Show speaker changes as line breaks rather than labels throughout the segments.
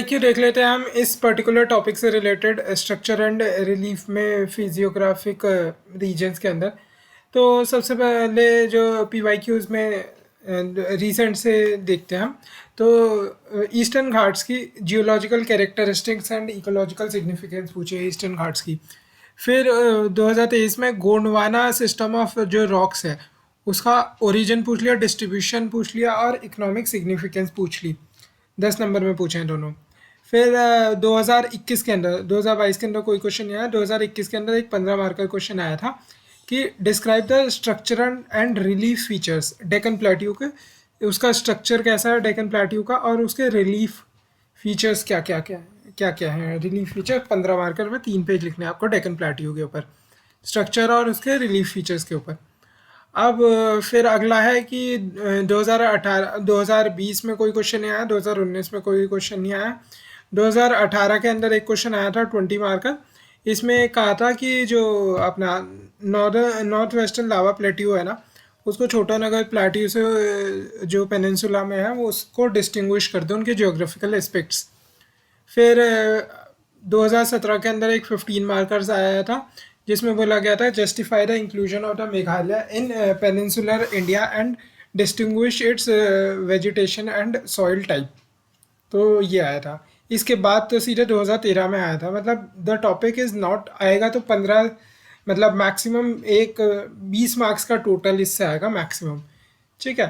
क्यों देख लेते हैं हम इस पर्टिकुलर टॉपिक से रिलेटेड स्ट्रक्चर एंड रिलीफ में फिजियोग्राफिक रीजन्स के अंदर। तो सबसे पहले जो पी वाई क्यूज़ में रीसेंट से देखते हैं हम। तो ईस्टर्न घाट्स की geological characteristics and ecological significance पूछी है ईस्टर्न घाट्स की। फिर 2023 में गोंडवाना सिस्टम ऑफ जो रॉक्स है उसका ओरिजिन पूछ लिया, डिस्ट्रीब्यूशन पूछ लिया और इकोनॉमिक सिग्निफिकेंस पूछ ली। 10 नंबर में पूछे हैं दोनों। फिर 2021 के अंदर 2022 के अंदर कोई क्वेश्चन नहीं आया। 2021 के अंदर एक 15 मार्क का क्वेश्चन आया था कि describe the structure and relief features Deccan plateau के। उसका स्ट्रक्चर कैसा है डेक्कन प्लेट्यू का, और उसके रिलीफ फीचर्स क्या क्या है। रिलीफ फीचर 15 मार्कर में 3 पेज लिखने हैं आपको डेक्कन प्लेट्यू के ऊपर, स्ट्रक्चर और उसके रिलीफ फीचर्स के ऊपर। अब फिर अगला है कि 2018 2020 में कोई क्वेश्चन नहीं आया, 2019 में कोई क्वेश्चन नहीं आया। 2018 के अंदर एक क्वेश्चन आया था 20 मार्क का। इसमें कहा था कि जो अपना नॉर्थ वेस्टर्न लावा प्लेट्यू है ना, उसको छोटा नगर प्लेट्यू से जो पेनिनसुला में है वो उसको डिस्टिंग्विश कर दो उनके जियोग्राफिकल एस्पेक्ट्स। फिर 2017 के अंदर एक 15 मार्कर्स आया था जिसमें बोला गया था justify the inclusion of the Meghalaya in peninsular India and distinguish it's vegetation and soil type. तो ये आया था। इसके बाद तो सीधे 2013 में आया था। मतलब द टॉपिक इज़ नॉट आएगा तो 15, मतलब मैक्सिमम एक 20 मार्क्स का टोटल इससे आएगा मैक्सिमम। ठीक है,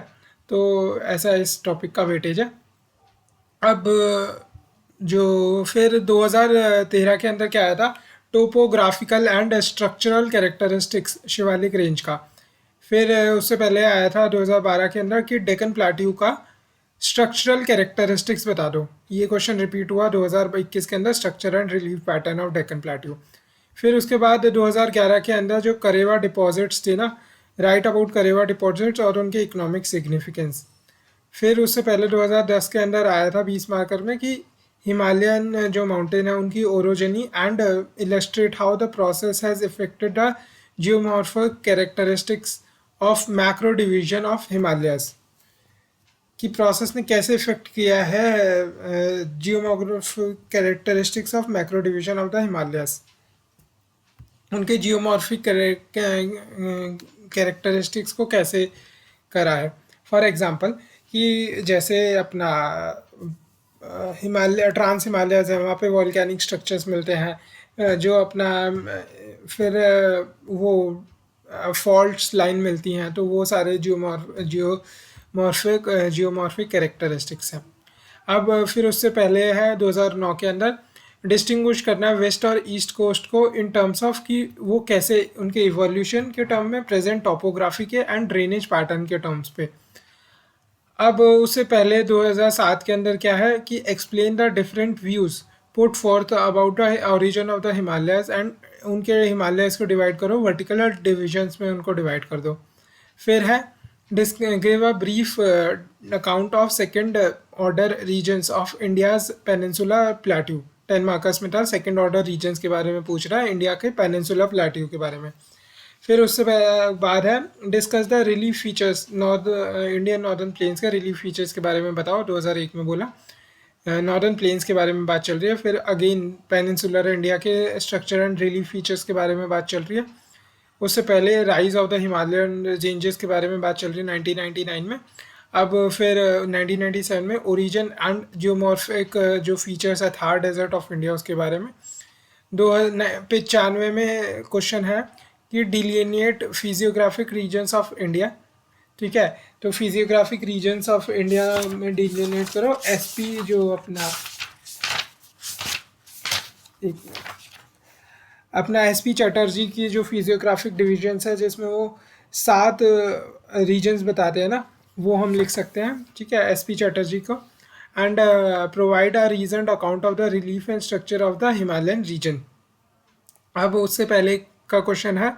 तो ऐसा इस टॉपिक का वेटेज है। अब जो फिर 2013 के अंदर क्या आया था, topographical and structural characteristics Shivalik range का। फिर उससे पहले आया था 2012 के अंदर कि डेक्कन प्लेट्यू का स्ट्रक्चरल कैरेक्टरिस्टिक्स बता दो। ये क्वेश्चन रिपीट हुआ 2021 के अंदर, structure and relief pattern of Deccan plateau. फिर उसके बाद 2011 के अंदर जो करेवा डिपॉजिट्स थे ना, राइट अबाउट करेवा डिपॉजिट्स और उनके इकोनॉमिक सिग्निफिकेंस। फिर उससे पहले 2010 के अंदर आया था 20 मार्कर में कि हिमालयन जो माउंटेन है उनकी orogeny and illustrate how the process has affected the geomorphic characteristics of macro division of Himalayas. कि प्रोसेस ने कैसे इफेक्ट किया है geomorphic characteristics of macro division of the Himalayas, उनके जियोमॉर्फिक कैरेक्टरिस्टिक्स को कैसे करा है। फॉर एग्जांपल कि जैसे अपना हिमालय ट्रांस हिमालयस है, वहाँ पे वॉल्केनिक स्ट्रक्चर्स मिलते हैं जो अपना फिर वो फॉल्ट्स लाइन मिलती हैं, तो वो सारे जियोमॉर्फिक कैरेक्टरिस्टिक्स हैं। अब फिर उससे पहले है 2009 के अंदर डिस्टिंग्विश करना है वेस्ट और ईस्ट कोस्ट को इन टर्म्स ऑफ कि वो कैसे उनके इवोल्यूशन के टर्म में, प्रेजेंट टोपोग्राफी के एंड ड्रेनेज पैटर्न के टर्म्स पे। अब उससे पहले 2007 के अंदर क्या है कि explain the different views put forth about the origin of the Himalayas and उनके हिमालयस को डिवाइड करो, वर्टिकल डिविजन्स में उनको डिवाइड कर दो। फिर है give a brief account of second order regions of India's peninsula plateau. 10 markers में था, सेकेंड ऑर्डर रीजन्स के बारे में पूछ रहा है, इंडिया के पेनिनसुला प्लेट्यू के बारे में। फिर उससे बाद है discuss the relief features Indian northern plains का रिलीफ फीचर्स के बारे में बताओ। 2001 में बोला नॉर्दर्न प्लेन्स के बारे में बात चल रही है। फिर अगेन पेनिनसुलर इंडिया के स्ट्रक्चर एंड रिलीफ फीचर्स के बारे में बात चल रही है। उससे पहले rise of the Himalayan ranges के बारे में बात चल रही है 1999 में। अब फिर 1997 में ओरिजिन एंड जियोमॉर्फिक जो फीचर्स है थार डेजर्ट ऑफ इंडिया उसके बारे में। 95 में क्वेश्चन है कि delineate physiographic regions of India. ठीक है, तो फिजियोग्राफिक रीजन्स ऑफ इंडिया में डिलिनिएट करो। एसपी जो अपना एसपी चटर्जी की जो फिजियोग्राफिक डिविजन्स है जिसमें वो 7 रीजन्स बताते हैं ना, वो हम लिख सकते हैं। ठीक है, एसपी चटर्जी को। And provide a region account of the relief and structure of the Himalayan region. अब उससे पहले का क्वेश्चन है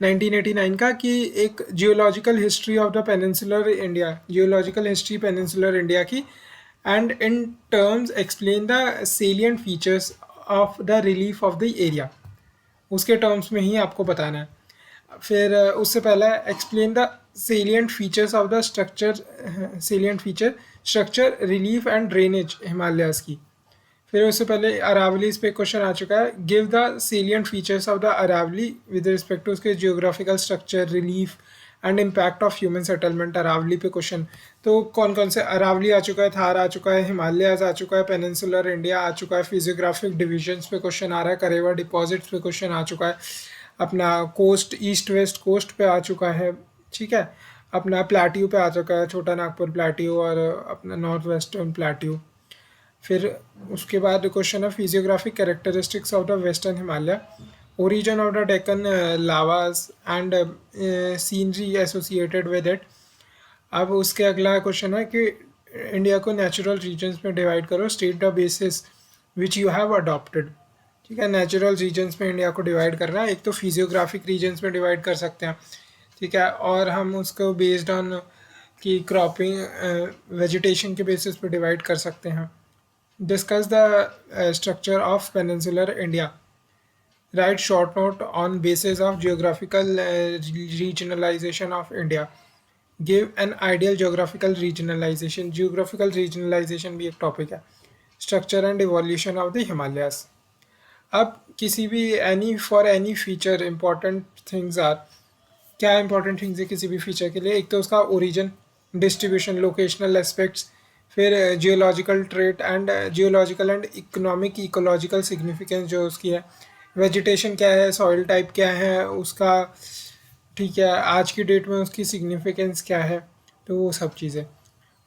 1989 का कि एक geological history of the peninsular India, geological history peninsular India की, and in terms explain the salient features of the relief of the area. उसके टर्म्स में ही आपको बताना है। फिर उससे पहले explain the salient features of the structure relief and drainage Himalayas की। फिर उससे पहले अरावली पे क्वेश्चन आ चुका है, give the salient features of the Aravalli with respect to उसके geographical structure, relief and impact of human settlement. Aravalli पे क्वेश्चन, तो कौन कौन से, अरावली आ चुका है, थार आ चुका है, हिमालयाज आ चुका है, पेनिनसुलर इंडिया आ चुका है, फिजियोग्राफिक डिविजन्स पे क्वेश्चन आ रहा है, करेवा डिपॉजिट्स पे क्वेश्चन आ चुका है, अपना कोस्ट ईस्ट वेस्ट कोस्ट पे आ चुका है, ठीक है, अपना प्लाट्यू पे आ चुका है, छोटा नागपुर प्लाट्यू और अपना नॉर्थ वेस्टर्न प्लाट्यू। फिर उसके बाद क्वेश्चन है physiographic characteristics of the western Himalaya, origin of the Deccan lavas and scenery associated with it. अब उसके अगला क्वेश्चन है कि इंडिया को नेचुरल रीजन्स में डिवाइड करो, state the basis which you have adopted. ठीक है, नेचुरल रीजन्स में इंडिया को डिवाइड करना है, एक तो फिजियोग्राफिक रीजन्स में डिवाइड कर सकते हैं, ठीक है, और हम उसको बेस्ड ऑन की क्रॉपिंग वेजिटेशन के बेसिस पे डिवाइड कर सकते हैं। Discuss the structure of peninsular India, right short note on basis of geographical regionalization of India, give an ideal geographical regionalization, geographical regionalization भी एक टॉपिक है, structure and evolution of the Himalayas. अब किसी भी any feature important things are, क्या important things है किसी भी फीचर के लिए, एक तो उसका ओरिजिन, डिस्ट्रीब्यूशन, लोकेशनल एस्पेक्ट्स, फिर geological trait and geological and economic ecological significance जो उसकी है, वेजिटेशन क्या है, सॉइल टाइप क्या है उसका, ठीक है, आज की डेट में उसकी सिग्निफिकेंस क्या है, तो वो सब चीज़ें।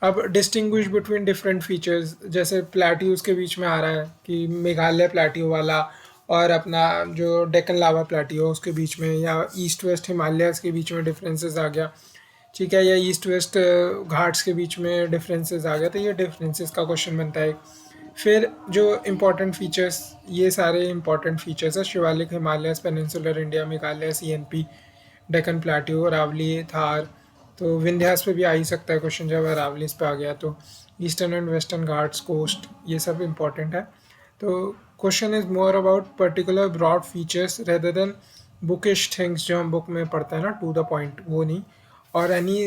अब डिस्टिंग्विश बिटवीन डिफरेंट फीचर्स, जैसे प्लेट्यूज के बीच में आ रहा है कि मेघालय प्लेट्यू वाला और अपना जो डेक्कन लावा प्लेट्यू उसके बीच में, या ईस्ट वेस्ट हिमालयाज के बीच में डिफरेंसेस आ गया, ठीक है, या ईस्ट वेस्ट घाट्स के बीच में डिफरेंसेस आ गया, तो ये डिफरेंसेस का क्वेश्चन बनता है। फिर जो इम्पोर्टेंट फीचर्स, ये सारे इम्पोर्टेंट फीचर्स है, Shivalik, Himalayas, peninsular India, Meghalaya, CNP, Deccan plateau, Aravalli, Thar, तो विंध्यास पे भी आ ही सकता है क्वेश्चन जब अरावलीज पे आ गया, तो eastern and western Ghats, coast, ये सब इम्पोर्टेंट है। तो question is more about particular broad features rather than bookish things जो हम बुक में पढ़ते हैं ना, टू द पॉइंट, वो नहीं, और एनी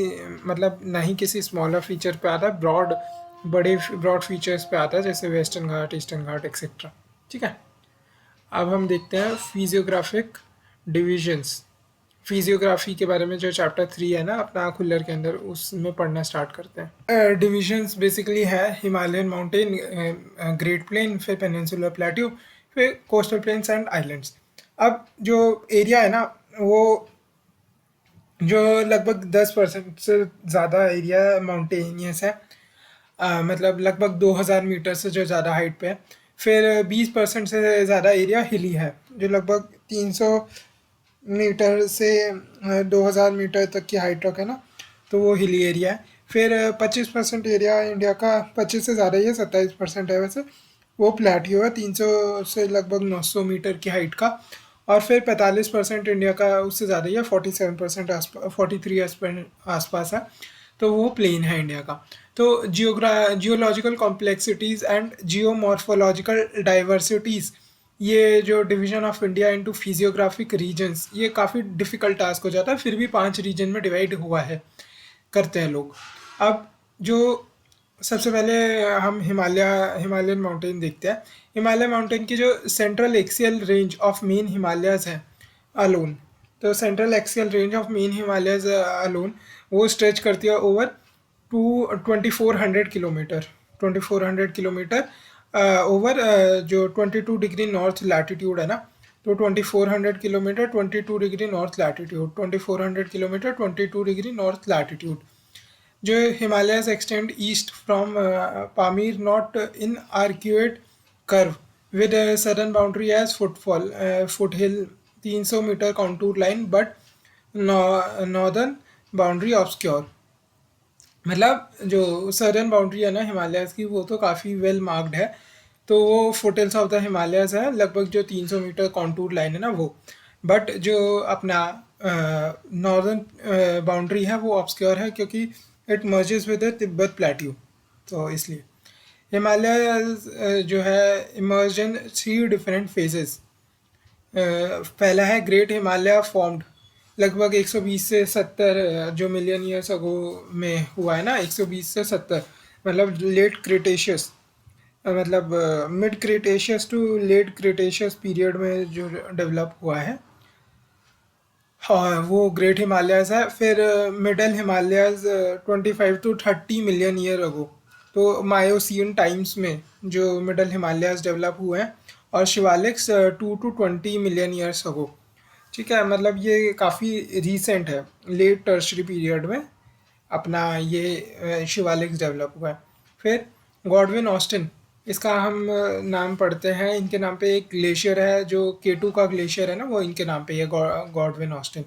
मतलब ना ही किसी स्मॉलर फीचर पे आता है, ब्रॉड बड़े ब्रॉड फीचर्स पे आता है, जैसे वेस्टर्न घाट, ईस्टर्न घाट एक्सेट्रा। ठीक है, अब हम देखते हैं फिजियोग्राफिक डिविजन्स। फिजियोग्राफी के बारे में जो चैप्टर 3 है ना अपना खुल्लर के अंदर, उसमें पढ़ना स्टार्ट करते हैं। डिविजन्स बेसिकली है हिमालयन माउंटेन, ग्रेट प्लेन, फिर पेनिनसुलर प्लेट्यू, फिर कोस्टल प्लेन्स एंड आइलैंड्स। अब जो एरिया है ना वो जो लगभग 10% से ज़्यादा एरिया माउंटेनियस है, मतलब लगभग 2000 मीटर से जो ज़्यादा हाइट पे है। फिर 20% से ज़्यादा एरिया हिली है, जो लगभग 300 मीटर से 2000 मीटर तक की हाइट तक है ना, तो वो हिली एरिया है। फिर 25% एरिया इंडिया का, 25 से ज़्यादा ही है, 27% है वैसे, वो प्लेट्यू है, 300 से लगभग 900 मीटर की हाइट का। और फिर 45% इंडिया का उससे ज़्यादा ही है, 47% 43% आसपास है, तो वो प्लेन है इंडिया का। तो geological complexities and geomorphological diversities, ये जो division of India into physiographic regions, ये काफ़ी डिफ़िकल्ट टास्क हो जाता है, फिर भी 5 रीजन में डिवाइड हुआ है, करते हैं लोग। अब जो सबसे पहले हम हिमालयन माउंटेन देखते हैं। हिमालय माउंटेन की जो central axial range of main Himalayas है अलोन, तो central axial range of main Himalayas alone वो स्ट्रेच करती है ओवर 2400 किलोमीटर, 2400 किलोमीटर ओवर जो 22 डिग्री नॉर्थ लैटिट्यूड है ना, तो 2400 kilometre 22 degree north latitude, 2400 kilometre 22 degree north latitude. जो Himalayas extend east from Pamir knot in arcuate curve with southern boundary as foothill 300 metre contour line but northern boundary obscure. मतलब जो southern boundary है ना Himalayas की, वो तो काफ़ी well marked है, तो वो फुटेल्स ऑफ द हिमालयाज़ है, लगभग जो 300 मीटर कॉन्टूर लाइन है ना वो, बट जो अपना नॉर्दर्न बाउंड्री है वो ऑब्सक्योर है, क्योंकि it merges with the Tibet plateau, तो इसलिए हिमालय जो है इमर्ज इन 3 डिफरेंट फेजेस। पहला है ग्रेट हिमालय फॉर्म्ड लगभग 120 से 70 जो मिलियन ईयर्स अगो में हुआ है ना, 120 से 70, मतलब लेट क्रिटेशियस, मतलब mid cretaceous to late cretaceous period में जो डेवलप हुआ है। हाँ, वो ग्रेट हिमालयाज़ है। फिर middle Himalayas 25 to 30 million year अगो, तो मायोसीन टाइम्स में जो मिडल हिमालयाज़ डेवलप हुए हैं। और शिवालिक्स 2 to 20 मिलियन ईयर्स अगो। ठीक है, मतलब ये काफ़ी रीसेंट है, लेट टर्शरी पीरियड में अपना ये शिवालिक्स डेवलप हुआ है। फिर गॉडविन ऑस्टिन, इसका हम नाम पढ़ते हैं, इनके नाम पे एक ग्लेशियर है जो केटू का ग्लेशियर है ना, वो इनके नाम पे है, गॉडविन ऑस्टिन।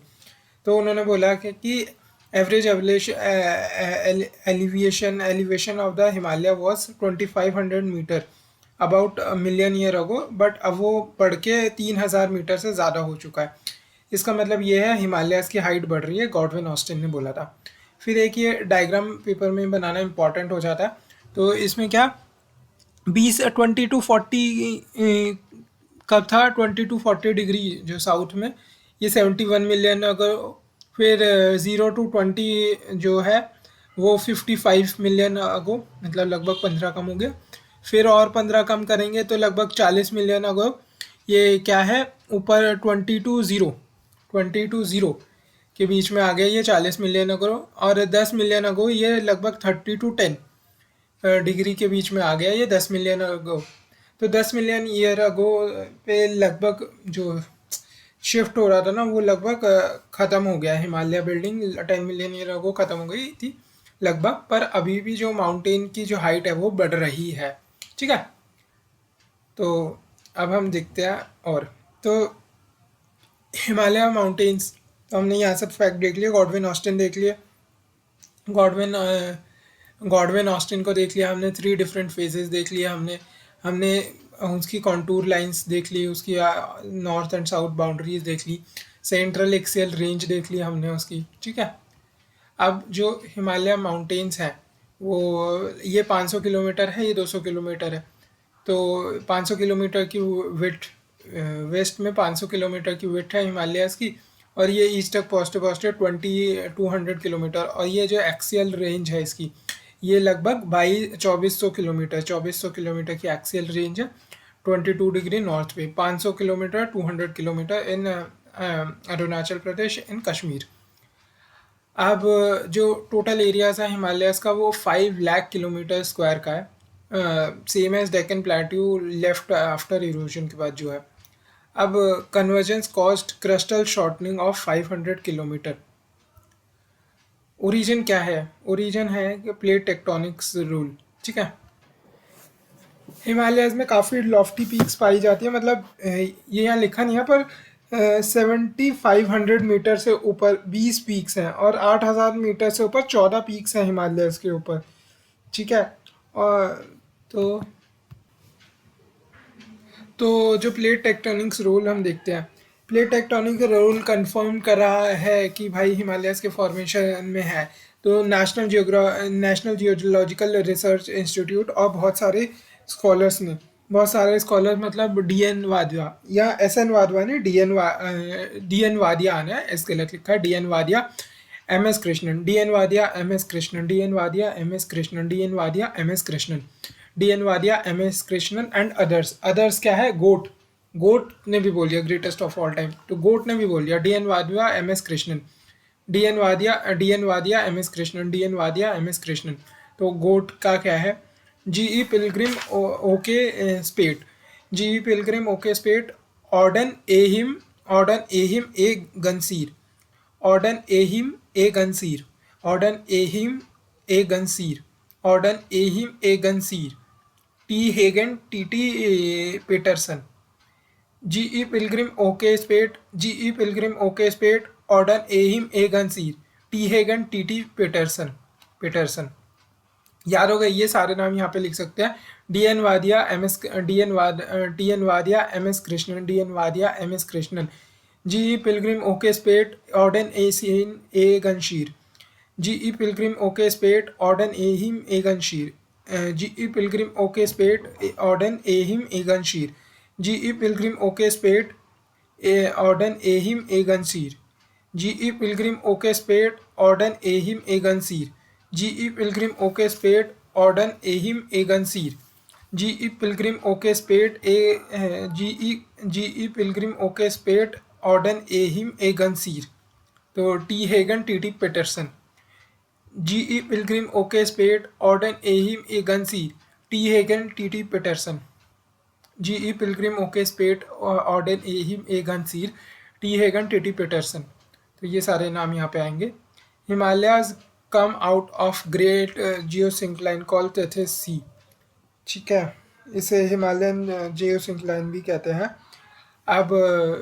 तो उन्होंने बोला कि average elevation of the Himalaya was 2500 metre about million year ago, but अब वो बढ़ के 3000 मीटर से ज़्यादा हो चुका है। इसका मतलब ये है हिमालयाज़ की हाइट बढ़ रही है, गॉडविन ऑस्टिन ने बोला था। फिर एक ये डायग्राम पेपर में बनाना इम्पॉर्टेंट हो जाता है। तो इसमें क्या 20 to 40 कब था, 20 to 40 डिग्री जो साउथ में, ये 71 मिलियन अगर। फिर 0 to 20 जो है वो 55 मिलियन अगो, मतलब लगभग 15 कम हो गया। फिर और 15 कम करेंगे तो लगभग 40 मिलियन अगो। ये क्या है, ऊपर 20 to 0 के बीच में आ गया ये 40 मिलियन अगो। और 10 मिलियन अगो ये लगभग 30 to 10 डिग्री के बीच में आ गया ये 10 मिलियन अगो। तो 10 मिलियन ईयर अगो पे लगभग जो शिफ्ट हो रहा था ना, वो लगभग ख़त्म हो गया। हिमालय बिल्डिंग 10 मिलियन ईयर अगो ख़त्म हो गई थी लगभग, पर अभी भी जो माउंटेन की जो हाइट है वो बढ़ रही है। ठीक है, तो अब हम देखते हैं। और तो हिमालय माउंटेन्स, तो हमने यहाँ सब फैक्ट देख लिए, गॉडविन ऑस्टिन देख लिए। गॉडविन गॉडविन ऑस्टिन को देख लिया हमने, 3 डिफरेंट फेजेस देख लिया हमने। हमने उसकी कॉन्टूर लाइंस देख ली, उसकी नॉर्थ एंड साउथ बाउंड्रीज देख ली, सेंट्रल एक्सियल रेंज देख ली हमने उसकी। ठीक है, अब जो हिमालय माउंटेन्स हैं वो, ये 500 किलोमीटर है, ये 200 किलोमीटर है। तो 500 किलोमीटर की विड्थ, वेस्ट में 500 किलोमीटर की विड्थ है हिमालयाज़ की। और ये ईस्ट तक पहुँचते पहुँचते 200 किलोमीटर। और ये जो एक्सियल रेंज है इसकी, ये लगभग 2400 किलोमीटर, 2400 किलोमीटर की एक्सियल रेंज है। 22 डिग्री नॉर्थ पे 500 किलोमीटर, 200 किलोमीटर इन अरुणाचल प्रदेश, इन कश्मीर। अब जो टोटल एरियाज है हिमालयाज़ का वो 5 लाख किलोमीटर स्क्वायर का है, same as Deccan plateau left after erosion के बाद जो है। अब convergence cost crystal shortening of 500 kilometre. Origin क्या है, ओरिजिन है कि प्लेट टेक्टोनिक्स रूल। ठीक है, हिमालयाज में काफ़ी लॉफ्टी पीक्स पाई जाती है, मतलब ये यहाँ लिखा नहीं है पर 7500 मीटर से ऊपर 20 पीक्स हैं, और 8000 मीटर से ऊपर 14 पीक्स हैं हिमालयाज के ऊपर। ठीक है, और तो जो प्लेट टेक्टोनिक्स रोल हम देखते हैं, प्लेट टेक्टोनिक रोल कंफर्म कर रहा है कि भाई हिमालयाज़ के फॉर्मेशन में है। तो नेशनल जियोलॉजिकल रिसर्च इंस्टीट्यूट और बहुत सारे स्कॉलर्स ने, बहुत सारे स्कॉलर मतलब DN वादिया या SN वाधवा ने, DN वादिया आना है, इस गलत लिखा है, DN Wadia, MS Krishnan, DN Wadia, MS Krishnan, DN Wadia, MS Krishnan, DN Wadia, MS Krishnan, DN Wadia, MS Krishnan and others. Others क्या है, गोट, गोट ने भी बोल दिया ग्रेटेस्ट ऑफ ऑल टाइम, तो गोट ने भी बोल दिया DN Wadia, MS Krishnan, DN Wadia, MS Krishnan, DN Wadia, MS Krishnan. तो गोट का क्या है, GE Pilgrim OK Spate, GE Pilgrim OK Spate, Auden Heim ए गंसीर, ऑर्डन एहिम ए गंसीर, ऑर्डन एहिम ए गंसीर, ऑर्डन एहिम ए Gansser, T Hagen TT Peterson, GE Pilgrim OK Spate, GE Pilgrim OK Spate, Auden Heim ए Gansser, T Hagen TT Peterson. याद हो गए, ये सारे नाम यहाँ पे लिख सकते हैं। DN Wadia, DN Wadia, MS Krishnan, DN Wadia, MS Krishnan. GE Pilgrim OK Spate, Auden Heim ए Gansser, GE Pilgrim OK Spate, Auden Heim ए Gansser, GE Pilgrim OK Spate, Auden Heim ए Gansser, GE Pilgrim OK Spate, Auden Heim ए Gansser, GE Pilgrim OK Spate, Auden Heim ए Gansser, GE Pilgrim OK Spate, Auden Heim ए Gansser, GE Pilgrim OK Spade GE Pilgrim OK Spade Auden Ahim Egan Seer, तो T Hagen TT Peterson, GE Pilgrim OK Spade Auden Ahim Egan Seer, T Hagen TT Peterson, GE Pilgrim OK Spade Auden Ahim Egan Seer, T Hagen TT Peterson। तो ये सारे नाम यहाँ पे आएंगे। Himalayas come out of great geosyncline call Tethys sea, ठीक है, इसे हिमालयन जियोसिंक्लाइन भी कहते हैं। अब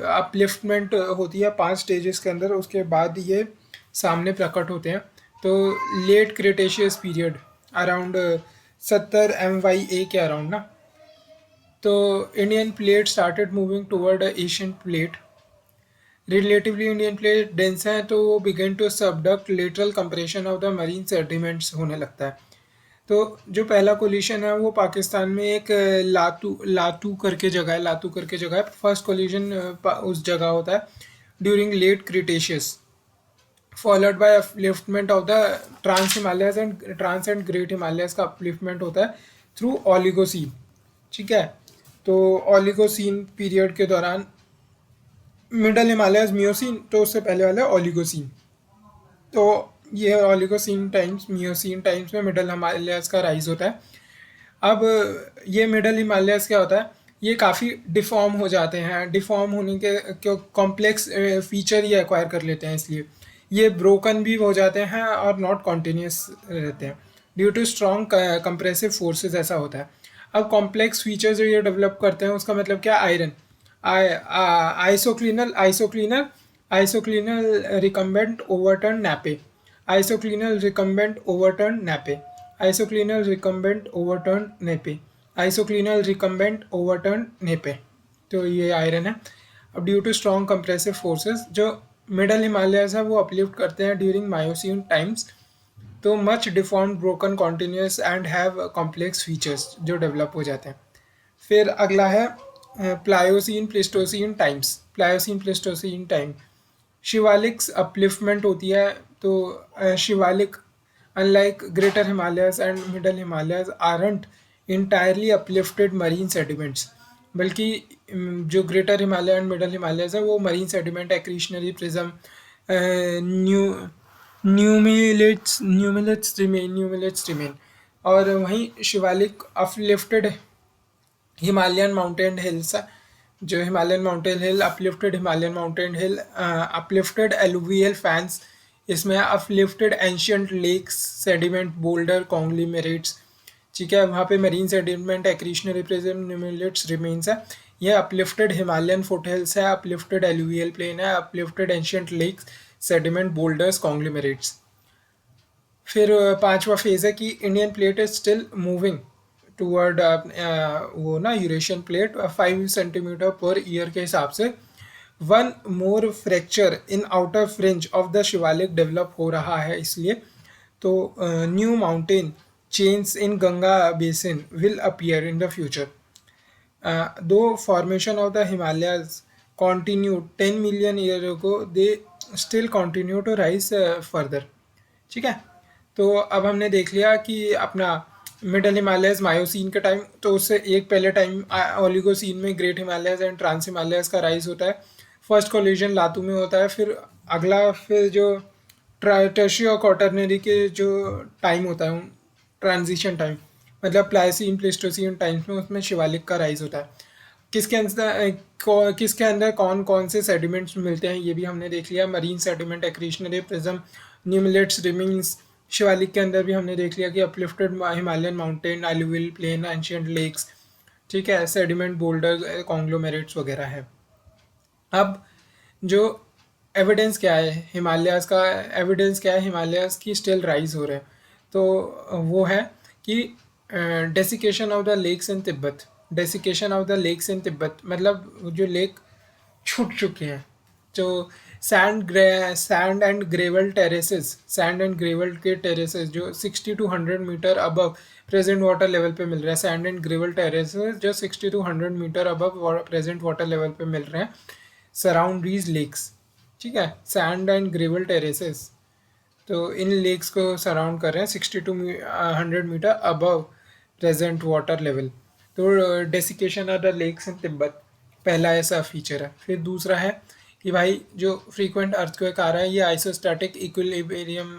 अपलिफ्टमेंट होती है 5 स्टेजेस के अंदर, उसके बाद ये सामने प्रकट होते हैं। तो late cretaceous period around 70 MYA के अराउंड ना, तो Indian plate started moving toward Asian plate. Relatively Indian plate dense है तो वो begin to subduct lateral compression of the marine sediments होने लगता है। तो जो पहला कोलिशन है वो पाकिस्तान में एक लातू करके जगह है, लातू करके जगह है। फर्स्ट कोलिशन उस जगह होता है during late cretaceous, followed by upliftment of the trans and great Himalayas का अपलिफ्टमेंट होता है थ्रू ओलिगोसीन, ठीक है। तो ओलिगोसीन पीरियड के दौरान मिडल हिमालयस मियोसीन, तो उससे पहले वाला ओलिगोसीन। तो ये ओलिगोसीन टाइम्स मियोसीन टाइम्स में मिडल हिमालयस का राइज होता है। अब ये मिडल हिमालयस क्या होता है, ये काफ़ी डिफॉर्म हो जाते हैं। डिफॉर्म होने के क्यों कॉम्प्लेक्स फीचर ये एक्वायर कर लेते हैं, इसलिए ये ब्रोकन भी हो जाते हैं और नॉट कॉन्टीन्यूस रहते हैं due to strong compressive forces, ऐसा होता है। अब कॉम्प्लेक्स फीचर जो ये डेवलप करते हैं उसका मतलब क्या, iron isoclinal recumbent overturn nappe, isoclinal recumbent overturn nappe, isoclinal recumbent overturn nappe, isoclinal recumbent overturn nappe. तो ये आयरन है। अब due to strong compressive forces जो मिडल हिमालयस है वो अपलिफ्ट करते हैं ड्यूरिंग मायोसीन टाइम्स। तो much deformed broken continuous and have complex features जो डेवलप हो जाते हैं। फिर अगला है Pliocene Pleistocene times, Pliocene Pleistocene time Siwaliks upliftment होती है। तो Shivalik unlike greater Himalayas and middle Himalayas aren't entirely uplifted marine sediments, बल्कि जो greater Himalaya and middle Himalayas है वो marine sediment accretionary prism new nummulites remain. और वहीं Siwalik uplifted Himalayan mountain hills, जो Himalayan mountain hill uplifted Himalayan mountain hill uplifted alluvial fans, इसमें uplifted ancient lakes sediment boulder conglomerates, ठीक है, वहाँ पे marine sediment accretionary prism nummulites remains है। ये अपलिफ्टेड हिमालयन फुटहिल्स है, अपलिफ्टेड एलुवियल प्लेन है, uplifted ancient lakes sediment boulders conglomerates. फिर पांचवा फेज है कि Indian plate is still moving toward वो ना Eurasian plate 5 centimetre per year के हिसाब से। One more fracture in outer fringe of the Siwalik develop हो रहा है, इसलिए तो new mountain chains in Ganga basin will appear in the future. दो formation of the Himalayas continue 10 million year ago, they still continue to rise further, ठीक है। तो अब हमने देख लिया कि अपना मिडल हिमालयस मायोसीन के टाइम, तो उससे एक पहले टाइम ओलिगोसीन में great Himalayas and trans Himalayas का राइज होता है। फर्स्ट कोलिजन लातू में होता है। फिर अगला फिर जो टर्शियरी और क्वाटरनरी के जो टाइम होता है ट्रांजिशन टाइम, मतलब प्लाइसीन प्लेस्टोसीन टाइम्स में, उसमें शिवालिक का राइज होता है। किसके अंदर कौन कौन से सेडिमेंट्स मिलते हैं ये भी हमने देख लिया। Marine sediment accretionary prism nummulites remains. Siwalik के अंदर भी हमने देख लिया कि uplifted Himalayan mountain alluvial plain ancient lakes, ठीक है, सेडिमेंट बोल्डर कॉन्ग्लोमेरेट्स वगैरह है। अब जो एविडेंस क्या है हिमालयास का, एविडेंस क्या है हिमालयास की स्टिल राइज हो रहे हैं, तो वो है कि desiccation of the lakes in Tibet, desiccation of the lakes in Tibet मतलब जो लेक छूट चुके हैं, जो sand and gravel terraces, sand and gravel के टेरेसेस जो 60 to 100 metre above present water level पे मिल रहा है, सैंड एंड ग्रेवल टेरेसेस जो 60 to 100 metre above present water level पे मिल रहे हैं सराउंड दीज लेक्स, ठीक है, सैंड एंड ग्रेवल टेरेसेस। तो इन लेक्स को सराउंड कर रहे हैं 60 to 100 metre above present water level. तो desiccation of the lakes in Tibet पहला ऐसा फीचर है। फिर दूसरा है कि भाई जो फ्रीक्वेंट अर्थक्वेक आ रहा है ये आइसोस्टैटिक इक्विलिब्रियम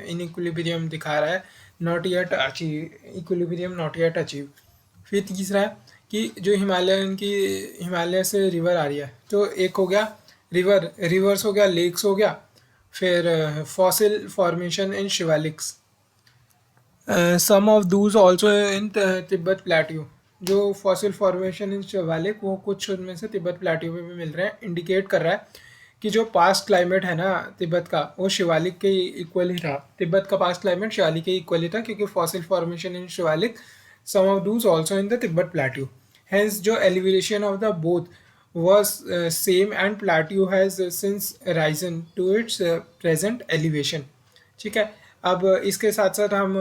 इन इक्विलिब्रियम दिखा रहा है, not yet achieve equilibrium not yet achieve. फिर तीसरा है कि जो हिमालय से रिवर आ रही है, तो एक हो गया रिवर्स हो गया, लेक्स हो गया, फिर fossil formation in Shivaliks, some of those also in Tibet plateau. जो फॉसिल फॉर्मेशन इन शिवालिक वो कुछ उनमें से तिब्बत प्लेट्यू में भी मिल रहे हैं, इंडिकेट कर रहा है कि जो पास्ट क्लाइमेट है ना तिब्बत का वो शिवालिक के इक्वल ही था। तिब्बत का पास्ट क्लाइमेट शिवालिक के इक्वल ही था क्योंकि fossil formation in Shivalik some of those also in the Tibet plateau. Hence, जो elevation of the both was same and plateau has since risen to its present elevation। ठीक है। अब इसके साथ साथ हम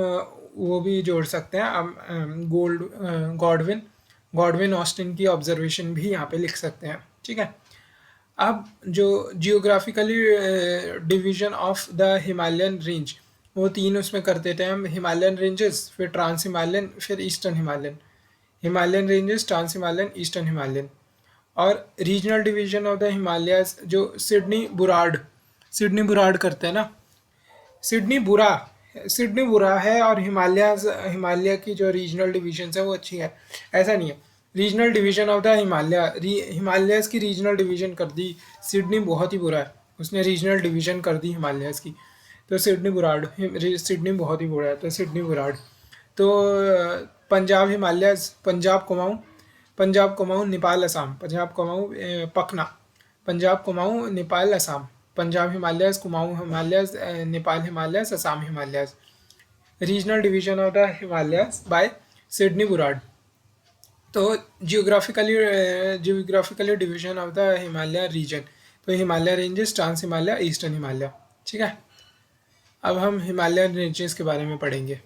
वो भी जोड़ सकते हैं, हम गॉडविन गॉडविन ऑस्टिन की ऑब्जर्वेशन भी यहाँ पे लिख सकते हैं। ठीक है। अब जो geographically division of the Himalayan range वो तीन उसमें कर देते हैं हम, हिमालयन रेंजेस, फिर ट्रांस हिमालयन, फिर eastern Himalayan. Himalayan ranges, trans Himalayan, eastern Himalayan. और regional division of the Himalayas जो सिडनी बुराड करते हैं ना, सिडनी बुरा सिडनी बुरा है, और हिमालय की जो रीजनल डिवीजन है वो अच्छी है, ऐसा नहीं है। Regional division of the Himalayas की रीजनल डिवीजन कर दी, सिडनी बहुत ही बुरा है, उसने रीजनल डिवीजन कर दी हिमालयाज की, तो सिडनी बहुत ही बुरा है, तो सिडनी बुराड। तो पंजाब हिमालयज, पंजाब कुमाऊँ नेपाल असम, पंजाब कुमाऊँ पकना, Punjab Kumaon Nepal Assam, Punjab Himalayas, Kumaon Himalayas, Nepal Himalayas, Assam Himalayas. Regional division of the Himalayas by Sidney Burrard. तो geographically division of the Himalaya region, तो Himalaya ranges, trans Himalaya, eastern Himalaya. ठीक है। अब हम हिमालयन रेंजेस के बारे में पढ़ेंगे।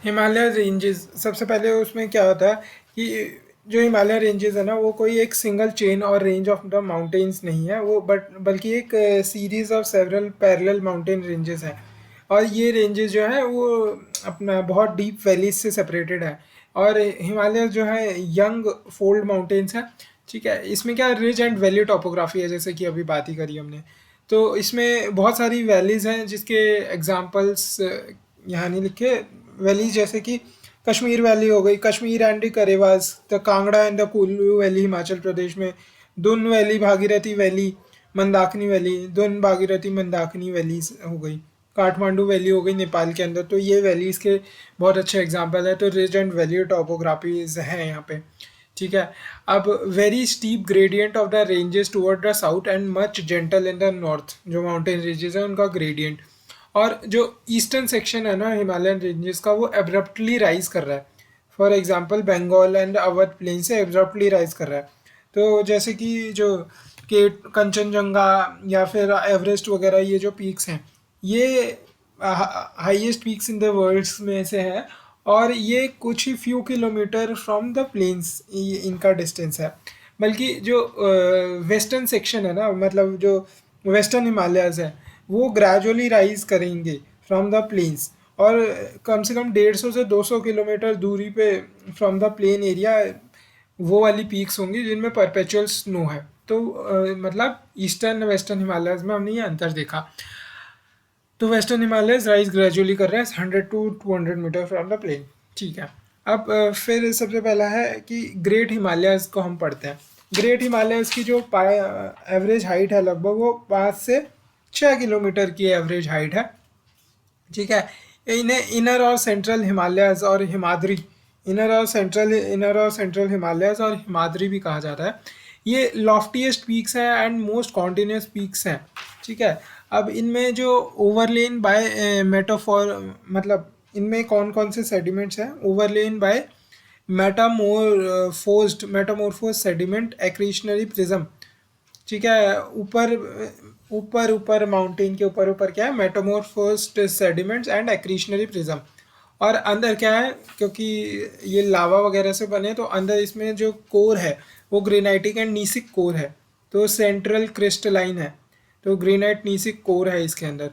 हिमालय रेंजेस, सबसे पहले उसमें क्या होता है कि जो हिमालय रेंजेस है ना वो कोई एक सिंगल चेन और रेंज ऑफ द माउंटेन्स नहीं है, वो बल्कि एक series of several parallel mountain ranges हैं। और ये रेंजेस जो है वो अपना बहुत डीप वैलीज से सेपरेटेड है। और हिमालय जो है यंग फोल्ड माउंटेन्स है। ठीक है। इसमें क्या रिच एंड वैली टोपोग्राफी है, जैसे कि अभी बात ही करी हमने। तो इसमें बहुत सारी वैलीज हैं जिसके एग्जांपल्स यहाँ नहीं लिखे। वैली जैसे कि कश्मीर वैली हो गई, Kashmir and Karewas, the Kangra and the Kullu valley Himachal Pradesh में, Dun valley, Bhagirathi valley, Mandakini valley, Dun Bhagirathi Mandakini valley हो गई, काठमांडू वैली हो गई नेपाल के अंदर। तो ये वैलीज के बहुत अच्छे एग्जाम्पल है। तो रिच एंड वैली टोपोग्राफीज हैं यहाँ पे। ठीक है। अब very steep gradient of the ranges toward the south and much gentle in the north, जो माउंटेन रेंजेस है उनका ग्रेडियंट। और जो ईस्टर्न सेक्शन है ना हिमालयन रेंजेस का वो एब्रप्टली राइज कर रहा है। For example Bengal and Awadh plain से एब्रप्टली राइज कर रहा है। तो जैसे कि जो के कंचनजंगा या फिर एवरेस्ट वगैरह, ये जो पीक्स हैं ये highest peaks in the world में से है, और ये कुछ ही few kilometre from the plains इनका डिस्टेंस है। बल्कि जो वेस्टर्न सेक्शन है ना, मतलब जो वेस्टर्न हिमालयाज है वो ग्रेजुअली राइज करेंगे फ्रॉम द प्लेन्स, और कम से कम 150 से 200 किलोमीटर दूरी पे फ्रॉम द प्लेन एरिया वो वाली पीक्स होंगी जिनमें परपेचुअल स्नो है। तो मतलब ईस्टर्न वेस्टर्न हिमालयज में हमने ये अंतर देखा। तो वेस्टर्न हिमालयज राइज ग्रेजुअली कर रहे हैं 100 to 200 metre from the plain. ठीक है। अब फिर सबसे पहला है कि ग्रेट हिमालयज को हम पढ़ते हैं। ग्रेट हिमालयज की जो एवरेज हाइट है लगभग वो 5 से 6 किलोमीटर की एवरेज हाइट है। ठीक है। इन्हें इनर और सेंट्रल हिमालयज और हिमाद्री, इनर और सेंट्रल हिमालयज और हिमाद्री भी कहा जाता है। ये लॉफ्टीएस्ट पीक्स हैं एंड मोस्ट कॉन्टिन्यूस पीक्स हैं। ठीक है। अब इनमें जो ओवरलेन बाय मेटाफॉर, मतलब इनमें कौन कौन से सेडिमेंट्स हैं, ओवरलेन बाय मेटामोरफोज सेडिमेंट एक्रीशनरी प्रिज्म। ठीक है। ऊपर माउंटेन के ऊपर क्या है, मेटामोरफोस्ड सेडिमेंट्स एंड एक्रीशनरी प्रिज्म। और अंदर क्या है, क्योंकि ये लावा वगैरह से बने तो अंदर इसमें जो कोर है वो ग्रेनाइटिक एंड नीसिक कोर है, तो सेंट्रल क्रिस्टलाइन है, तो ग्रेनाइट नीसिक कोर है इसके अंदर।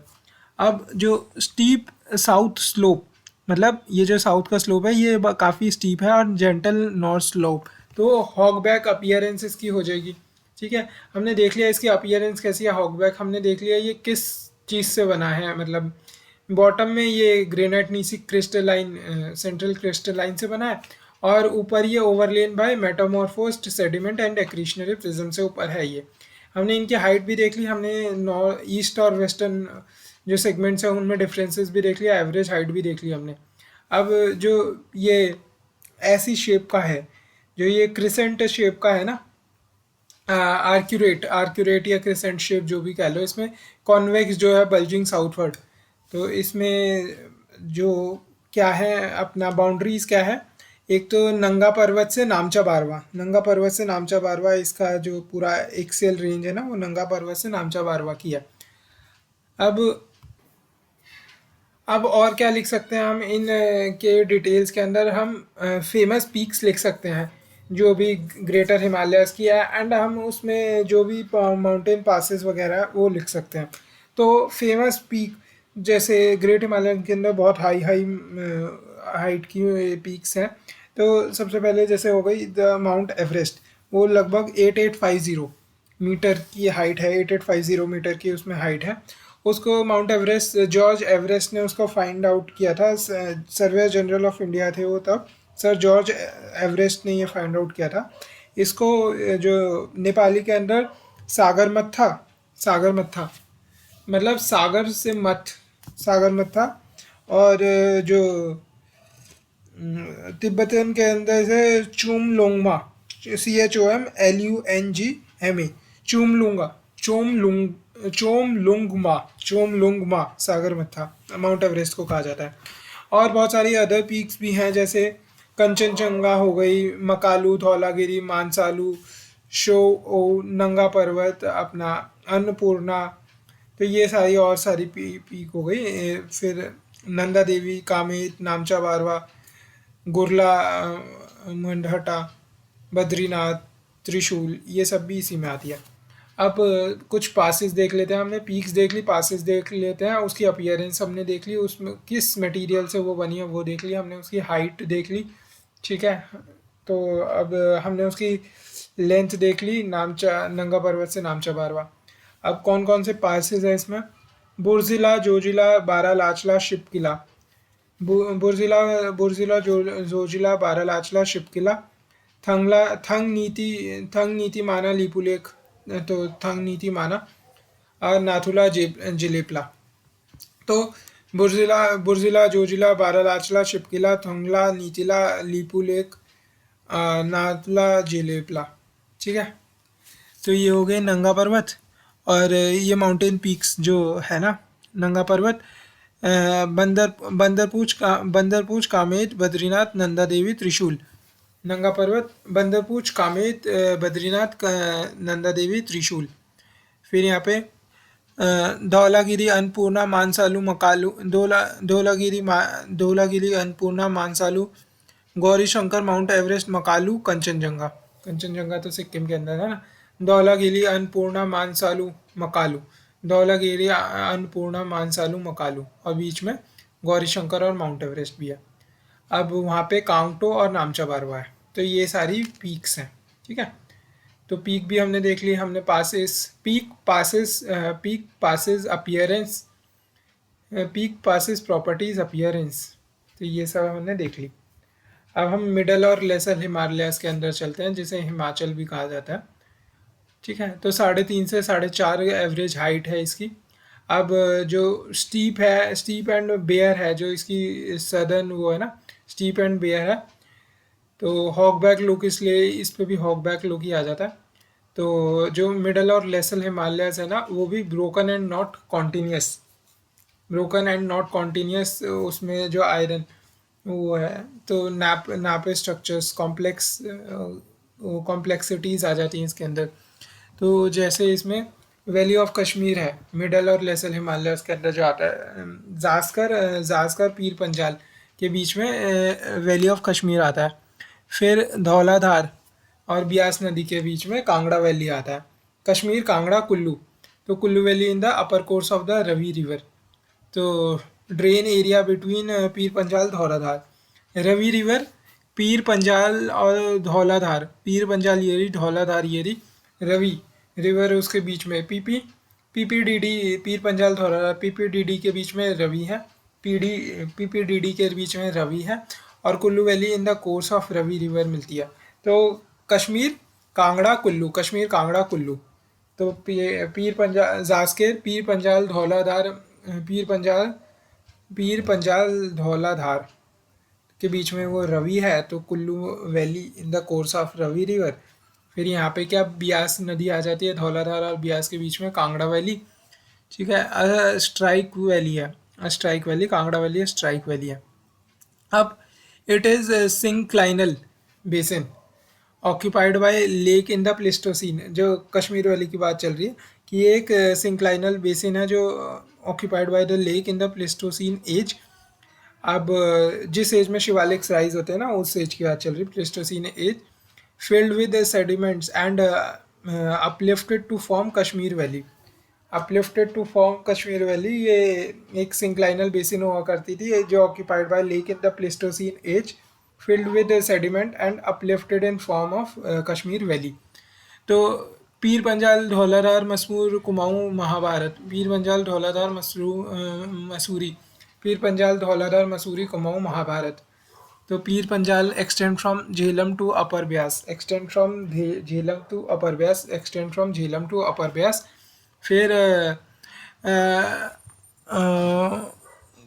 अब जो स्टीप साउथ स्लोप मतलब ये जो साउथ का स्लोप है ये काफ़ी स्टीप है और जेंटल नॉर्थ स्लोप, तो हॉगबैक अपीयरेंस इसकी हो जाएगी। ठीक है, हमने देख लिया इसकी अपीयरेंस कैसी है, हॉगबैक हमने देख लिया ये किस चीज़ से बना है, मतलब बॉटम में ये ग्रेनाइट नीसी क्रिस्टलाइन सेंट्रल क्रिस्टलाइन से बना है, और ऊपर ये ओवरलेन बाय मेटामॉर्फोस्ड सेडिमेंट एंड एक्रीशनरी प्रिज्म से ऊपर है ये। हमने इनकी हाइट भी देख ली, हमने नॉर्थ ईस्ट और वेस्टर्न जो सेगमेंट्स हैं उनमें डिफरेंसेस भी देख लिया, एवरेज हाइट भी देख ली हमने। अब जो ये ऐसी शेप का है, जो ये क्रिसेंट शेप का है ना, आर्क्यूरेट आर्क्यूरेट या क्रिसेंट शेप जो भी कह लो, इसमें कॉन्वेक्स जो है बल्जिंग साउथवर्ड, तो इसमें जो क्या है अपना बाउंड्रीज क्या है, एक तो नंगा पर्वत से नामचा बारवा, नंगा पर्वत से नामचा बारवा इसका जो पूरा एक्सेल रेंज है ना वो नंगा पर्वत से नामचा बारवा की है। अब और क्या लिख सकते हैं हम इन के डिटेल्स के अंदर, हम फेमस पीक्स लिख सकते हैं जो भी ग्रेटर हिमालयस की है, एंड हम उसमें जो भी माउंटेन पासेस वगैरह वो लिख सकते हैं। तो फेमस पीक जैसे ग्रेट हिमालय के अंदर बहुत हाई हाई हाइट की पीक्स हैं, तो सबसे पहले जैसे हो गई द माउंट एवरेस्ट, वो लगभग 8850 मीटर की हाइट है, 8850 मीटर की उसमें हाइट है। उसको माउंट एवरेस्ट जॉर्ज एवरेस्ट ने उसको फाइंड आउट किया था, सर्वे जनरल ऑफ इंडिया थे वो तब, सर जॉर्ज एवरेस्ट ने ये फाइंड आउट किया था इसको। जो नेपाली के अंदर सागर मत्था, सागर मत्था मतलब सागर से मथ, सागर मत्था, और जो तिब्बतन के अंदर से चुमलोंगमा, CHOMLUNGMA, चुमलुंगा, चोमलुंगमा, चोमलुंगमा सागर मत्था माउंट एवरेस्ट को कहा जाता है। और बहुत सारी अदर पीक्स भी हैं जैसे कंचनजंगा हो गई, मकालू, धौलागिरी, मानसालू, शो ओ नंगा पर्वत, अपना अन्नपूर्णा, तो ये सारी और सारी पीक हो गई। फिर नंदा देवी, कामेत, नामचा बारवा, गुरला, मंडहटा, बद्रीनाथ, त्रिशूल, ये सब भी इसी में आती है। अब कुछ पासेस देख लेते हैं, हमने पीक्स देख ली, पासेस देख लेते हैं, उसकी अपीयरेंस हमने देख ली, उसमें किस मटेरियल से वो बनी है वो देख ली हमने, उसकी हाइट देख ली। ठीक है, तो अब हमने उसकी लेंथ देख ली, नामचा नंगा पर्वत से नामचा बारवा। अब कौन कौन से पासेस हैं इसमें, बुरजिला, जोजिला, बारालाचला, शिपकिला, बुरजिला, जोजिला, बारालाचला, शिपकिला, थंगला, थंग नीति माना, लिपुलेख, तो थंग नीति माना, और नाथुला, जिलेपला। तो बुरजिला, जोजिला, बारालाचला, शिपकिला, थंगला, नीतिला, लिपुलेख, नाथुला, जिलेपला। ठीक है, तो ये हो गए नंगा पर्वत, और ये माउंटेन पीक्स जो है ना, नंगा पर्वत, बंदरपूछ, कामेत, बद्रीनाथ, नंदा देवी, त्रिशूल। नंगा पर्वत, बंदरपूछ, कामेत, बद्रीनाथ, नंदा देवी, त्रिशूल। फिर यहाँ पे धौलागिरी, अन्नपूर्णा, मानसालू, मकालू, धौलागिरी, अन्नपूर्णा, मानसालू, गौरी शंकर, माउंट एवरेस्ट, मकालू, कंचनजंगा। कंचनजंगा तो सिक्किम के अंदर है ना। धौलागिरी, अन्नपूर्णा, मानसालू, मकालू, धौलागिरी, अन्नपूर्णा, मानसालू, मकालू, और बीच में गौरी शंकर और माउंट एवरेस्ट भी है। अब वहाँ पे कांगटो और नामचा बारवा है, तो ये सारी पीक्स हैं। ठीक है, तो पीक भी हमने देख ली, हमने passes, peak passes appearance, peak passes properties appearance, तो ये सब हमने देख ली। अब हम मिडल और लेसर हिमालयास के अंदर चलते हैं, जिसे हिमाचल भी कहा जाता है। ठीक है, तो 3.5 से 4.5 एवरेज हाइट है इसकी। अब जो स्टीप है, स्टीप एंड बेयर है, जो इसकी सदर्न वो है ना, स्टीप एंड बेयर है, तो हॉकबैक लुक, इसलिए इस पर भी हॉकबैक लुक ही आ जाता है। तो जो मिडल और लेसल हिमालयस है ना, वो भी broken and not continuous, broken and not continuous, उसमें जो आयरन वो है, तो नापे स्ट्रक्चर्स, कॉम्प्लेक्स कॉम्प्लेक्सिटीज़ आ जाती हैं इसके अंदर। तो जैसे इसमें वैली ऑफ कश्मीर है मिडल और लेसल हिमालयस के अंदर जो आता है, जास्कर पीर पंजाल के बीच में वैली ऑफ कश्मीर आता है। फिर धौलाधार और ब्यास नदी के बीच में कांगड़ा वैली आता है। कश्मीर, कांगड़ा, कुल्लू, तो Kullu valley in the upper course of the Ravi river. तो drain area between Pir Panjal Dhauladhar. Ravi river, Pir Panjal और धौलाधार, पीर पंजाल येरी धौलाधार येरी, रवि रिवर उसके बीच में पीपीडीडी, पीर पंजाल धौलाधार पीपीडीडी के बीच में रवि है, पीडी पीपीडीडी के बीच में रवि है, और Kullu valley in the course of Ravi river मिलती है। तो कश्मीर कांगड़ा कुल्लू, कश्मीर कांगड़ा कुल्लू। तो पीर पंजाल जास्केर, पीर पंजाल धौलाधार, पीर पंजाल पीर पंजाल धौलाधार के बीच में वो रवि है, तो Kullu valley in the course of Ravi river. फिर यहाँ पे क्या ब्यास नदी आ जाती है, धौलाधार और ब्यास के बीच में कांगड़ा वैली। ठीक है, स्ट्राइक वैली है, स्ट्राइक वैली, कांगड़ा वैली है, स्ट्राइक वैली है। अब it is synclinal basin occupied by lake in the Pleistocene. जो कश्मीर वैली की बात चल रही है कि ये एक सिंक्लाइनल बेसिन है जो occupied by the lake in the Pleistocene age. अब जिस एज में शिवालिक्स राइज होते हैं ना, उस एज की बात चल रही है, Pleistocene age, filled with sediments and uplifted to form Kashmir valley. Uplifted to form Kashmir valley, ये एक सिंक्लाइनल बेसिन हुआ करती थी जो occupied by lake in the Pleistocene age, filled with sediment and uplifted in form of Kashmir valley. तो पीर पंजाल धौलाधार मसूर कुमाऊं महाभारत, पीर पंजाल धौलाधार मसूरी, पीर पंजाल धौलाधार मसूरी कुमाऊं महाभारत। तो Pir Panjal extend from Jhelum to upper Beas, extend from Jhelum to upper Beas, extend from Jhelum to upper Beas. फिर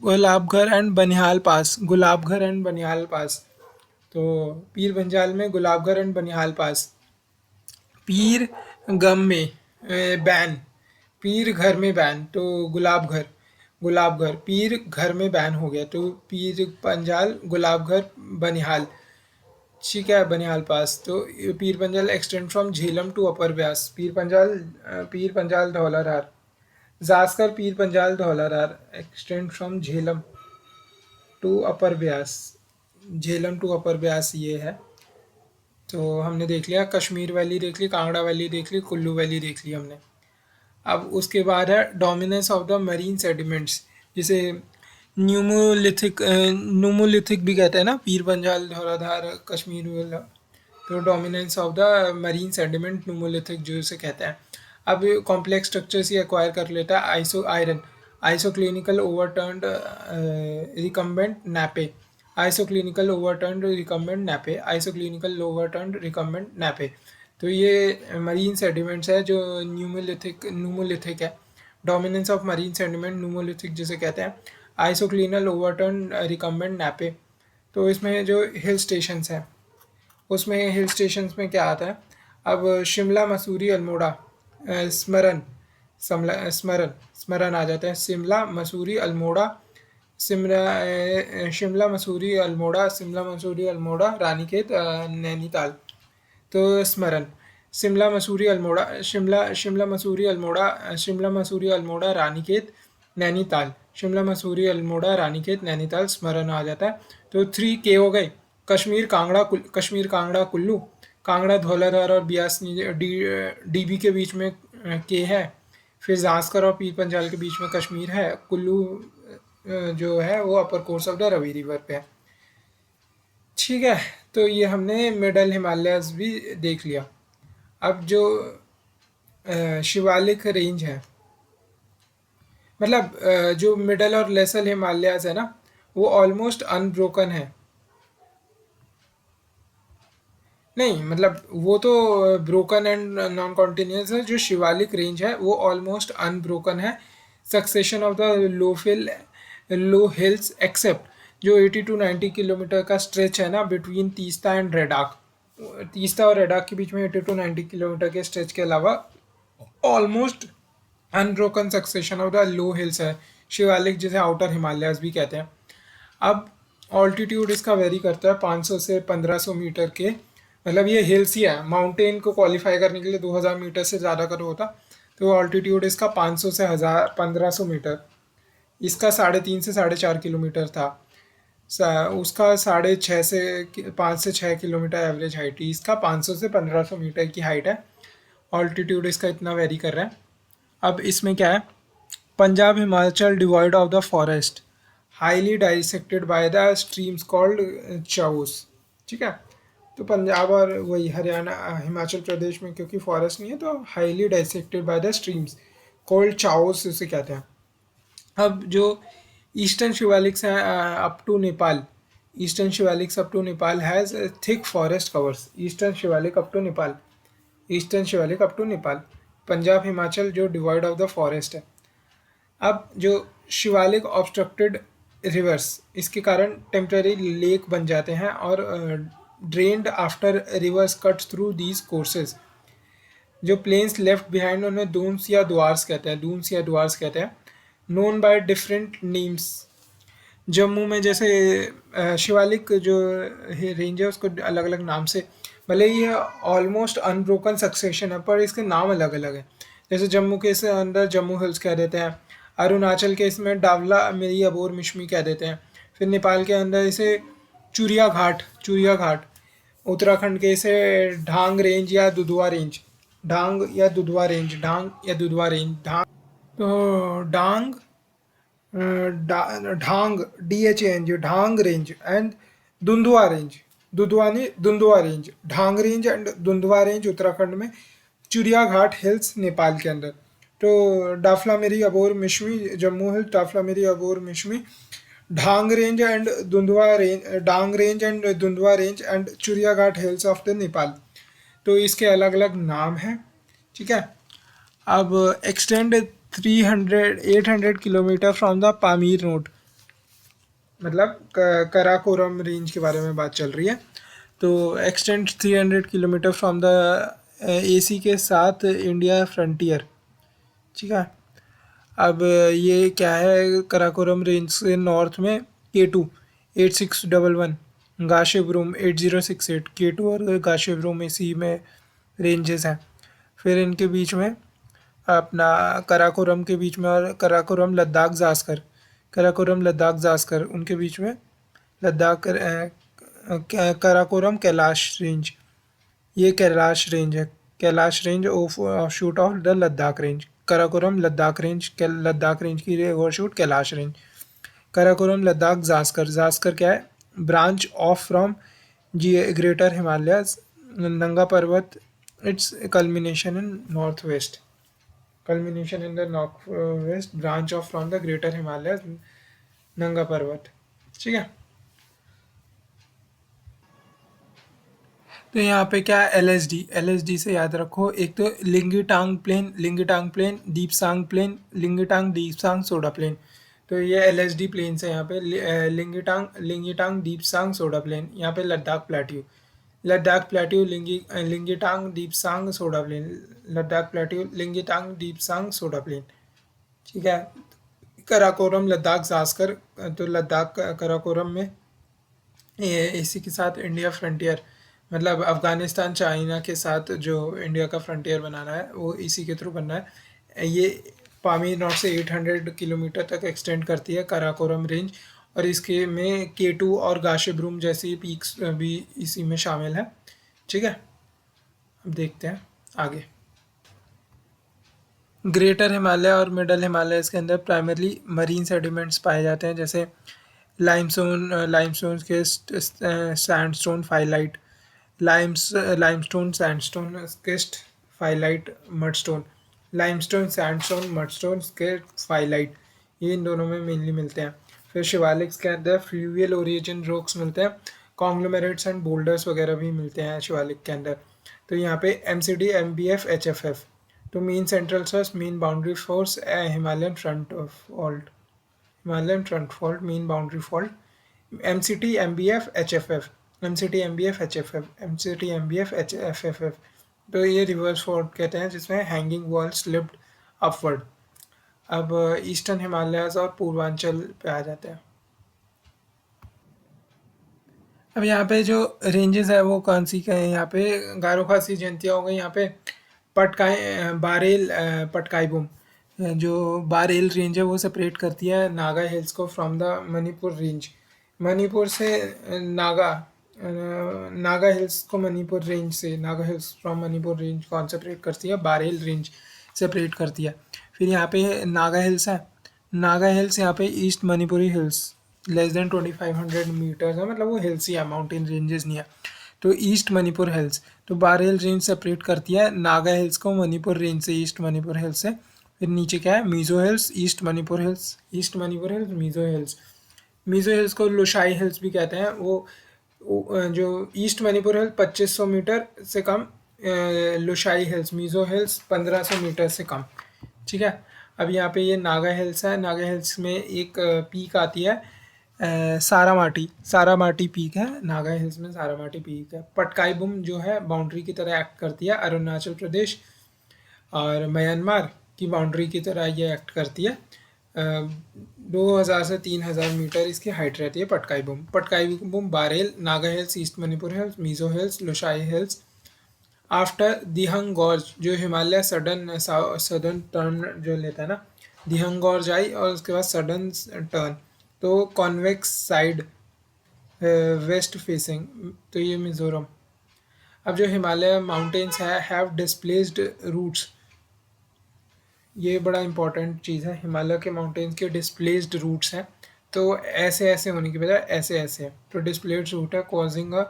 Gulabghar and Banihal pass, Gulabghar and Banihal pass. तो पीर पंजाल में गुलाबघर and Banihal पास। पीर गम में ban, पीर घर में ban, तो गुलाबघर, गुलाबघर पीर घर में बैन हो गया, तो पीर पंजाल गुलाबघर बनिहाल। ठीक है, बनिहाल पास। तो Pir Panjal extend from Jhelum to upper Beas, Pir Panjal Dhauladhar. Zanskar Pir Panjal Dhauladhar extend from Jhelum to upper Beas, Jhelum to upper Beas ये है। तो हमने देख लिया, कश्मीर वैली देख ली, कांगड़ा वैली देख ली, कुल्लू वैली देख ली हमने। अब उसके बाद है dominance of the marine sediments, जिसे न्यूमोलिथिक भी कहते हैं ना, पीर पंजाल धौलाधार कश्मीर वाला। तो dominance of the marine sediment nummulitic जो इसे कहते हैं। अब कॉम्प्लेक्स स्ट्रक्चर्स ही एक्वायर कर लेता है। Iron, isoclinical overturned recumbent nappe, isoclinical overturned recumbent nappe, isoclinical overturned recumbent nappe. तो ये मरीन सेडिमेंट्स है जो न्यूमोलिथिक है। Dominance of marine sediment nummulitic जिसे कहते हैं। Isoclinal overturn recumbent nappe. तो इसमें जो हिल स्टेशंस हैं, उसमें हिल स्टेशंस में क्या आता है। अब शिमला मसूरी अल्मोड़ा, स्मरण, स्मरण आ जाता है। शिमला मसूरी अल्मोड़ा, शिमला मसूरी अल्मोड़ा, शिमला मसूरी अल्मोड़ा, रानीखेत, नैनीताल। तो स्मरण, शिमला मसूरी अल्मोड़ा, शिमला मसूरी अल्मोड़ा, शिमला मसूरी अल्मोड़ा, रानीखेत, नैनीताल, शिमला मसूरी अल्मोड़ा, रानीखेत, नैनीताल, स्मरण आ जाता है। तो 3 के हो गए। कश्मीर कांगड़ा कुल्लू, कांगड़ा धौलाधार और ब्यास डीबी के बीच में के है। फिर जास्कर और पीर पंजाल के बीच में कश्मीर है। कुल्लू जो है वो upper course of the Ravi river पे है। ठीक है, तो ये हमने मिडल हिमालयस भी देख लिया। अब जो शिवालिक रेंज है, मतलब जो मिडल और लेसर हिमालयस है ना, वो ऑलमोस्ट अनब्रोकन है। नहीं, मतलब वो तो ब्रोकन एंड नॉन कॉन्टिन्यूस है। जो शिवालिक रेंज है वो ऑलमोस्ट अनब्रोकन है। Succession of the low hills except जो 80 टू 90 किलोमीटर का स्ट्रेच है ना बिटवीन तीस्ता एंड रेडाक, तीस्ता और रेडाक के बीच में 80 टू 90 किलोमीटर के स्ट्रेच के अलावा almost unbroken succession of the low hills है। शिवालिक जिसे आउटर हिमालयाज भी कहते हैं। अब ऑल्टीट्यूड इसका वेरी करता है 500 से 1500 मीटर के, मतलब ये हिल्स ही है। माउंटेन को क्वालिफाई करने के लिए 2000 मीटर से ज़्यादा का होता, तो ऑल्टीट्यूड इसका 500 से 1500 मीटर। इसका 3.5 से 4.5 किलोमीटर था। उसका 6.5 से 5 से 6 किलोमीटर एवरेज हाइट थी। इसका 500 से 1500 मीटर की हाइट है। ऑल्टीट्यूड इसका इतना वेरी कर रहा है। अब इसमें क्या है, Punjab Himachal divide of the forest, highly dissected by the streams called chaos. ठीक है, तो पंजाब और वही हरियाणा हिमाचल प्रदेश में क्योंकि फॉरेस्ट नहीं है तो highly dissected by the streams called chos उसे कहते हैं। अब जो ईस्टर्न शिवालिक्स हैं up to Nepal, eastern Shivaliks up to Nepal has thick forest covers. Eastern Shivalik up to Nepal, eastern Shivalik up to Nepal, Punjab Himachal जो डिवाइड ऑफ द फॉरेस्ट है। अब जो शिवालिक ऑब्स्ट्रक्टेड रिवर्स, इसके कारण टेम्पररी लेक बन जाते हैं और drained after reverse cuts through these courses. जो प्लेन्स लेफ्ट बिहाइंड उन्हें दून्स या द्वार्स कहते हैं, दून्स या द्वार्स कहते हैं, known by different names. Jammu में जैसे शिवालिक जो रेंज है उसको अलग अलग नाम से, भले ही ये ऑलमोस्ट अनब्रोकन सक्सेशन है पर इसके नाम अलग अलग हैं। जैसे जम्मू के इसे अंदर जम्मू हिल्स कह देते हैं, अरुणाचल के इसमें डावला मिरी अबोर मिश्मी कह देते हैं, फिर नेपाल के अंदर इसे चुरिया घाट, चुरिया घाट, उत्तराखंड के इसे ढांग रेंज या दुधवा रेंज, ढांग या दुधवा रेंज, ढांग या दुधवा रेंज, ढांग, तो Dang Dhang DHANG, Dhang range and Dundwa range, दुधवानी Dundwa range, Dhang range and Dundwa range Uttarakhand में, चुरिया घाट हिल्स नेपाल के अंदर। तो Dafla Miri Abor Mishmi Jammu hills, Dafla Miri Abor Mishmi, Dhang range and Dundwa range, Dang range and Dundwa range and Churia Ghat hills of the Nepal. तो इसके अलग अलग नाम हैं। ठीक है, अब extend 800 kilometre from the Pamir node, मतलब कराकोरम रेंज के बारे में बात चल रही है। तो extend 300 kilometre from the AC के साथ इंडिया फ्रंटियर। ठीक है, अब ये क्या है, कराकोरम रेंज से नॉर्थ में K2 8611, गाशेब्रूम 8068, K2 और गाशेब्रूम इसी में रेंजेस हैं। फिर इनके बीच में अपना कराकोरम के बीच में और कराकोरम लद्दाख जास्कर, कराकोरम लद्दाख जास्कर उनके बीच में लद्दाख कराकोरम कैलाश रेंज, ये कैलाश रेंज है, Kailash range of shoot of the Ladakh range, Karakoram Ladakh range, Ladakh range की और शूट कैलाश रेंज। कराकोरम लद्दाख जास्कर, जास्कर क्या है, branch of from greater Himalayas, नंगा पर्वत, it's culmination in north west, culmination in the northwest branch of from the greater Himalayas, नंगा पर्वत। ठीक है, तो यहाँ पे क्या है, LSD से याद रखो, एक तो Lingzitang plain, Lingzitang plain, Depsang plain, Lingzitang Depsang Soda plain. तो ये LSD प्लेन है यहाँ पे, लिंगिटांग दीपसांग सोडा प्लेन, यहाँ पे Ladakh plateau, Ladakh plateau Lingzitang Depsang Soda plain, Ladakh plateau Lingzitang Depsang Soda plain. ठीक है, कराकोरम लद्दाख जास्कर, तो लद्दाख कराकोरम में ये इसी के साथ इंडिया फ्रंटियर, मतलब अफ़गानिस्तान चाइना के साथ जो इंडिया का फ्रंटियर बनाना है वो इसी के थ्रू बनना है। ये पामीर नॉर्थ से 800 किलोमीटर तक एक्सटेंड करती है कराकोरम रेंज, और इसके में K2 और गाशेब्रूम जैसी पीक्स भी इसी में शामिल है। ठीक है, अब देखते हैं आगे। ग्रेटर हिमालय और मिडल हिमालय के अंदर प्राइमरली मरीन सेडिमेंट्स पाए जाते हैं, जैसे लाइमस्टोन के sandstone phyllite, limestone sandstone schist phyllite mudstone, limestone sandstone mudstone schist phyllite, ये इन दोनों में मेनली मिलते हैं। फिर शिवालिक्स के अंदर फ्लूवियल ओरिजिन रॉक्स मिलते हैं, कॉन्ग्लोमेरेट्स एंड बोल्डर्स वगैरह भी मिलते हैं शिवालिक के अंदर। तो यहाँ पे MCD MBF HFF, तो mean central source, mean boundary force, Himalayan front fault, Himalayan front fault, mean boundary fault, MCT MBF HFF, MCT MBF HFF, MCT MBF HFF। तो ये रिवर्स फॉल्ट कहते हैं जिसमें हैंगिंग वॉल स्लिप्ड अपवर्ड। अब eastern Himalayas और पूर्वांचल पे आ जाते हैं। अब यहाँ पे जो रेंजेस है वो कौन सी का है, यहाँ पे गारो खासी जयंतिया हो गई, यहाँ पे बारेल पटकाईबुम, जो बारेल रेंज है वो सेपरेट करती है नागा हिल्स को from the Manipur range, Manipur से नागा हिल्स को मणिपुर रेंज से, Naga hills from Manipur range कौन सेपरेट करती है, बारेल रेंज सेपरेट करती है। फिर यहाँ पे नागा हिल्स है, नागा हिल्स यहाँ पे east Manipuri hills, less than 2500 metres है, मतलब वो हिल्स ही है, माउंटेन रेंजेस नहीं है। तो ईस्ट मणिपुर हिल्स, तो बारेल रेंज सेपरेट करती है नागा हिल्स को मणिपुर रेंज से, ईस्ट मणिपुर हिल्स से। फिर नीचे क्या है, Mizo hills, east Manipur hills, east Manipur hills, Mizo hills. Mizo hills को लोशाई हिल्स भी कहते हैं। जो ईस्ट मणिपुर हिल्स 2500 मीटर से कम, लोशाई हिल्स मीज़ो हिल्स 1500 मीटर से कम। ठीक है। अब यहाँ पे ये नागा हिल्स है, नागा हिल्स में एक पीक आती है, सारामाटी, सारामाटी पीक है नागा हिल्स में, सारामाटी पीक है। पटकाई बुम जो है बाउंड्री की तरह एक्ट करती है, अरुणाचल प्रदेश और म्यांमार की बाउंड्री की तरह ये एक्ट करती है। 2000 से 3000 मीटर इसकी हाइट रहती है Patkai Bum. Patkai Bum Barail, Naga hills, east Manipur hills, Mizo hills, Lushai hills. After Dihang gorge, जो हिमालय सडन टर्न जो लेता है ना, दिहंग गॉर्ज आई और उसके बाद सडन टर्न, तो कॉन्वेक्स साइड वेस्ट फेसिंग, तो ये मिजोरम। अब जो हिमालय माउंटेन्स है हैव डिस्प्लेस्ड रूट्स, ये बड़ा इंपॉर्टेंट चीज़ है, हिमालय के माउंटेन्स के डिस्प्लेस्ड रूट्स हैं, तो ऐसे ऐसे होने की बजाय ऐसे ऐसे है, तो डिस्प्लेस्ड रूट है कॉजिंग अ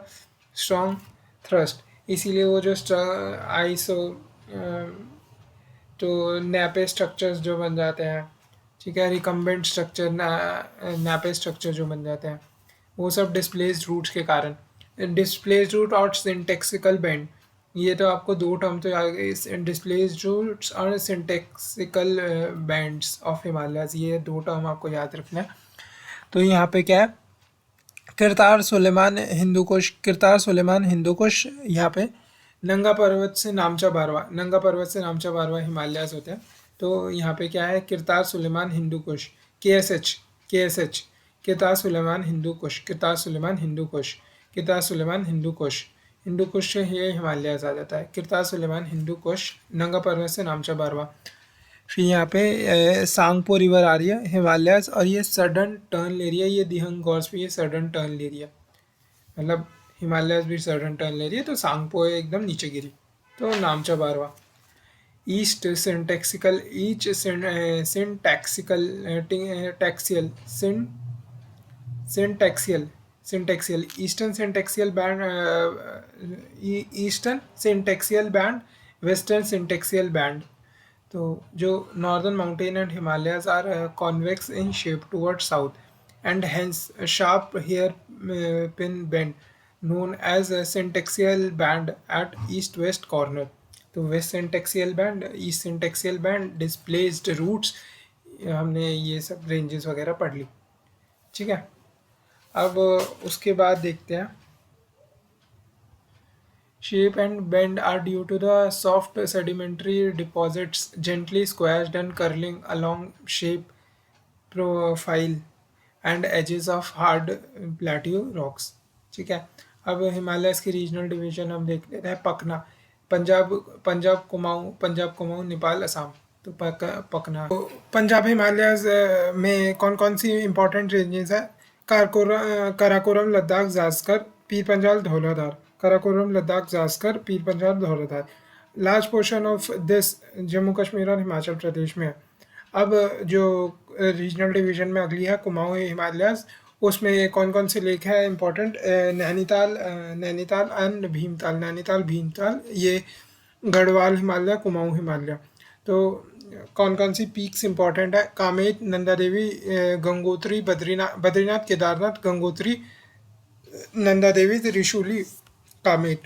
स्ट्रॉन्ग थ्रस्ट, इसीलिए वो जो आइसो तो नैपे स्ट्रक्चर्स जो बन जाते हैं, ठीक है, रिकम्बेंट स्ट्रक्चर, नैपे स्ट्रक्चर जो बन जाते हैं, वो सब डिस्प्लेस्ड रूट्स के कारण। डिस्प्लेस्ड रूट और सिंटेक्सिकल बैंड, ये तो आपको दो टर्म तो आगे, डिस्प्लेस्ड रूट्स और सिंटेक्सिकल बैंड्स ऑफ हिमालयाज, ये दो टर्म आपको याद रखना है। तो यहाँ पे क्या है, किरतार सुलेमान हिंदू कुश, किरतार सुलेमान हिंदू कुश, यहाँ पे नंगा पर्वत से नामचा बारवा, नंगा पर्वत से नामचा बारवा हिमालयाज होते हैं। तो यहाँ पे क्या है, किरतार सुलेमान हिंदू कुश, KSH, KSH, किरतार सुलेमान हिंदू कुश, किरतार सुलेमान हिंदू कुश, किरतार सुलेमान हिंदू कुश, हिंदू कुश से ये हिमालयाज आ जाता है, किरतार सुलेमान हिंदू कुश, नंगा पर्वत से नामचा बारवा। फिर यहाँ पे सांगपो रिवर आ रही है हिमालयाज, और ये सडन टर्न ले रही है, ये दिहंग गॉर्ज पे ये सडन टर्न ले रही है, मतलब हिमालयाज भी सडन टर्न ले रही है, तो सांगपो एकदम नीचे गिरी, तो Namcha Barwa. East syntaxical, each syntaxical taxial syntaxial syntaxial, eastern syntaxial band, western syntaxial band. तो जो northern mountain and Himalayas are convex in shape toward south and hence sharp hair pin bend known as a syntaxial band at east-west corner. तो west syntaxial band, east syntaxial band, displaced routes, हमने ये सब ranges वगैरह पढ़ ली। ठीक है। अब उसके बाद देखते हैं, shape and bend are due to the soft sedimentary deposits gently squashed and curling along shape profile and edges of hard plateau rocks। ठीक है। अब हिमालयस की रीजनल डिवीजन हम देख लेते हैं। पकना, पंजाब कुमाऊं नेपाल असम, तो पकना। तो पंजाब हिमालयस में कौन कौन सी इंपॉर्टेंट रेंजेस है, Karakoram Ladakh Zanskar Pir Panjal Dhauladhar, Karakoram Ladakh Zanskar Pir Panjal Dhauladhar. Large portion of this Jammu Kashmir और हिमाचल प्रदेश में है। अब जो रीजनल डिवीजन में अगली है कुमाऊं हिमालयस, उसमें कौन कौन से लेक है इंपॉर्टेंट, नैनीताल एंड भीमताल, नैनीताल भीमताल, ये गढ़वाल हिमालय, कुमाऊं हिमालय। तो कौन कौन सी पीक्स इंपॉर्टेंट है, कामेत, नंदा देवी, गंगोत्री, बद्रीनाथ, केदारनाथ, गंगोत्री, नंदा देवी, त्रिशूली, कामेत,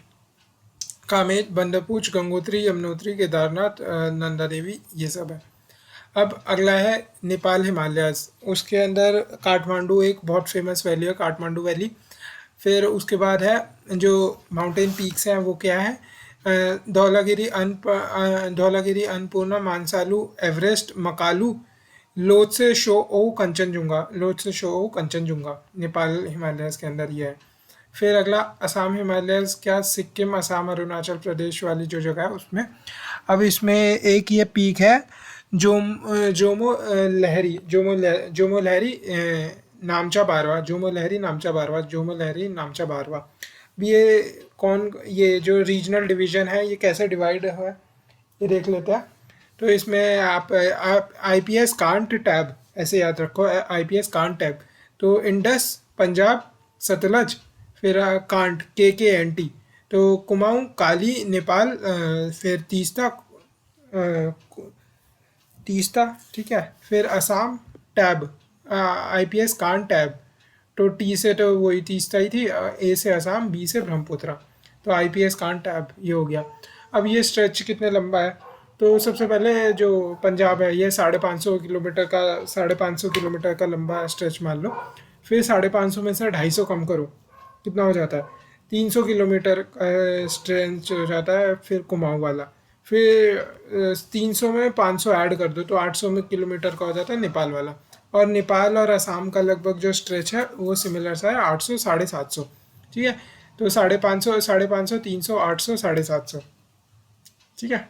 बंदरपूछ, गंगोत्री, यमुनोत्री, केदारनाथ, नंदा देवी, ये सब है। अब अगला है नेपाल हिमालयाज, उसके अंदर काठमांडू एक बहुत फेमस वैली है, काठमांडू वैली। फिर उसके बाद है जो माउंटेन पीक्स हैं वो क्या है, धौलागिरी, अन्नपूर्णा, मानसालू, एवरेस्ट, मकालू, लोत्से शो ओ कंचनजुंगा, नेपाल हिमालयाज के अंदर ये है। फिर अगला असम हिमालयाज, क्या सिक्किम, असम, अरुणाचल प्रदेश वाली जो जगह है उसमें। अब इसमें एक ये पीक है जोमो लहरी नामचा बारवा, जोमो लहरी नामचा बारवा। ये जो रीजनल डिवीजन है ये कैसे डिवाइड हुआ है ये देख लेते हैं। तो इसमें आप IPS कांट टैब ऐसे याद रखो, IPS कांट टैब, तो इंडस पंजाब, सतलज, फिर कांट KKNT, तो कुमाऊं काली नेपाल, फिर तीस्ता, ठीक है, फिर असम टैब, IPS कान टैब, तो टी से तो वही तीस्ता ही थी, A से असम, B से ब्रह्मपुत्र, तो IPS कान टैब ये हो गया। अब ये स्ट्रेच कितने लंबा है, तो सबसे पहले जो पंजाब है ये 550 किलोमीटर का लंबा स्ट्रेच मान लो। फिर 550 में से 250 कम करो, कितना हो जाता है, 300 किलोमीटर स्ट्रेच हो जाता है। फिर कुमाऊं वाला, फिर 300 में 500 ऐड कर दो तो 800 में किलोमीटर का हो जाता है नेपाल वाला। और नेपाल और असम का लगभग जो स्ट्रेच है वो सिमिलर सा है, 800 750, ठीक है। तो 550, 300, 800, 750, ठीक है।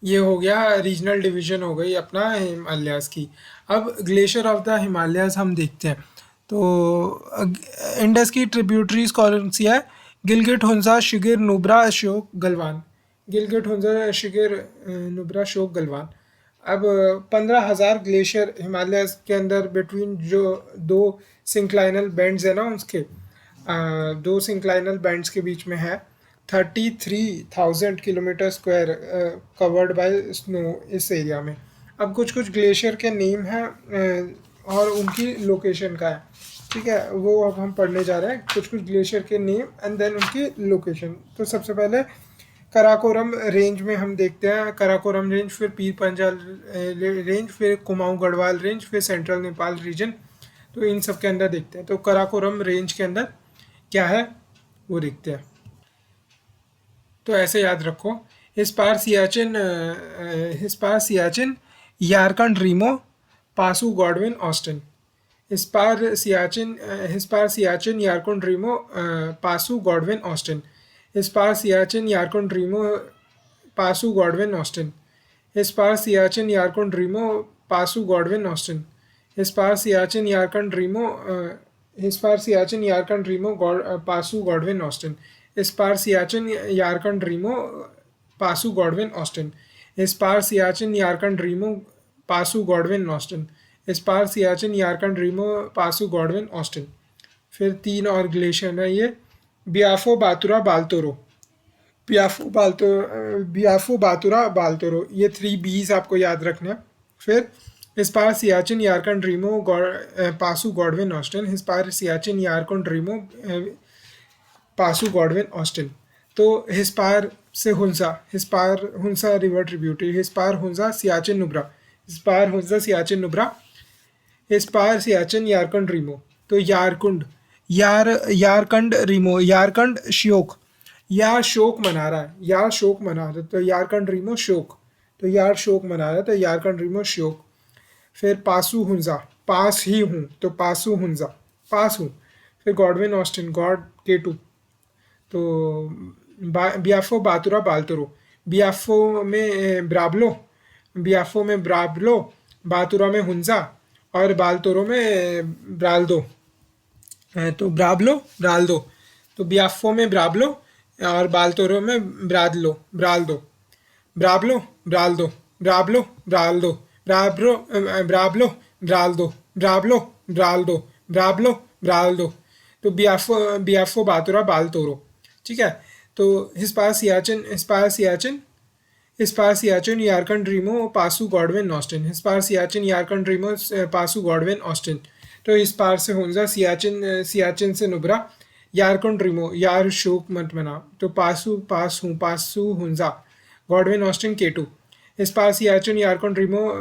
ये हो गया, रीजनल डिवीजन हो गई अपना हिमालयाज़ की। अब ग्लेशियर ऑफ द हिमालयाज़ हम देखते हैं। तो इंडस की ट्रिब्यूटरीज कौन सी है, गिलगिट, हुंजा, शिगिर, नुब्रा, अशोक, गलवान। गिलगिट, हुंजा, शिगिर, नुब्रा, अशोक, गलवान। अब 15,000 ग्लेशियर हिमालय के अंदर बिटवीन जो दो सिंक्लाइनल बैंड्स है ना उसके, दो सिंक्लाइनल बैंड्स के बीच में है। 33,000 kilometre square covered by snow इस एरिया में। अब कुछ कुछ ग्लेशियर के नेम हैं और उनकी लोकेशन का है, ठीक है, वो अब हम पढ़ने जा रहे हैं। कुछ कुछ ग्लेशियर के नेम एंड देन उनकी लोकेशन। तो सबसे पहले कराकोरम रेंज में हम देखते हैं, कराकोरम रेंज, फिर पीर पंजाल रेंज, फिर कुमाऊं गढ़वाल रेंज, फिर सेंट्रल नेपाल रीजन। तो इन सब के अंदर देखते हैं। तो कराकोरम रेंज के अंदर क्या है वो देखते हैं। तो ऐसे याद रखो, Hispar Siachen, Yarkand Rimo, Pasu Godwin Austen. Hispar Siachen Yarkand Rimo, Pasu Godwin Austen. Hispar Siachen Yarkand Rimo, Pasu Godwin Austen. Hispar Siachen Yarkand Rimo, Pasu Godwin Austen. Hispar Siachen Yarkand Rimo, Pasu Godwin Austen. Hispar Siachen Yarkand Rimo, Pasu Godwin Austen. Hispar Siachen Yarkand Rimo, Pasu Godwin Austen. Hispar Siachen Yarkand Rimo, Pasu Godwin Austen. फिर 3 और ग्लेशियर है ये, बियाफो, बातुरा, बालतोरो। बियाफो, बातुरा, बालतोरो, ये 3 B's आपको याद रखना है। फिर Hispar Siachen Yarkand Rimo, Pasu Godwin Austen. Hispar Siachen Yarkand Rimo, Pasu Godwin Austen. तो हिस्पार से हुंसा रिवर ट्रिब्यूटरी, हिस्पार, हुंजा, सियाचिन, नुब्रा। हिस्पार, हुंजा, सियाचिन, नुब्रा। हिस्पार सियाचिन यारकंड रीमो, तो यारकंड रीमो, यारकंड श्योक, यार शोक मना रहा है, यार शोक मना रहा है, तो यारकंड रीमो शोक, तो यार शोक मना रहा है, तो यारकंड रीमो शोक। फिर पासू हुंजा, पास ही हूँ, तो पासू हुंजा, पास हूँ। फिर गॉडविन ऑस्टिन, गॉड K2। तो बियाफो, बातुरा, बालतोरो। बियाफो में ब्राब्लो, बातुरा में हुंजा, और बालतोरो में ब्राल्दो। तो ब्राल्दो। तो बियाफो में ब्राब्लो और बालतोरो में ब्राल्दो। ब्राब्लो, ब्राल्दो, ब्राब्लो, ब्राल्दो, ब्राब्लो, ब्राल्दो, ब्राब्लो, ब्राल्दो, ब्राब्लो, ब्राल्दो। तो बियाफो, बातुरा, बालतोरो, ठीक है। तो Hispar Siachen Yarkand Rimo, Pasu Godwin Austen. Hispar Siachen Yarkand Rimo, Pasu Godwin Austen. तो हिस्पार से हुंजा, सियाचिन से नुब्रा, यारकंड रीमो, यार शोक मत मना, तो Pasu Hunza, Godwin Austen K2। Hispar Siachen Yarkand Rimo,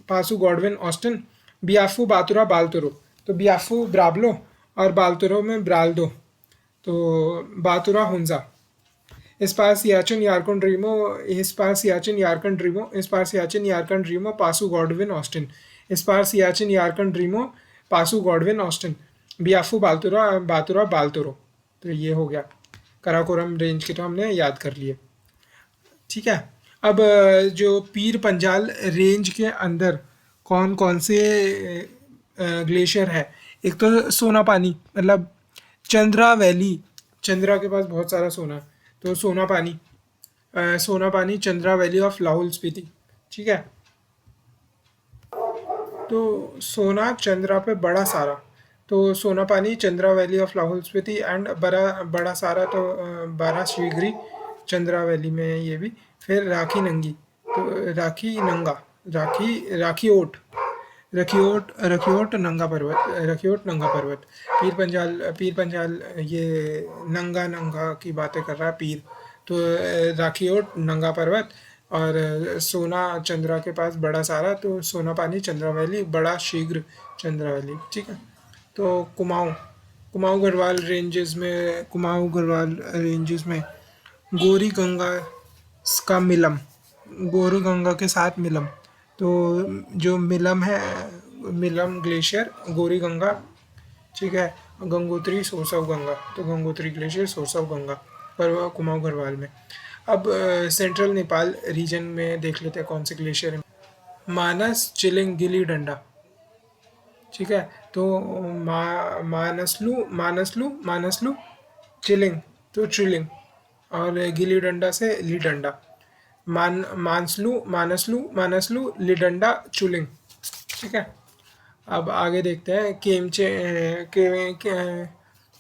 Pasu Godwin Austen. Biafo, Batura, Baltoro. तो बियाफू ब्राब्लो और बालतोरो में ब्राल्दो, तो Batura Hunza. Hispar Siachen Yarkand Rimo, Pasu Godwin Austen. Hispar Siachen Yarkand Rimo, Pasu Godwin Austen. Biafo, Batura, Baltoro. तो ये हो गया, कराकोरम रेंज के तो हमने याद कर लिए, ठीक है। अब जो पीर पंजाल रेंज के अंदर कौन कौन से ग्लेशियर है, एक तो सोना पानी, मतलब चंद्रा वैली, चंद्रा के पास बहुत सारा सोना है, तो सोना पानी, चंद्रा वैली ऑफ लाहौल स्पीति, ठीक है। तो सोना चंद्रा पे बड़ा सारा, तो सोना पानी Chandra valley of Lahaul Spiti and बड़ा बड़ा सारा तो बारह शीघ्री चंद्रा वैली में है ये भी। फिर राखी नंगी, तो राखी नंगा, राखी ओट, रखियोट नंगा पर्वत, रखियोट नंगा पर्वत। पीर पंजाल ये नंगा नंगा की बातें कर रहा है पीर। तो राखियोट नंगा पर्वत, और सोना चंद्रा के पास बड़ा सारा, तो सोना पानी चंद्रा वैली, बड़ा शीघ्र चंद्रा वैली, ठीक है। तो कुमाऊँ, कुमाऊँ गढ़वाल रेंजेस में गोरी गंगा का मिलम, गोरी गंगा के साथ मिलम। तो जो मिलम है, मिलम ग्लेशियर, गोरी गंगा, ठीक है, गंगोत्री सोर्स ऑफ गंगा, तो Gangotri glacier source of Ganga पर कुमाऊँ गढ़वाल में। अब सेंट्रल नेपाल रीजन में देख लेते हैं कौन से ग्लेशियर है। मानस, चिलिंग, गिली डंडा, ठीक है। तो मानसलू, चिलिंग तो चिलिंग, और गिली डंडा से ली डंडा। मानसलू ली डंडा चुलिंग, ठीक है। अब आगे देखते हैं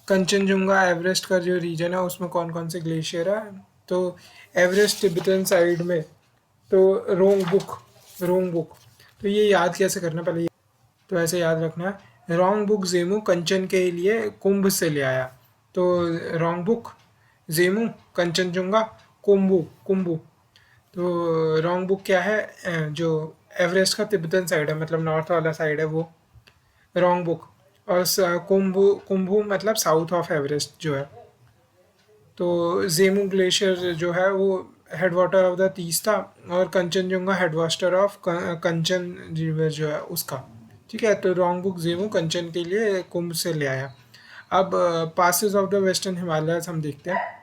कंचनजुंगा एवरेस्ट का जो रीजन है उसमें कौन कौन से ग्लेशियर है। तो एवरेस्ट तिब्बतन साइड में तो रोंगबुक, तो ये याद कैसे करना पहले, तो ऐसे याद रखना है। रोंगबुक जेमू कंचन के लिए कुंभ से ले आया, तो रोंगबुक जेमू कंचनजुंगा कुंभू कुंभू। तो रोंगबुक क्या है, जो एवरेस्ट का तिब्बतन साइड है, मतलब नॉर्थ वाला साइड है वो रोंगबुक। और कुंभू मतलब साउथ ऑफ एवरेस्ट जो है। तो जेमू ग्लेशियर जो है वो head water of the Teesta, और Kanchenjunga head water of Kanchan river जो है उसका, ठीक है। तो रोंगबुक जेमू कंचन के लिए कुंभ से ले आया। अब passes of the western Himalayas हम देखते हैं।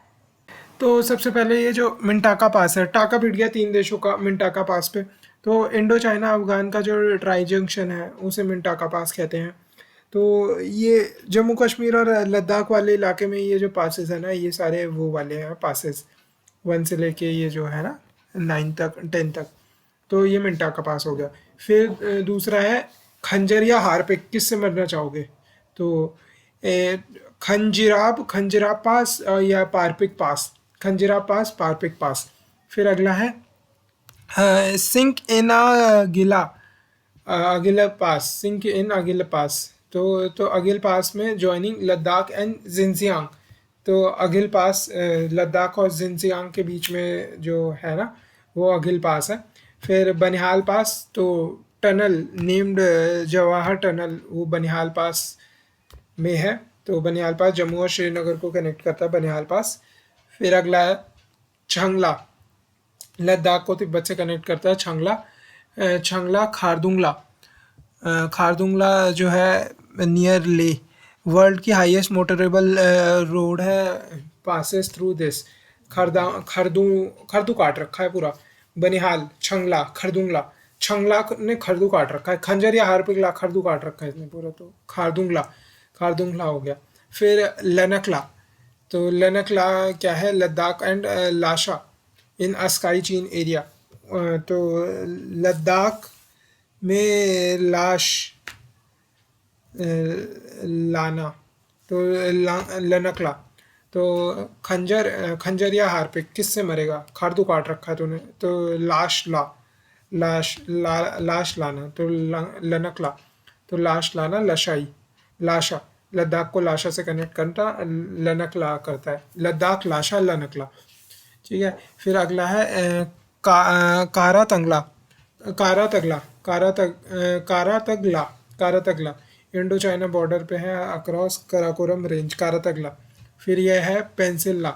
तो सबसे पहले ये जो मिंटाका पास है, टाका पिट गया 3 देशों का मिंटाका पास पे। तो इंडो चाइना अफगान का जो ट्राई जंक्शन है उसे मिंटाका पास कहते हैं। तो ये जम्मू कश्मीर और लद्दाख वाले इलाके में ये जो पासेस है ना, ये सारे वो वाले हैं पासेस, 1 से लेके ये जो है ना 9 तक 10 तक। तो ये मिंटा का पास हो गया। फिर दूसरा है खंजर या हार पे किससे मरना चाहोगे। तो खंजिराब पास या पारपिक पास, खंजिराब पास, पारपिक पास। फिर अगला है सिंक इन गिला, अगिला पास, सिंक इन अगिला पास। तो अगिल पास में ज्वाइनिंग लद्दाख एंड जिनजियांग। तो अगिल पास लद्दाख और जिनजियांग के बीच में जो है ना वो अगिल पास है। फिर बनिहाल पास, तो टनल नेम्ड जवाहर टनल वो बनिहाल पास में है। तो बनिहाल पास जम्मू और श्रीनगर को कनेक्ट करता है बनिहाल पास। फिर अगला है छंगला, लद्दाख को तिब्बत से कनेक्ट करता है छंगला खारदुंगला जो है नियर ले, वर्ल्ड की हाईएस्ट मोटरेबल रोड है, पासेस थ्रू दिस। खरदू काट रखा है पूरा। बनिहाल, छंगला, खरदुंगला, छंगला ने खरदू काट रखा है, खंजर या हार पिघला खरदू काट रखा है इसने पूरा। तो खारदुंगला हो गया। फिर लनकला, तो लनकला क्या है, लद्दाख एंड लाशा इन अस्काई चीन एरिया। तो लद्दाख में लाश लाना, तो लनकला। तो खंजर या हार पे किससे मरेगा, खारदू काट रखा है तूने, तो लाश लाना, तो लनकला। तो लाश लाना लशाई, लाशा, लद्दाख को लाशा से कनेक्ट करता लनकला करता है, लद्दाख लाशा लनकला, ठीक है। फिर अगला है कारा तंगला, कारा तगला इंडो चाइना बॉर्डर पे है अक्रॉस कराकोरम रेंज, कारा तगला। फिर यह है पेंसिल्ला,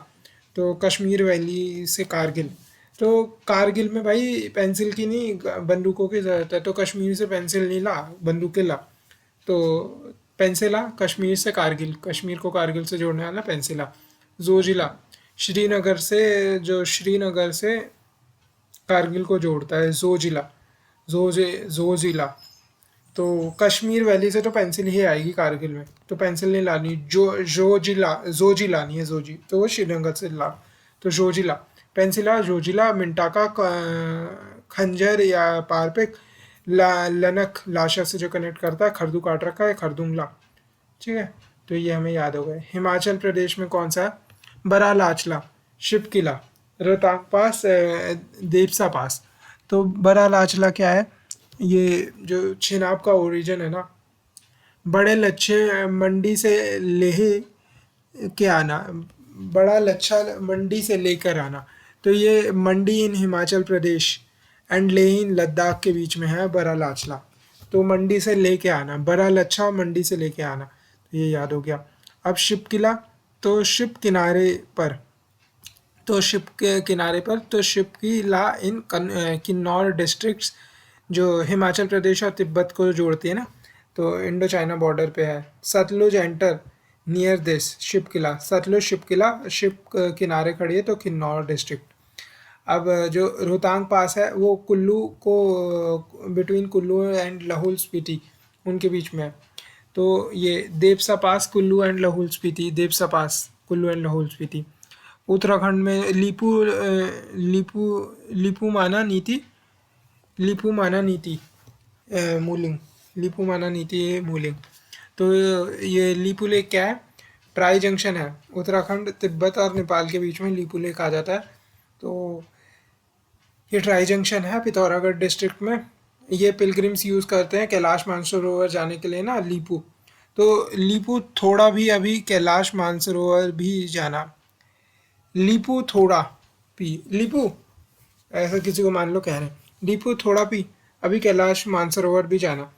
तो कश्मीर वैली से कारगिल। तो कारगिल में भाई पेंसिल की नहीं बंदूकों की ज़रूरत है, तो कश्मीर से पेंसिल नहीं ला, बंदूकें ला। तो पेंसिला कश्मीर से कारगिल, कश्मीर को कारगिल से जोड़ने वाला पेंसिला। जोजिला श्रीनगर से कारगिल को जोड़ता है, जोजिला। तो कश्मीर वैली से तो पेंसिल ही आएगी कारगिल में, तो पेंसिल नहीं लानी, जोजी लानी है, जोजी तो वो श्रीनगर से ला। तो जोजिला, पेंसिला, जोजिला, मिंटाका, खंजर या पारपिक, लनक लाशा से जो कनेक्ट करता है, खरदू काट रखा है, खरदुंगला। ठीक है, तो ये हमें याद हो गए। हिमाचल प्रदेश में कौन सा है? बरालाचला, शिप किला, रोहतांग पास, देपसा पास। तो बरालाचला क्या है? ये जो छिनाब का ओरिजिन है ना, बड़े लच्छे मंडी से लेह के आना, बड़ा लच्छा मंडी से लेकर आना। तो ये मंडी इन हिमाचल प्रदेश एंड लेह इन लद्दाख के बीच में है बरालाचला। तो मंडी से लेके आना, बड़ा लच्छा मंडी से लेके आना, तो ये याद हो गया। अब शिप किला, तो शिप किनारे पर, तो शिप के किनारे पर, तो शिप किला इन किन्नौर डिस्ट्रिक्ट्स जो हिमाचल प्रदेश और तिब्बत को जोड़ती है ना, तो इंडो चाइना बॉर्डर पे है। Sutlej enter near this Shipki La, Sutlej Shipki La, ship किनारे खड़ी है तो किन्नौर डिस्ट्रिक्ट। अब जो रोहतांग पास है वो कुल्लू को, बिटवीन कुल्लू एंड लाहौल स्पीति उनके बीच में है। तो ये Depsa pass, Kullu and Lahaul Spiti, Depsa pass, Kullu and Lahaul Spiti. Uttarakhand में लीपू लीपू माना नीति, लीपू माना नीति मूलिंग, लीपू माना नीति मूलिंग। तो ये लीपू लेक क्या है? ट्राई जंक्शन है, उत्तराखंड, तिब्बत और नेपाल के बीच में लीपू लेक आ जाता है। तो ये ट्राई जंक्शन है पिथौरागढ़ डिस्ट्रिक्ट में। ये पिलग्रिम्स यूज़ करते हैं कैलाश मानसरोवर जाने के लिए ना, लीपू। तो लीपू थोड़ा भी अभी कैलाश मानसरोवर भी जाना, लीपू थोड़ा पी, लीपू ऐसा किसी को मान लो कह रहे हैं, लीपू थोड़ा पी अभी कैलाश मानसरोवर भी जाना।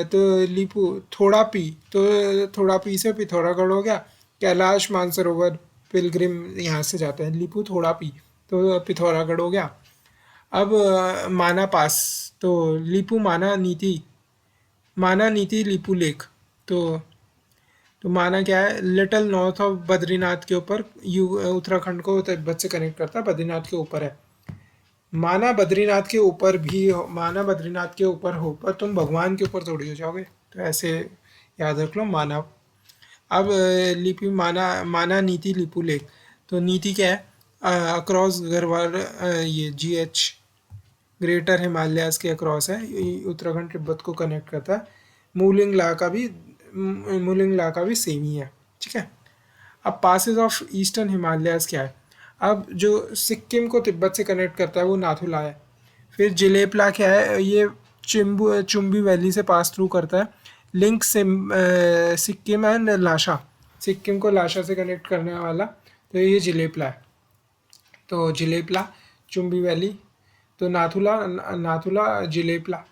तो लीपू थोड़ा पी, तो थोड़ा पी से पिथौरागढ़ हो गया, कैलाश मानसरोवर पिलग्रिम यहाँ से जाते हैं, लीपू थोड़ा पी तो पिथौरागढ़ हो गया। अब माना पास, तो लीपू माना नीति लीपू लेक। तो माना क्या है? लिटिल नॉर्थ ऑफ बद्रीनाथ के ऊपर, यू उत्तराखंड को तिब्बत से कनेक्ट करता है, बद्रीनाथ के ऊपर है। माना बद्रीनाथ के ऊपर भी हो, माना बद्रीनाथ के ऊपर हो, पर तुम भगवान के ऊपर थोड़ी हो जाओगे, तो ऐसे याद रख लो माना। अब लिपि माना नीति लिपू लेक। तो नीति क्या है? अक्रॉस गढ़वाल, ये GH ग्रेटर हिमालयाज के अक्रॉस है, ये उत्तराखंड तिब्बत को कनेक्ट करता है। मूलिंग ला का भी सेम ही है। ठीक है, अब पासेस ऑफ ईस्टर्न हिमालयाज क्या है? अब जो सिक्किम को तिब्बत से कनेक्ट करता है वो नाथुला है। फिर जिलेपला क्या है? ये चुम्बी वैली से पास थ्रू करता है, लिंक सिक्किम एंड लाशा, सिक्किम को लाशा से कनेक्ट करने वाला, तो ये जिलेपला है। तो जिलेपला, चुम्बी वैली, तो नाथुला जिलेपला।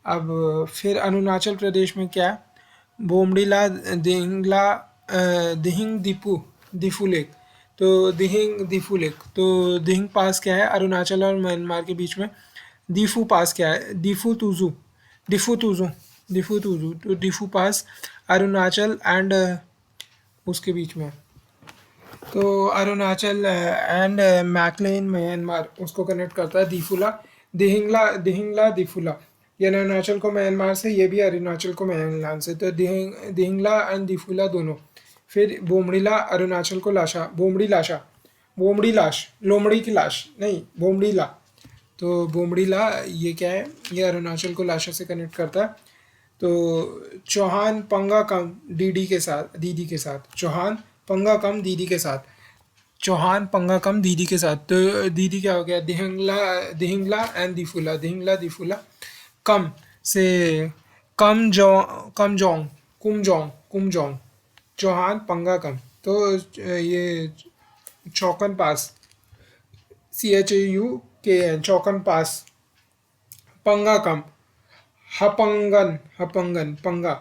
अब फिर अरुणाचल प्रदेश में क्या है? बोमडीला, दिहिंग दिफू लेक। तो दिहिंग पास क्या है? अरुणाचल और म्यांमार के बीच में। दीफू पास क्या है? दिफू तुजू। तो दीफू पास अरुणाचल एंड उसके बीच में। तो अरुणाचल एंड मैकलेन म्यांमार उसको कनेक्ट करता है, दीफूला, दिहिंगला दिफूला। ये अरुणाचल को म्यांमार से, ये भी अरुणाचल को म्यांमार से, तो दिहिंगला एंड दिफूला दोनों। फिर बोमडीला अरुणाचल को लाशा, बोमड़ी लाश, लोमड़ी की लाश नहीं, बोमडीला। तो बोमडीला ये क्या है? ये अरुणाचल को लाशा से कनेक्ट करता है। तो चौहान पंगा कम दीदी के साथ, चौहान पंगा कम दीदी के साथ, चौहान पंगा कम दीदी के साथ। तो दीदी क्या हो गया? दिहिंगला एंड दिफूला, कम से कुमजोंग, चौहान पंगा कम। तो ये चौकन पास, CHAUKN, चौकन पास, पंगा कम, पंगा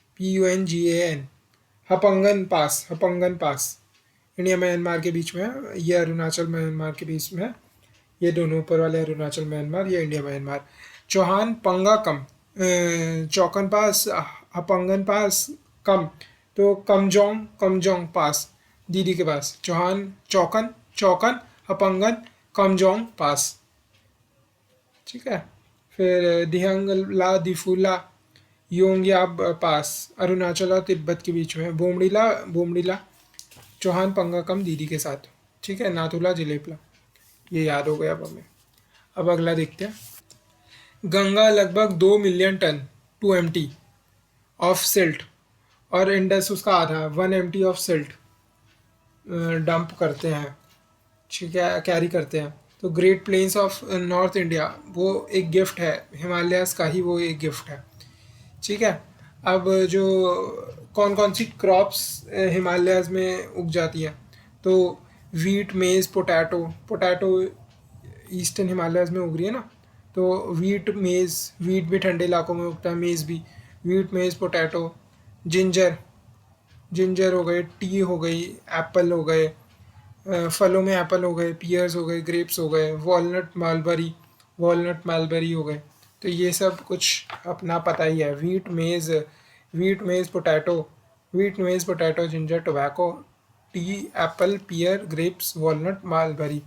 PUNGAN, हपंगन पास इंडिया म्यांमार के बीच में है, ये अरुणाचल म्यांमार के बीच में है। ये दोनों ऊपर वाले अरुणाचल म्यांमार, ये इंडिया म्यांमार। चौहान पंगा कम, चौकन पास, हपंगन पास, कम, तो कमजोंग पास, दीदी के पास। चौकन हपंगन कमजोंग पास। ठीक है, फिर दिहंगला दिफूला योंगयाब पास, अरुणाचल और तिब्बत के बीच में। बोमडीला चौहान पंगा कम दीदी के साथ। ठीक है, नाथुला जिलेपला, ये याद हो गया अब हमें। अब अगला देखते हैं। गंगा लगभग 2 million ton 2 MT of silt, और इंडस उसका आधा 1 MT ऑफ सिल्ट डंप करते हैं, ठीक है, कैरी करते हैं। तो great plains of north India वो एक गिफ्ट है, हिमालयास का ही वो एक गिफ्ट है, ठीक है। अब जो कौन कौन सी क्रॉप्स हिमालयाज में उग जाती हैं, तो wheat, maize, potato. Potato eastern Himalayas में उग रही है ना, तो वीट, मेज़, वीट भी ठंडे इलाकों में उगता है, मेज़ भी। Wheat, maize, potato. Ginger, ginger हो गए, टी हो गई, एप्पल हो गए, फलों में एप्पल हो गए, पियर्स हो गए, ग्रेप्स हो गए, वॉलनट, मालबरी, वॉलनट मालबरी हो गए। तो ये सब कुछ अपना पता ही है। Wheat maize potato, wheat maize potato, ginger, tobacco, tea, apple, pear, grapes, walnut, mulberry.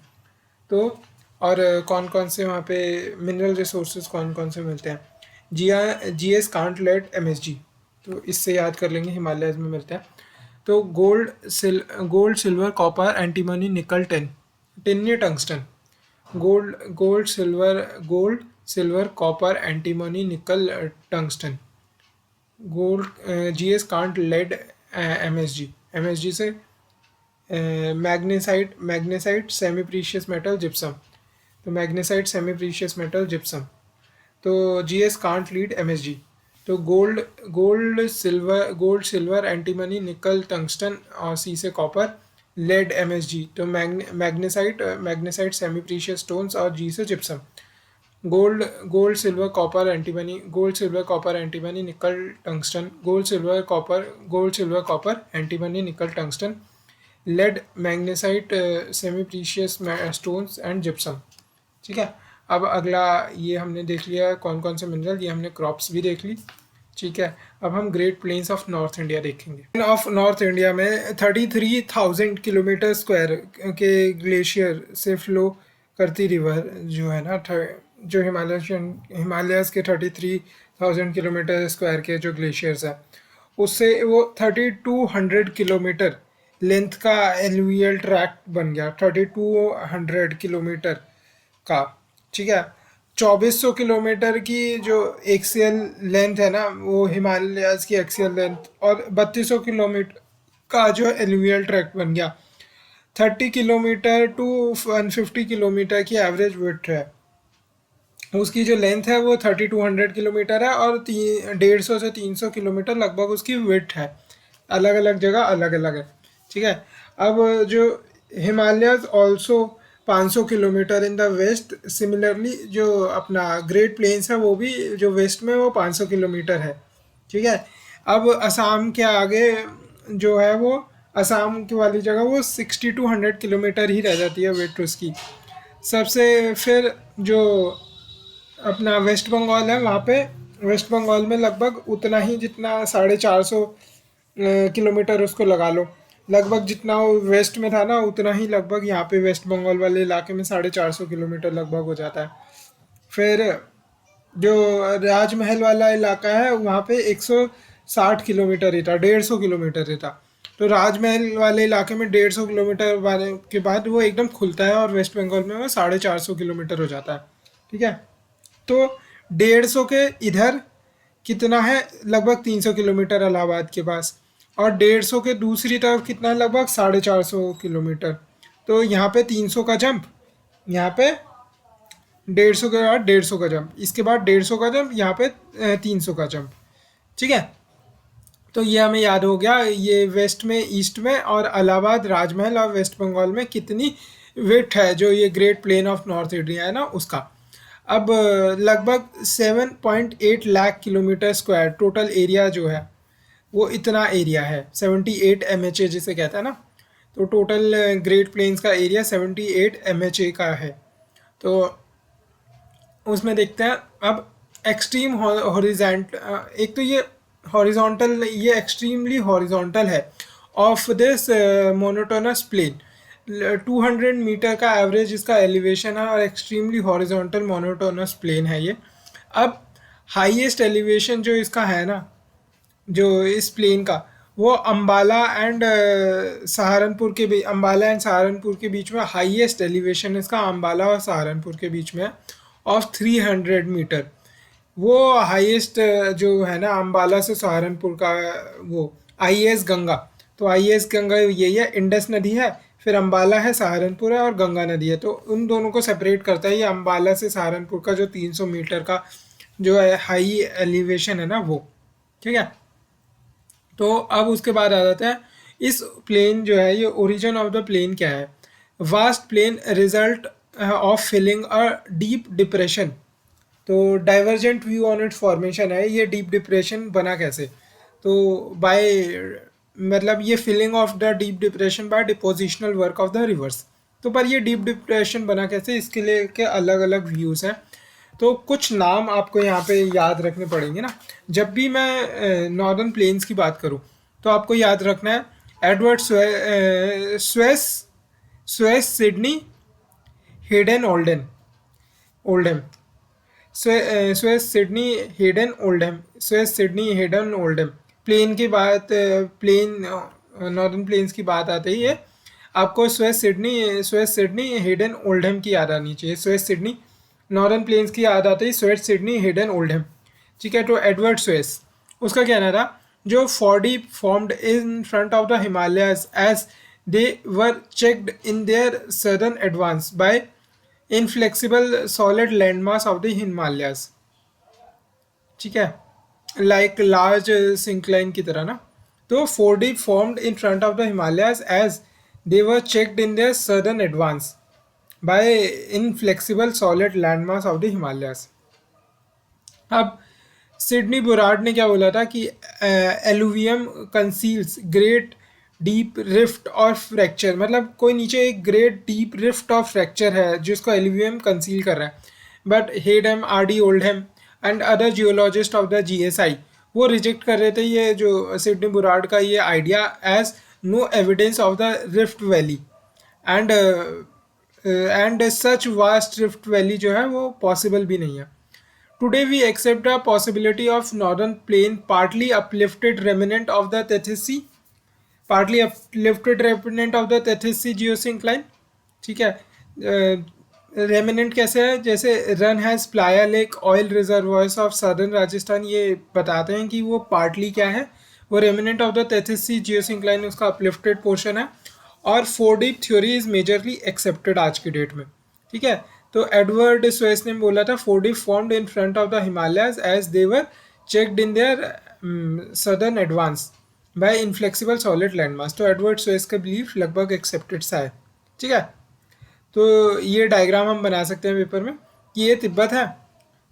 तो और कौन कौन से वहाँ पे मिनरल रिसोर्सेज कौन कौन से मिलते हैं, GS कांट लेट MSG। तो इससे याद कर लेंगे, हिमालयज में मिलते हैं। तो gold, silver, copper, antimony, nickel, tin. Tin या tungsten. Gold, silver, copper, antimony, nickel, tungsten. Gold, GS can't lead MSG। MSG से magnesite, semi precious metal, gypsum. तो magnesite, semi precious metal, gypsum. तो GS can't lead MSG। तो gold silver, antimony, nickel, tungsten, और C से copper, lead MSG। तो magnesite, semi precious stones, और G से gypsum. Gold silver copper antimony, nickel, tungsten. Gold silver copper antimony, nickel, tungsten. Lead, magnesite, semi precious stones and gypsum, ठीक है। अब अगला ये हमने देख लिया कौन कौन से मिनरल, ये हमने क्रॉप्स भी देख ली, ठीक है। अब हम great plains of north India देखेंगे। ऑफ नॉर्थ इंडिया में 33,000 किलोमीटर स्क्वायर के ग्लेशियर से फ्लो करती रिवर जो है ना, जो हिमालयस के 33,000 किलोमीटर स्क्वायर के जो ग्लेशियर्स हैं, उससे वो 3,200 किलोमीटर लेंथ का एलुवियल ट्रैक्ट बन गया, 3,200 किलोमीटर का, ठीक है। 2,400 किलोमीटर की जो एक्सियल लेंथ है ना, वो हिमालयाज की एक्सियल लेंथ, और 3,200 किलोमीटर का जो एलुवियल ट्रैक्ट बन गया। 30 किलोमीटर टू 150 किलोमीटर की एवरेज विड्थ है, उसकी जो लेंथ है वो 3,200 किलोमीटर है, और 150 से 300 किलोमीटर लगभग उसकी विड्थ है। अलग अलग जगह अलग अलग है, ठीक है। अब जो Himalayas also 500 kilometre in the west, similarly जो अपना ग्रेट प्लेन्स है वो भी जो वेस्ट में वो 500 किलोमीटर है, ठीक है। अब असम के आगे जो है वो, असम की वाली जगह वो 60 to 100 किलोमीटर ही रह जाती है वेट उसकी। सबसे फिर जो अपना वेस्ट बंगाल है, वहाँ पे वेस्ट बंगाल में लगभग उतना ही, जितना 450 किलोमीटर उसको लगा लो, लगभग जितना वो वेस्ट में था ना, उतना ही लगभग यहाँ पे वेस्ट बंगाल वाले इलाके में 450 किलोमीटर लगभग हो जाता है। फिर जो राजमहल वाला इलाका है, वहाँ पे 160 किलोमीटर ही था, 150 किलोमीटर ही था। तो राजमहल वाले इलाके में 150 किलोमीटर वाले के बाद वो एकदम खुलता है, और वेस्ट बंगाल में वो 450 किलोमीटर हो जाता है, ठीक है। तो 150 के इधर कितना है, लगभग 300 किलोमीटर इलाहाबाद के पास, और 150 के दूसरी तरफ कितना है, लगभग 450 किलोमीटर। तो यहाँ पे 300 का जंप, यहाँ पे 150 के बाद 150 का जंप, इसके बाद 150 का जंप, यहाँ पे 300 का जंप, ठीक है। तो ये हमें याद हो गया, ये वेस्ट में, ईस्ट में, और इलाहाबाद, राजमहल और वेस्ट बंगाल में कितनी विड्थ है, जो ये great plain of north India है ना उसका। अब लगभग 7.8 lakh kilometre square total area जो है, वो इतना एरिया है, 78 MHA जिसे कहता है ना। तो टोटल ग्रेट प्लेन्स का एरिया 78 MHA का है। तो उसमें देखते हैं अब एक्सट्रीम हॉरिजेंट, एक तो ये हॉरिजॉन्टल, ये एक्सट्रीमली हॉरिजॉन्टल है of this monotonous plain. 200 metre का एवरेज इसका एलिवेशन है, और एक्सट्रीमली हॉरिजॉन्टल मोनोटोनस प्लेन है ये। अब हाईएस्ट एलिवेशन जो इसका है ना, जो इस प्लेन का, वो अम्बाला एंड सहारनपुर के बीच में हाईएस्ट एलिवेशन इसका अम्बाला और सहारनपुर के बीच में है, ऑफ 300 मीटर। वो हाईएस्ट जो है ना अंबाला से सहारनपुर का, वो आईएएस गंगा। तो आईएएस गंगा यही है, इंडस नदी है, फिर अंबाला है, सहारनपुर है और गंगा नदी है। तो उन दोनों को सेपरेट करता है ये अंबाला से सहारनपुर का जो 300 मीटर का जो है हाई एलिवेशन है ना वो। ठीक है। तो अब उसके बाद आ जाता है इस प्लेन जो है, ये ओरिजिन ऑफ द प्लेन क्या है। Vast plain result of filling a deep depression. तो divergent view on its formation है, ये डीप डिप्रेशन बना कैसे। तो बाय मतलब ये filling of the deep depression by depositional work of the rivers. तो पर ये डीप डिप्रेशन बना कैसे, इसके लिए के अलग अलग व्यूज़ हैं। तो कुछ नाम आपको यहाँ पे याद रखने पड़ेंगे ना। जब भी मैं नॉर्दर्न प्लेन्स की बात करूँ तो आपको याद रखना है Edward Suess Suess Sidney Hayden Oldham Oldham Suess Sidney Hayden Oldham Suess Sidney Hayden Oldham. Plain की बात प्लेन नॉर्दर्न प्लेन्स की बात आते ही है आपको स्वेस सिडनी हेडन ओल्डम की याद आनी चाहिए। स्वेस सिडनी नॉर्दर्न प्लेन्स की याद आती है स्वेस सिडनी हेडन ओल्डम। ठीक है। तो एडवर्ड स्वेस, उसका कहना था जो foredeep formed in front of the Himalayas as they were checked in their southern advance by inflexible solid landmass of the Himalayas. ठीक है। लाइक लार्ज सिंक्लाइन की तरह ना। तो foredeep formed in front of the Himalayas as they were checked in their southern advance by inflexible solid landmass of the Himalayas. अब Sidney Burrard ने क्या बोला था कि alluvium conceals great deep rift और फ्रैक्चर, मतलब कोई नीचे एक ग्रेट डीप रिफ्ट और फ्रैक्चर है जिसको एलुवियम कंसील कर रहा है। But Hayden R D Oldham and other geologist of the GSI वो रिजेक्ट कर रहे थे ये जो सिडनी बुराड का ये idea as no evidence of the rift valley and such vast rift valley जो है वो पॉसिबल भी नहीं है। Today we accept the possibility of northern plain partly uplifted remnant of the Tethys Sea, partly uplifted remnant of the Tethys Sea geosyncline। ठीक है। Remnant कैसे है, जैसे run has Playa lake oil reservoirs of southern Rajasthan, ये बताते हैं कि वो पार्टली क्या है, वो remnant of the Tethys Sea geosyncline उसका अपलिफ्टेड पोर्शन है। और four deep theory is majorly accepted आज की डेट में। ठीक है। तो एडवर्ड स्वेस ने बोला था foredeep formed in front of the Himalayas as they were checked in their southern advance by inflexible solid landmass. तो एडवर्ड स्वेस का बिलीफ लगभग एक्सेप्टेड सा है। ठीक है। तो ये डायग्राम हम बना सकते हैं पेपर में कि ये तिब्बत है,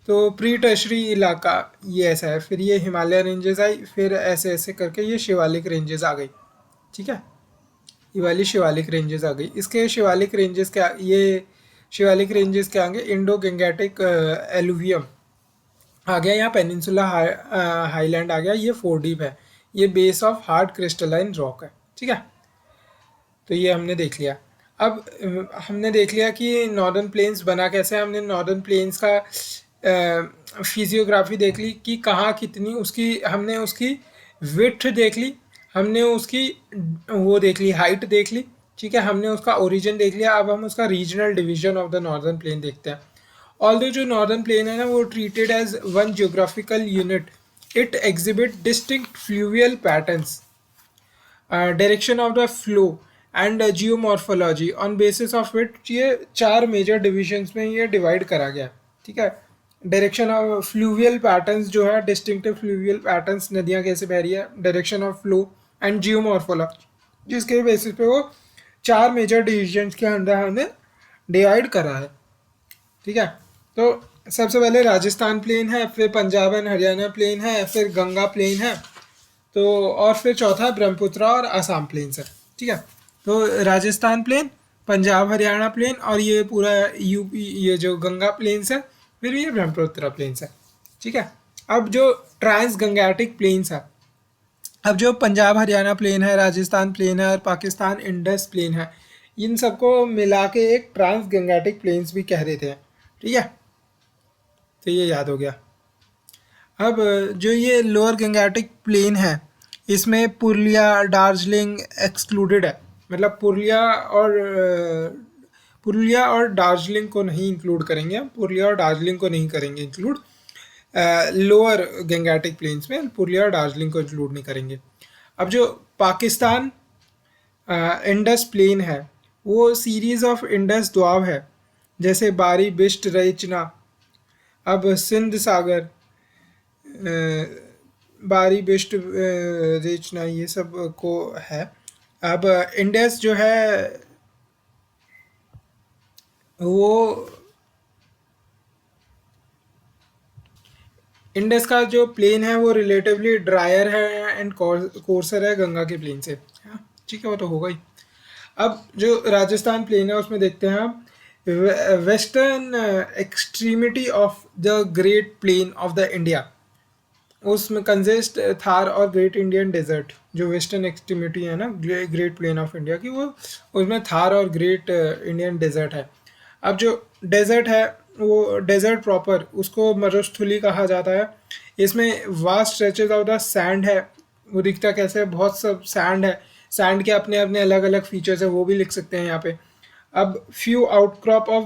तो प्री टर्शरी इलाका ये ऐसा है, फिर ये हिमालय रेंजेस आई, फिर ऐसे ऐसे करके ये शिवालिक रेंजेस आ गई। ठीक है। ये वाली शिवालिक रेंजेस आ गई। इसके शिवालिक रेंजेस क्या, ये शिवालिक रेंजेस के आगे इंडो गंगेटिक एलुवियम आ गया, यहाँ पेनिनसुला हाईलैंड आ गया, ये फोर डीप है, ये base of hard crystalline rock है। ठीक है। तो ये हमने देख लिया। अब हमने देख लिया कि नॉर्दर्न प्लेन्स बना कैसे है। हमने नॉर्दर्न प्लेन्स का फिजियोग्राफी देख ली कि कहाँ कितनी उसकी, हमने उसकी विड्थ देख ली, हमने उसकी वो देख ली हाइट देख ली। ठीक है। हमने उसका ओरिजिन देख लिया। अब हम उसका regional division of the northern plain देखते हैं। ऑल्दो जो नॉर्दर्न प्लेन है ना वो treated as one geographical unit, it exhibit distinct fluvial patterns, direction of the flow and geomorphology on basis of which ये चार मेजर डिविजन्स में ये डिवाइड करा गया। ठीक है। डायरेक्शन ऑफ फ्लूवियल पैटर्न्स जो है, डिस्टिंक्टिव फ्लूवियल पैटर्न्स, नदियाँ कैसे बह रही है, direction of flow and geomorphology, जिसके बेसिस पे वो चार मेजर डिविजन्स के अंदर हमने डिवाइड करा है। ठीक है। तो सबसे पहले राजस्थान प्लेन है, फिर पंजाब एंड हरियाणा प्लेन है, फिर गंगा प्लेन है, तो और फिर चौथा ब्रह्मपुत्रा और असम प्लेन्स है। ठीक है। तो राजस्थान प्लेन, पंजाब हरियाणा प्लेन और ये पूरा यूपी, ये जो गंगा प्लेन्स है, फिर ये ब्रह्मपुत्रा प्लेन्स है। ठीक है। अब जो ट्रांस गंगैटिक प्लेन्स है, अब जो पंजाब हरियाणा प्लेन है, राजस्थान प्लेन है और पाकिस्तान इंडस प्लेन है, इन सबको मिला के एक ट्रांस गंगैटिक प्लेन्स भी कह देते हैं। ठीक है। तो ये याद हो गया। अब जो ये लोअर गंगैटिक प्लेन है, इसमें पुरुलिया दार्जिलिंग एक्सक्लूडेड है, मतलब पुरुलिया और दार्जिलिंग को नहीं इंक्लूड करेंगे हम, पुरुलिया और दार्जिलिंग को नहीं करेंगे इंक्लूड। लोअर गंगेटिक प्लेन्स में पुरुलिया और दार्जिलिंग को इंक्लूड नहीं करेंगे। अब जो पाकिस्तान इंडस प्लेन है वो सीरीज ऑफ इंडस द्वाब है, जैसे बारी बिस्ट रचना, अब सिंध सागर, बारी बिस्ट रचना, ये सब को है। अब इंडस जो है वो इंडस का जो प्लेन है वो रिलेटिवली ड्रायर है एंड कोर्सर है गंगा के प्लेन से। हाँ, ठीक है, वो तो होगा ही। अब जो राजस्थान प्लेन है उसमें देखते हैं हम western extremity of the great plain of the India, उसमें कंसिस्ट थार और ग्रेट इंडियन डेजर्ट। जो वेस्टर्न एक्सट्रीमिटी है ना ग्रेट प्लेन ऑफ इंडिया की, वो उसमें थार और ग्रेट इंडियन डेजर्ट है। अब जो डेजर्ट है वो डेजर्ट प्रॉपर उसको मरुस्थली कहा जाता है। इसमें vast stretches of the sand है। वो दिखता कैसे है, बहुत सब सैंड है, सैंड के अपने अपने अलग अलग फीचर्स है, वो भी लिख सकते हैं यहाँ पे। अब few outcrop of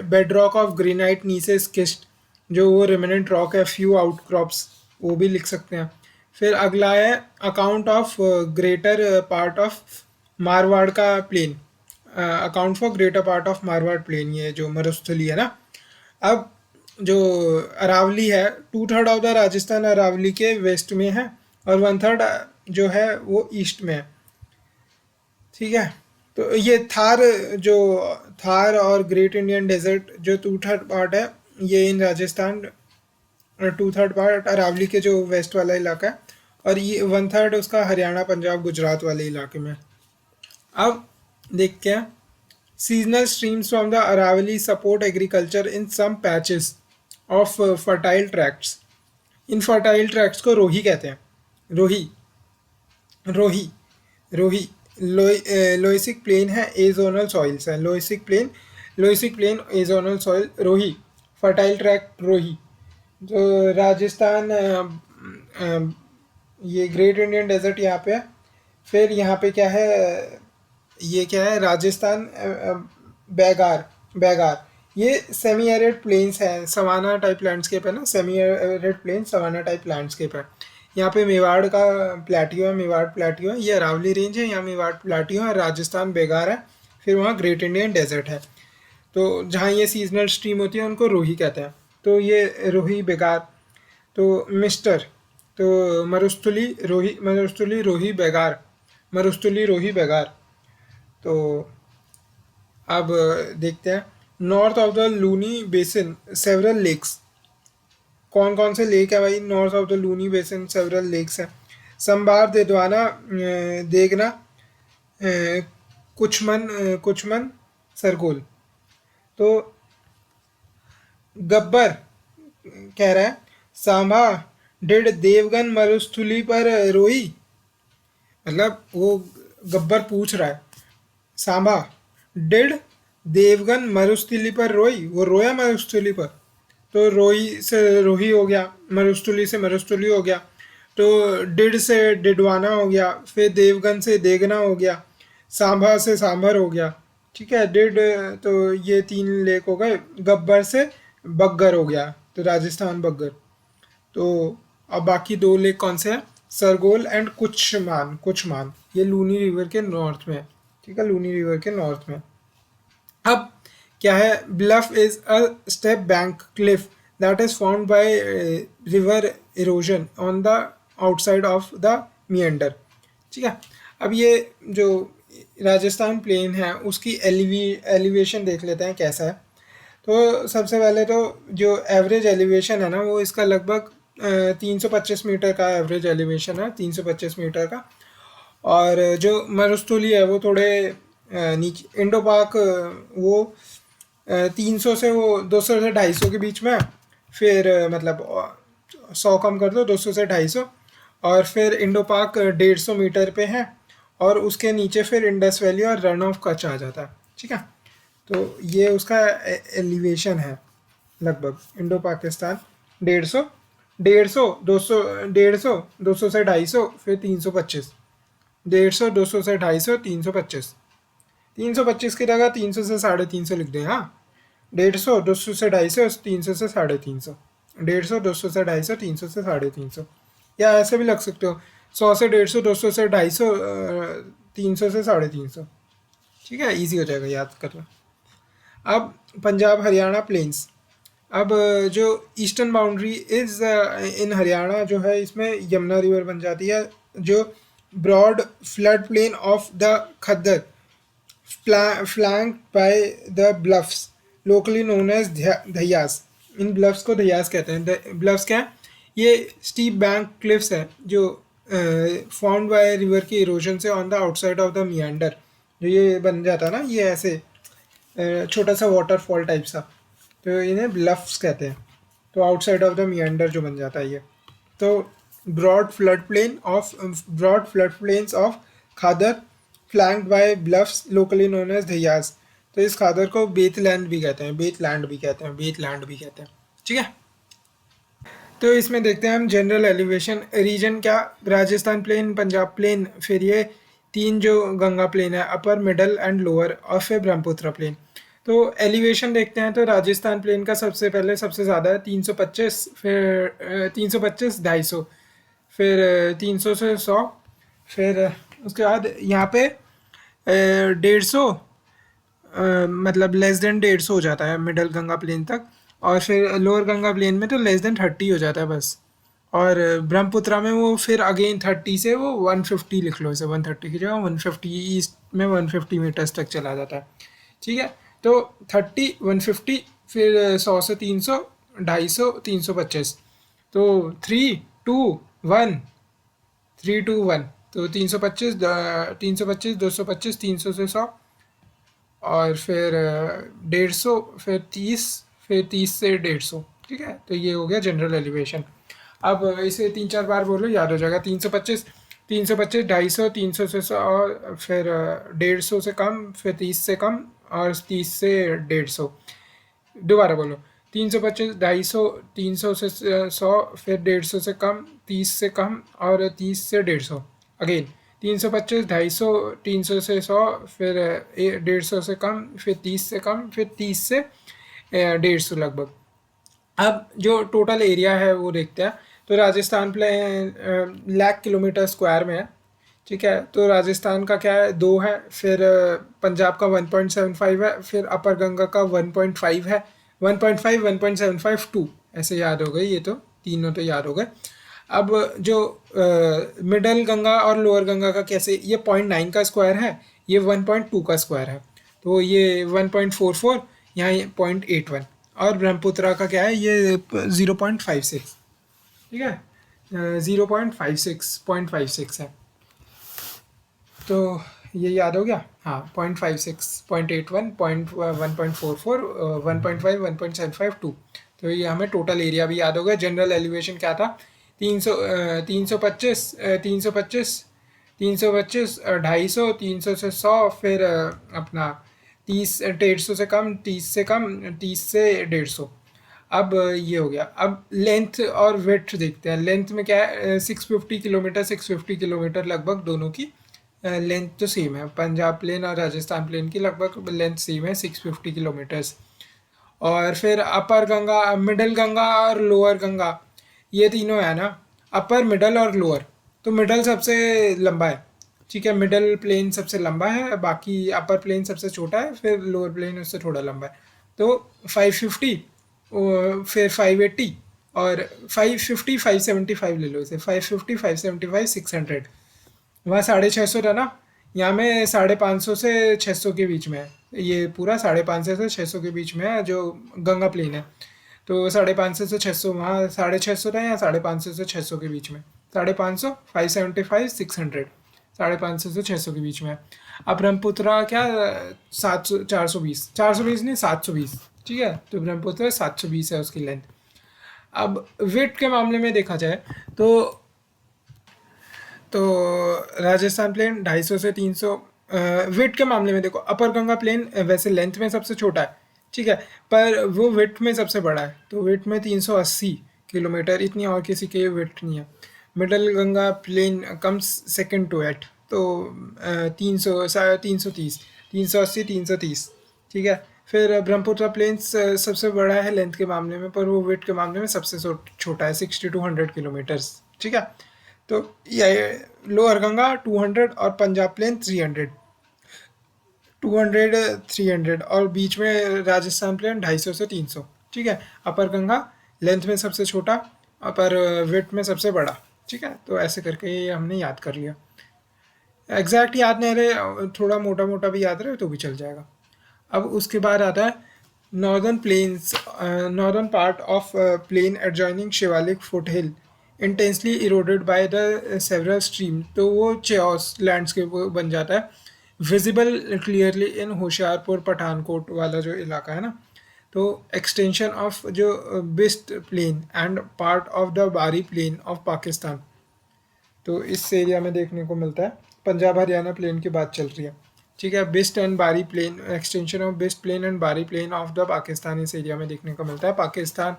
bed rock of granite gneisses schist, जो वो रिमेनेंट रॉक है, फ्यू आउटक्रॉप्स, वो भी लिख सकते हैं। फिर अगला है account of greater part of Marwar का plain, account for greater part of Marwar plain, ये जो मरुस्थली है ना। अब जो अरावली है, 2/3 ऑफ द राजस्थान अरावली के वेस्ट में है और 1/3 जो है वो ईस्ट में है। ठीक है, तो ये जो थार और ग्रेट इंडियन डेजर्ट जो 2/3 पार्ट है, ये इन राजस्थान, 2/3 पार्ट अरावली के जो वेस्ट वाला इलाका है, और ये 1/3 उसका हरियाणा पंजाब गुजरात वाले इलाके में। अब देखते हैं seasonal streams from the Aravalli support agriculture in some patches of fertile tracts. In fertile tracts को रोही कहते हैं। रोही रोही रोही लोइसिक प्लेन है, एजोनल सॉइल्स है। लोइसिक प्लेन एजोनल सॉइल रोही, फर्टाइल ट्रैक्ट रोही। जो राजस्थान ये ग्रेट इंडियन डेजर्ट यहाँ पे है। फिर यहाँ पे क्या है, ये क्या है, राजस्थान बैगार, ये सेमी एरिड प्लेन्स है, सवाना टाइप लैंडस्केप है ना, semi arid plain savanna type landscape है। यहाँ पे मेवाड़ का प्लेटियो है, मेवाड़ प्लेटियो है, ये अरावली रेंज है, यहाँ मेवाड़ प्लेटियो है, राजस्थान बेगार है, फिर वहाँ ग्रेट इंडियन डेजर्ट है। तो जहाँ ये सीजनल स्ट्रीम होती है उनको रोही कहते हैं। तो ये रोही बेगार, तो मिस्टर, तो मरुस्थली रोही बेगार, मरुस्थली रोही बेगार। तो अब देखते हैं north of the Luni basin several lakes. कौन कौन से लेक है भाई north of the Luni basin? Several lakes हैं, संबार, देदवाना, देगना, कुचमन, सरगोल। तो गब्बर कह रहा है सांभा डिड देवगन मरुस्थली पर रोई, मतलब वो गब्बर पूछ रहा है सांभा डिड देवगन मरुस्थली पर रोई, वो रोया मरुस्थली पर। तो रोई से रोही हो गया, मरुस्थली से मरुस्थली हो गया, तो डिड से डिडवाना हो गया, फिर देवगन से देगना हो गया, सांभा से सांभर हो गया। ठीक है, डिड, तो ये 3 लेक हो गए। गब्बर से बग्गर हो गया, तो राजस्थान बग्गर। तो अब बाकी 2 लेक कौन से हैं? सरगोल एंड कुचमान, ये लूनी रिवर के नॉर्थ में है। ठीक है, लूनी रिवर के नॉर्थ में। अब क्या है, bluff is a steep bank cliff that is formed by river erosion on the outside of the meander. ठीक है, अब ये जो राजस्थान प्लेन है उसकी एलिवेशन देख लेते हैं कैसा है। तो सबसे पहले तो जो एवरेज एलिवेशन है ना, वो इसका लगभग 325 मीटर का एवरेज एलिवेशन है, 325 मीटर का। और जो मरुस्थली है वो थोड़े नीचे, इंडो पाक वो 300 से वो 200 से 250 के बीच में, फिर मतलब 100 कम कर दो, 200 से 250, और फिर इंडो पाक 150 मीटर पे है, और उसके नीचे फिर इंडस वैली और रन ऑफ कच्छ आ जाता है। ठीक है, तो ये उसका एलिवेशन है लगभग। इंडो पाकिस्तान 150, 200 से 250, फिर 325, 150, 200 से 250, 325, 325 की जगह 300 से 350 लिख दें। हाँ, 150, 200 से 250, 300 से 350। 150, 200 से 250, 300 से 350, या ऐसे भी लग सकते हो 100 से 150, 200 से 250, 300 से 350। ठीक है, इजी हो जाएगा याद करना। अब पंजाब हरियाणा प्लेन्स। अब जो eastern boundary is in Haryana जो है, इसमें यमुना रिवर बन जाती है, जो broad flood plain of the khadar flanked by the bluffs locally known as dhaiyas. इन ब्लफ्स को धैयास कहते हैं। ब्लफ्स क्या है? ये स्टीप बैंक क्लिफ्स है जो फॉर्म्ड बाय रिवर की इरोजन से on the outside of the मियांडर। जो ये बन जाता है ना, ये ऐसे छोटा सा वाटरफॉल टाइप सा, तो इन्हें ब्लफ्स कहते हैं। तो आउटसाइड ऑफ द मियांडर जो बन जाता है ये, तो broad flood plains of khadar flanked by bluffs locally known as dhaiyas. तो इस खादर को बेतलैंड भी कहते हैं, बेतलैंड भी कहते हैं, बेतलैंड भी कहते हैं। ठीक है, तो इसमें देखते हैं हम जनरल एलिवेशन रीजन क्या, राजस्थान प्लेन, पंजाब प्लेन, फिर ये तीन जो गंगा प्लेन है, अपर मिडल एंड लोअर, और फिर ब्रह्मपुत्र प्लेन। तो एलिवेशन देखते हैं तो राजस्थान प्लेन का सबसे पहले सबसे ज़्यादा है 325, फिर 325 250, फिर 300 से 100, फिर उसके बाद यहाँ पे 150, मतलब लेस देन 150 हो जाता है मिडल गंगा प्लेन तक, और फिर लोअर गंगा प्लेन में तो लेस देन 30 हो जाता है बस। और ब्रह्मपुत्रा में वो फिर अगेन 30 से वो 150 लिख लो, इसे 130 की जगह 150, ईस्ट में 150 मीटर्स तक चला जाता है। ठीक है, तो 30, 150, फिर 100 से 300, 250, 325, तो 3 2 1, 3 2 1, तो 325, 325, 225, 300 से 100, और फिर 150, फिर 30, फिर 30 से 150। ठीक है, तो ये हो गया जनरल एलिवेशन। अब इसे 3 4 बार बोलो, याद हो जाएगा। 325, 325, 250, 300 से 100, और फिर 150 से कम, फिर 30 से कम, और 30 से 150। दोबारा बोलो, 325, 250, 300 से 100, फिर 150 से कम, 30 से कम, और 30 से 150। अगेन 325, 250, 300 से 100, फिर 150 से कम, फिर 30 से कम, फिर 30 से 150 लगभग। अब जो टोटल एरिया है वो देखते हैं। तो Rajasthan plain lakh kilometre square में है। ठीक है, तो राजस्थान का क्या है, 2 है, फिर पंजाब का 1.75 है, फिर अपर गंगा का 1.5 है, 1.5, 1.75, 2, ऐसे याद हो गए ये, तो तीनों तो याद हो गए। अब जो मिडल गंगा और लोअर गंगा का कैसे, ये 0.9 का स्क्वायर है, ये 1.2 का स्क्वायर है, तो ये 1.44, यहाँ ये 0.81, और ब्रह्मपुत्रा का क्या है, ये 0.56। ठीक है, 0.56 है, तो ये याद हो गया। हाँ, 0.56, 0.81, 1.44, 1.5, 1.75, 2, तो ये हमें टोटल एरिया भी याद हो गया। जनरल एलिवेशन क्या था, 300, 325, 325, 325, 250, 300 से 100, फिर अपना 30, 150 से कम, 30 से कम, 30 से 150। अब ये हो गया। अब लेंथ और विड्थ देखते हैं। लेंथ में क्या है, 650 किलोमीटर, 650 किलोमीटर लगभग दोनों की लेंथ तो सेम है। पंजाब प्लेन और राजस्थान प्लेन की लगभग लेंथ सेम है, 650 किलोमीटर्स। और फिर अपर गंगा, मिडल गंगा और लोअर गंगा, ये तीनों है ना, अपर, मिडल और लोअर। तो मिडल सबसे लंबा है। ठीक है, मिडल प्लेन सबसे लंबा है, बाकी अपर प्लेन सबसे छोटा है, फिर लोअर प्लेन उससे थोड़ा लंबा है। तो 550, फिर 580, और 550, 575 ले लो इसे, 550, 575, 600। वहाँ 650 था ना, यहाँ में 550 से 600 के बीच में है। ये पूरा 550 से 600 के बीच में है जो गंगा प्लेन है। तो 550 से 600, वहाँ 650 था, यहाँ 550 से 600 के बीच में, 550, 575, 600, 550 से 600 के बीच में है। अब ब्रह्मपुत्रा क्या, 700, 420, 420 नहीं, 720। ठीक है, तो ब्रह्मपुत्र 720 है उसकी लेंथ। अब वेट के मामले में देखा जाए तो राजस्थान प्लेन 250 से 300। वेट के मामले में देखो, अपर गंगा प्लेन वैसे लेंथ में सबसे छोटा है, ठीक है, पर वो वेट में सबसे बड़ा है, तो वेट में 380 किलोमीटर, इतनी और किसी के वेट नहीं है। Middle Ganga plain comes second to eight, तो 300, 330, 380, 330। ठीक है, फिर ब्रह्मपुत्र प्लेन्स सबसे बड़ा है लेंथ के मामले में, पर वो वेट के मामले में सबसे छोटा है, 60 to 100 किलोमीटर्स। ठीक है, तो ये लोअर गंगा 200 और पंजाब प्लेन 300, 200 300, और बीच में राजस्थान प्लेन 250 से 300। ठीक है, अपर गंगा लेंथ में सबसे छोटा, अपर वेट में सबसे बड़ा। ठीक है, तो ऐसे करके ये हमने याद कर लिया। एग्जैक्ट याद नहीं रहे, थोड़ा मोटा मोटा भी याद रहे तो भी चल जाएगा। अब उसके बाद आता है northern plains, northern part of plain adjoining Shivalik foothill intensely eroded by the several stream, तो वो चेओस लैंडस्केप बन जाता है, visible clearly in Hoshiarpur Pathankot वाला जो इलाका है ना। तो एक्सटेंशन ऑफ जो Bist plain and part of the Bari plain of Pakistan, तो इस एरिया में देखने को मिलता है। पंजाब हरियाणा प्लेन की बात चल रही है। ठीक है, Bist and Bari plain, extension of Bist plain and Bari plain of the Pakistan इस एरिया में देखने को मिलता है। पाकिस्तान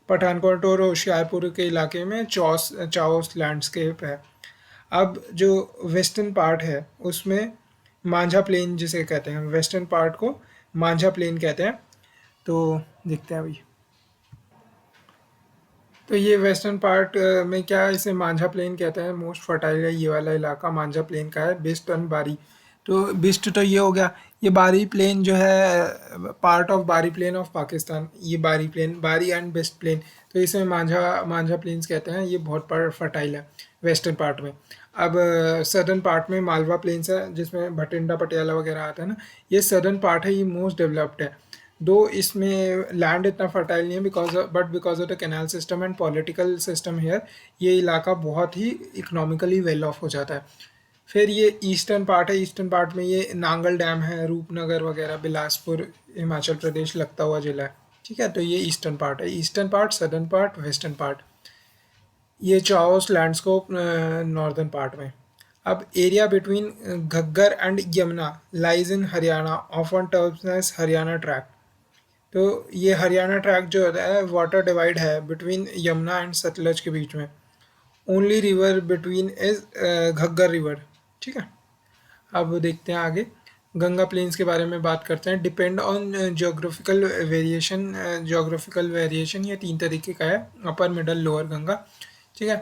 पठानकोट और होशियारपुर के इलाके में चाओस लैंडस्केप है। अब जो वेस्टर्न पार्ट है उसमें मांझा प्लेन जिसे कहते हैं, वेस्टर्न पार्ट को मांझा प्लेन कहते हैं। तो देखते हैं अभी, तो ये वेस्टर्न पार्ट में क्या इसे मांझा प्लेन कहते हैं, मोस्ट फर्टाइल है ये वाला इलाका मांझा प्लेन का है, बिस्ट एंड बारी। तो बिस्ट तो ये हो गया, ये बारी प्लेन जो है पार्ट ऑफ बारी प्लेन ऑफ पाकिस्तान, ये बारी प्लेन, बारी एंड बिस्ट प्लेन, तो इसे मांझा मांझा प्लेन्स कहते हैं। ये बहुत फर्टाइल है वेस्टर्न पार्ट में। अब सदर्न पार्ट में मालवा प्लेन्स है जिसमें भटिंडा पटियाला वगैरह आता है ना, ये सदर्न पार्ट है, ये मोस्ट डेवलप्ड है। दो इसमें लैंड इतना फर्टाइल नहीं है because of the canal system and political system here, ये इलाका बहुत ही इकोनॉमिकली वेल ऑफ हो जाता है। फिर ये ईस्टर्न पार्ट है, ईस्टर्न पार्ट में ये नांगल डैम है, रूपनगर वगैरह, बिलासपुर हिमाचल प्रदेश लगता हुआ जिला है। ठीक है, तो ये ईस्टर्न पार्ट है, eastern part, southern part, western part. ये चाओस लैंडस्केप नॉर्दर्न पार्ट में। अब area between Ghaggar and Yamuna lies in Haryana, often terms as Haryana tract. तो ये हरियाणा ट्रैक जो होता है वाटर डिवाइड है बिटवीन यमुना एंड सतलज के बीच में। Only river between is Ghaggar river. ठीक है, अब देखते हैं आगे, गंगा प्लेन्स के बारे में बात करते हैं। Depend on geographical variation, geographical variation ये 3 तरीके का है, अपर मिडल लोअर गंगा। ठीक है,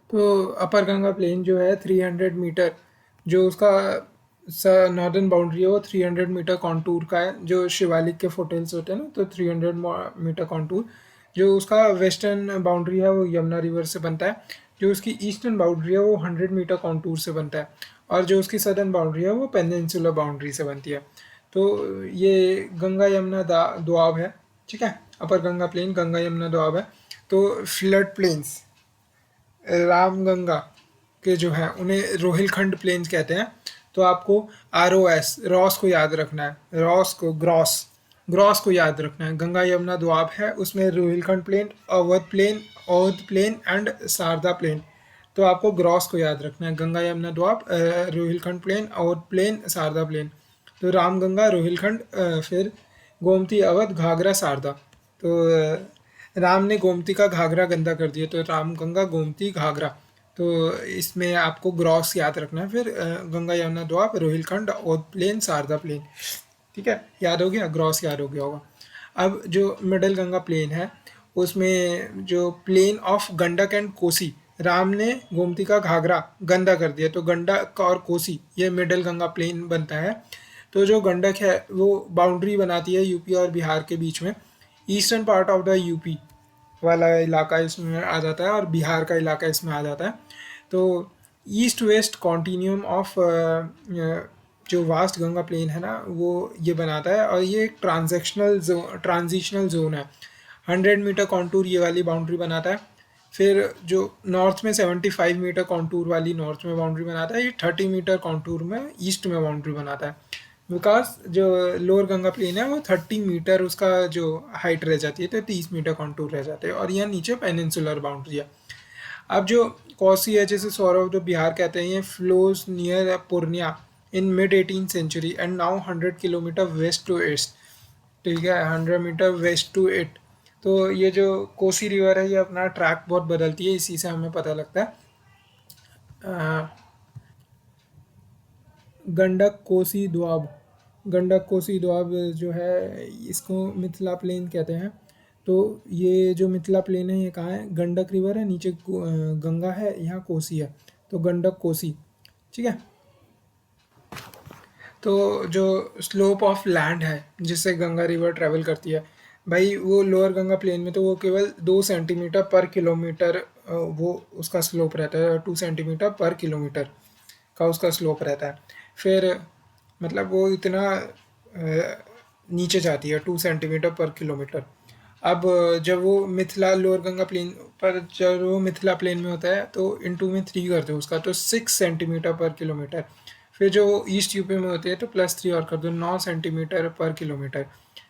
तो अपर गंगा प्लेन जो है 300 मीटर, जो उसका नॉर्दर्न बाउंड्री है वो 300 मीटर कॉन्टूर का है, जो शिवालिक के फोटेल्स होते हैं ना, तो 300 मीटर कॉन्टूर। जो उसका वेस्टर्न बाउंड्री है वो यमुना रिवर से बनता है, जो उसकी ईस्टर्न बाउंड्री है वो 100 मीटर कॉन्टूर से बनता है, और जो उसकी सदर्न बाउंड्री है वो पेनिनसुलर बाउंड्री से बनती है। तो ये गंगा यमुना दोआब है। ठीक है, अपर गंगा प्लेन गंगा यमुना दोआब है। तो फ्लड प्लेन्स रामगंगा के जो हैं उन्हें रोहिलखंड प्लेन्स कहते हैं। तो आपको ROS रॉस को याद रखना है, रॉस को ग्रॉस, ग्रॉस को याद रखना है। गंगा यमुना दोआब है, उसमें Rohilkhand plain, Awadh plain and Sharda plain. तो आपको ग्रॉस को याद रखना है, Ganga Yamuna Doab, Rohilkhand plain, Awadh plain, Sharda plain. तो रामगंगा, रोहिलखंड, फिर गोमती, अवध, घाघरा, शारदा। तो राम ने गोमती का घाघरा गंदा कर दिया, तो राम गंगा गोमती घाघरा। तो इसमें आपको ग्रॉस याद रखना है। फिर गंगा यमुना दोआब, रोहिलखंड, ओध प्लेन, शारदा प्लेन। ठीक है, याद हो गया, ग्रॉस याद हो गया होगा। अब जो मिडल गंगा प्लेन है उसमें जो plain of Gandak and Kosi, Ram ने गोमती का घाघरा गंदा कर दिया, तो गंडक और कोसी ये मिडल गंगा प्लेन बनता है। तो जो गंडक है वो बाउंड्री बनाती है यूपी और बिहार के बीच में। Eastern part of the UP वाला इलाका इसमें आ जाता है और बिहार का इलाका इसमें आ जाता है। तो ईस्ट वेस्ट कॉन्टिन्यूम ऑफ जो वास्ट गंगा प्लेन है ना वो ये बनाता है, और ये एक ट्रांजिशनल जोन है। 100 मीटर कॉन्टूर ये वाली बाउंड्री बनाता है। फिर जो नॉर्थ में 75 मीटर कॉन्टूर वाली नॉर्थ में बाउंड्री बनाता है, ये 30 मीटर कॉन्टूर में ईस्ट में बाउंड्री बनाता है। बिकॉज जो लोअर गंगा प्लेन है वो 30 मीटर उसका जो हाइट रह जाती है, तो 30 मीटर कॉन्टूर रह जाते हैं, और यहाँ नीचे पेनिनसुलर बाउंड्री है। अब जो कोसी है जिसे सौरव ऑफ बिहार कहते हैं, ये flows near Purnia in mid 18th century and now 100 kilometre west to east. ठीक है, 100 मीटर वेस्ट टू इट। तो ये जो कोसी रिवर है ये अपना ट्रैक बहुत बदलती है, इसी से हमें पता लगता है। गंडक, कोसी, दोआब, गंडक कोसी दोआब जो है इसको मिथिला प्लेन कहते हैं। तो ये जो मिथिला प्लेन है ये कहाँ है, गंडक रिवर है, नीचे गंगा है, यहाँ कोसी है, तो गंडक कोसी, ठीक है। तो जो स्लोप ऑफ लैंड है जिससे गंगा रिवर ट्रैवल करती है भाई, वो लोअर गंगा प्लेन में तो वो केवल 2 सेंटीमीटर पर किलोमीटर वो उसका स्लोप रहता है, 2 सेंटीमीटर पर किलोमीटर का उसका स्लोप रहता है। फिर मतलब वो इतना नीचे जाती है 2 सेंटीमीटर पर किलोमीटर। अब जब वो मिथिला लोअर गंगा प्लेन पर, जब वो मिथिला प्लेन में होता है तो इंटू में 3 करते हो उसका, तो 6 सेंटीमीटर पर किलोमीटर। फिर जो ईस्ट यूपी में होते हैं तो +3 और कर दो, 9 सेंटीमीटर पर किलोमीटर।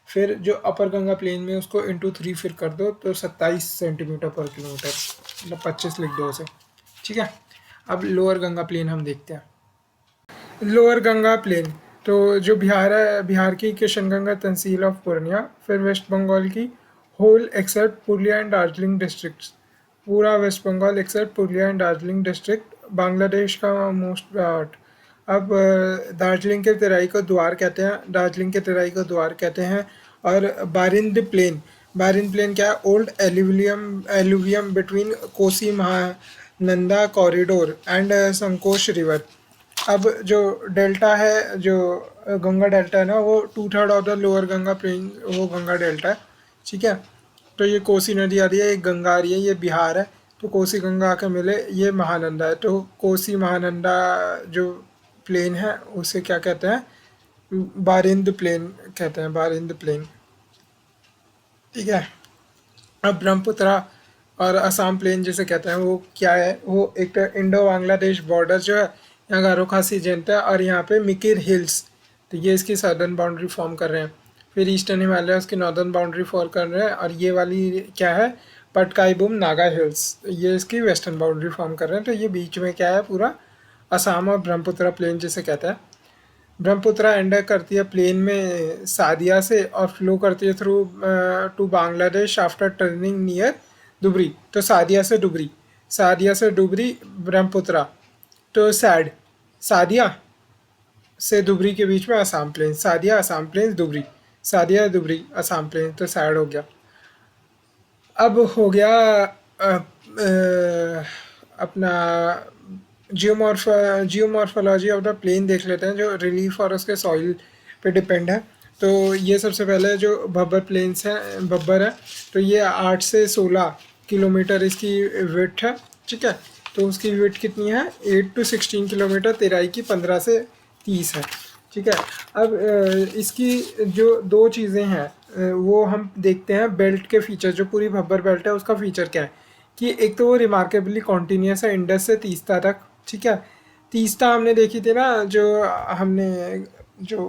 फिर जो अपर गंगा प्लेन में उसको इंटू 3 फिर कर दो तो 27 सेंटीमीटर पर किलोमीटर, मतलब 25 लिख दो उसे, ठीक है। अब लोअर गंगा प्लेन हम देखते हैं। लोअर गंगा प्लेन तो जो बिहार है, बिहार की किशनगंगा तहसील ऑफ पूर्णिया, फिर वेस्ट बंगाल की whole except Purulia and Darjeeling districts, पूरा west Bengal except Purulia and Darjeeling district, Bangladesh का मोस्ट पार्ट। अब दार्जिलिंग के तराई को द्वार कहते हैं, दार्जिलिंग के तराई को द्वार कहते हैं। और बारिंद प्लेन, बारिंद प्लेन क्या है, old alluvium alluvium between Kosi Mahananda corridor and Sankosh river. अब जो डेल्टा है, जो गंगा डेल्टा है ना, वो 2/3 of the lower Ganga plain वो गंगा डेल्टा है, ठीक है। तो ये कोसी नदी आ रही है, ये गंगा आ रही है, ये बिहार है, तो कोसी गंगा आके मिले, ये महानंदा है, तो कोसी महानंदा जो प्लेन है उसे क्या कहते हैं, बारिंद प्लेन कहते हैं, बारिंद प्लेन, ठीक है। अब ब्रह्मपुत्रा और असम प्लेन जिसे कहते हैं वो क्या है, वो एक तो इंडो बांग्लादेश बॉर्डर जो है, यहाँ गारो खासी जनता है, और यहाँ पे मिकिर हिल्स, तो ये इसकी सदर्न बाउंड्री फॉर्म कर रहे हैं। फिर ईस्टर्न हिमालय उसकी नॉर्दर्न बाउंड्री फॉर्म कर रहे हैं, और ये वाली क्या है, पटकाई नागा हिल्स, ये इसकी वेस्टर्न बाउंड्री फॉर्म कर रहे हैं। तो ये बीच में क्या है, पूरा असम और ब्रह्मपुत्रा प्लेन जिसे कहते हैं। ब्रह्मपुत्रा एंड करती है प्लेन में सादिया से और फ्लो करती है through to Bangladesh after turning near Dhubri, तो सादिया से डुबरी, सादिया से डुबरी ब्रह्मपुत्रा, तो सैड, सादिया से दुबरी के बीच में Assam plain, Sadiya Assam plain Dhubri, Sadiya Dhubri Assam plain, तो सैड हो गया। अब हो गया अपना जियोमॉर्फोलॉजी ऑफ द प्लेन देख लेते हैं, जो रिलीफ और उसके सॉइल पे डिपेंड है। तो ये सबसे पहले जो भब्बर प्लेन्स हैं, भब्बर है, तो ये 8 से 16 किलोमीटर इसकी विड्थ है, ठीक है। तो उसकी विड्थ कितनी है, 8 to 16 किलोमीटर, तेराई की 15 से 30 है, ठीक है। अब इसकी जो दो चीज़ें हैं वो हम देखते हैं, बेल्ट के फीचर, जो पूरी भब्बर बेल्ट है उसका फीचर क्या है, कि एक तो वो रिमार्केबली कॉन्टीन्यूस है इंडस से तीस्ता तक, ठीक है। तीस्ता हमने देखी थी ना, जो हमने जो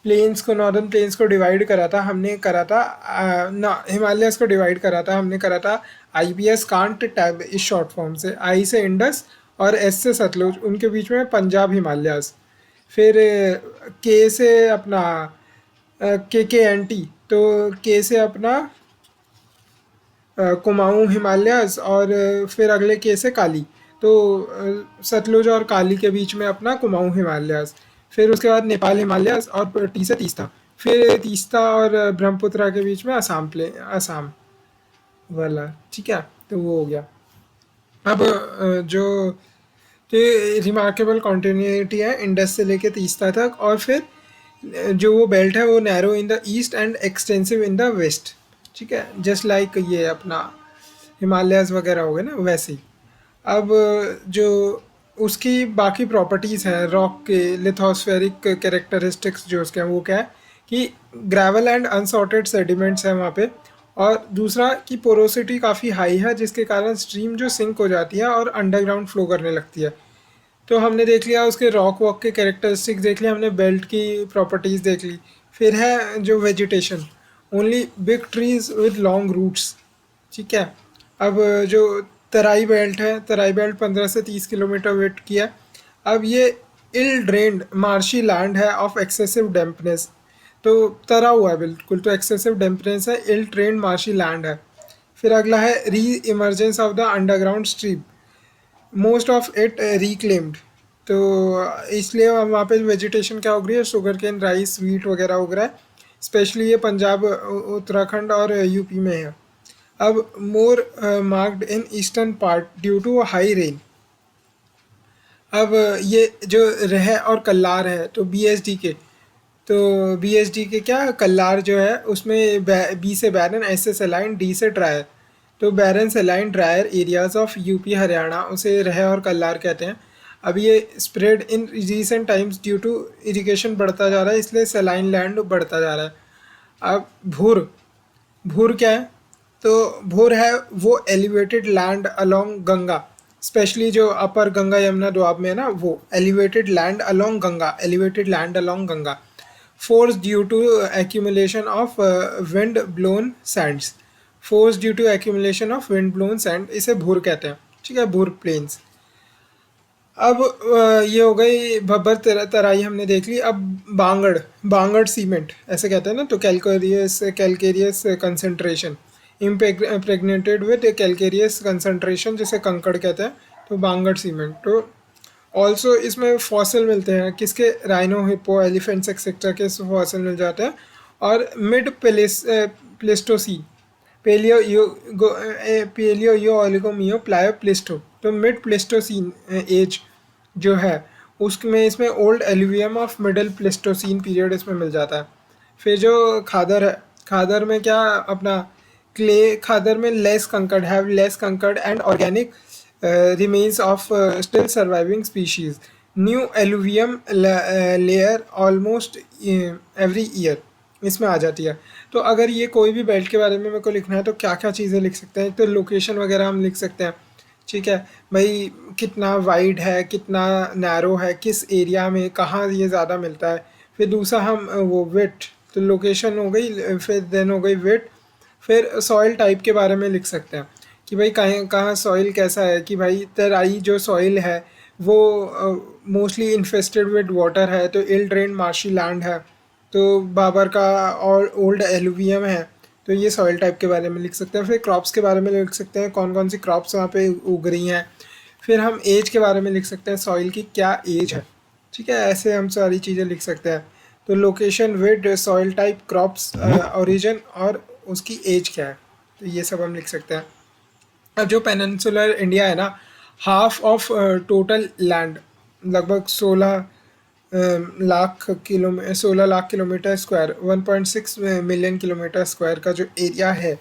प्लेन्स को, नॉर्दर्न प्लेन्स को डिवाइड करा था, हमने करा था ना, हिमालयस को डिवाइड करा था, हमने करा था IBS कांट टैब, इस शॉर्ट फॉर्म से, I से इंडस और S से सतलुज, उनके बीच में पंजाब हिमालयस। फिर K से अपना KKNT, तो K से अपना कुमाऊँ हिमालयस, और फिर अगले के से काली, तो सतलुज और काली के बीच में अपना कुमाऊँ हिमालयस। फिर उसके बाद नेपाल हिमालयस, और टी से तीस्ता, फिर तीस्ता और ब्रह्मपुत्रा के बीच में असम असम वाला, ठीक है। तो वो हो गया। अब जो तो रिमार्केबल कॉन्टिन्यूटी है इंडस से लेके तीस्ता तक, और फिर जो वो बेल्ट है वो narrow in the east and extensive in the west, ठीक है, जस्ट लाइक ये अपना हिमालयस वगैरह हो गए ना, वैसे ही। अब जो उसकी बाकी प्रॉपर्टीज़ हैं रॉक के, लिथोस्फेरिक कैरेक्टरिस्टिक्स जो उसके हैं, वो क्या है कि ग्रेवल एंड अनसॉर्टेड सेडिमेंट्स हैं वहाँ पे, और दूसरा कि पोरोसिटी काफ़ी हाई है, जिसके कारण स्ट्रीम जो सिंक हो जाती है और अंडरग्राउंड फ्लो करने लगती है। तो हमने देख लिया उसके रॉक वॉक के कैरेक्टरिस्टिक्स देख लिया हमने, बेल्ट की प्रॉपर्टीज़ देख ली। फिर है जो vegetation, only big trees with long roots, ठीक है। अब जो तराई बेल्ट है, तराई बेल्ट 15 से 30 किलोमीटर वेट की है। अब ये इल ड्रेन्ड मार्शी लैंड है ऑफ एक्सेसिव डेम्पनेस, तो तरा हुआ है बिल्कुल, तो एक्सेसिव डेम्पनेस है, इल ट्रेन्ड मार्शी लैंड है। फिर अगला है री emergence of the underground stream, most of it reclaimed, तो इसलिए वहाँ पे वेजिटेशन क्या उग रही है, शुगर केन, राइस, वीट वगैरह उग रहा है। स्पेशली ये पंजाब, उत्तराखंड और यूपी में है। अब more marked in eastern part due to high rain. अब ये जो रह और कल्लार है, तो BSD के, तो BSD के क्या, कल्लार जो है उसमें बी से बैरन, एस से सलाइन, डी से ड्रायर। तो barren saline drier areas of UP Haryana, उसे रह और कल्लार कहते हैं। अब ये spread in recent times due to irrigation बढ़ता जा रहा है, इसलिए सलाइन लैंड बढ़ता जा रहा है। अब भूर, भूर क्या है, तो भूर है वो elevated land along Ganga, specially जो अपर गंगा यमुना दोआब में है ना, वो elevated land along Ganga, elevated land along Ganga. Force due to accumulation of wind blown sands, force due to accumulation of wind blown sand, इसे भूर कहते हैं। ठीक है, भूर प्लेन्स। अब ये हो गई भब्बर तराई हमने देख ली। अब बांगड़, बांगड़ सीमेंट ऐसे कहते हैं ना, तो calcareous, calcareous concentration, impregnated with calcareous concentration, जिसे कंकड़ कहते हैं, तो बांगड़ सीमेंट। तो ऑल्सो इसमें फॉसिल मिलते हैं किसके, राइनो, हिप्पो, एलिफेंट्स एक्सेट्रा के फॉसिल मिल जाते हैं। और मिड प्लेस्टोसीन, पेलियो यो पेलियो यो ओलिगोमियो प्लायो प्लेस्टो, तो मिड प्लेस्टोसीन एज जो है उसमें, इसमें old alluvium of middle Pleistocene period इसमें मिल जाता है। फिर जो खादर है, खादर में क्या अपना क्ले, खादर में less conquered, have less conquered and organic remains of still surviving species, new alluvium layer almost every year, इसमें आ जाती है। तो अगर ये कोई भी बेल्ट के बारे में मेरे को लिखना है तो क्या क्या चीज़ें लिख सकते हैं, तो लोकेशन वगैरह हम लिख सकते हैं। ठीक है भाई, कितना वाइड है, कितना नैरो है, किस एरिया में कहाँ ये ज़्यादा मिलता है। फिर दूसरा हम वो वेट, तो लोकेशन हो गई, फिर देन हो गई वेट। फिर सॉइल टाइप के बारे में लिख सकते हैं कि भाई कहाँ कहाँ सॉइल कैसा है, कि भाई तराई जो सॉइल है वो मोस्टली इन्फेस्टेड विद वाटर है, तो इल ड्रेन मार्शी लैंड है, तो बाबर का और ओल्ड एलुवियम है, तो ये सॉइल टाइप के बारे में लिख सकते हैं। फिर क्रॉप्स के बारे में लिख सकते हैं, कौन कौन सी क्रॉप्स वहाँ पे उग रही हैं। फिर हम एज के बारे में लिख सकते हैं, सॉइल की क्या एज है। ठीक है, ऐसे हम सारी चीज़ें लिख सकते हैं। तो लोकेशन, विड, सॉइल टाइप, क्रॉप्स, ओरिजिन और उसकी एज क्या है, तो ये सब हम लिख सकते हैं। अब जो पेनिनसुलर इंडिया है ना, हाफ ऑफ टोटल लैंड, लगभग 16 lakh kilometre square, 1.6 million kilometre square का जो एरिया है,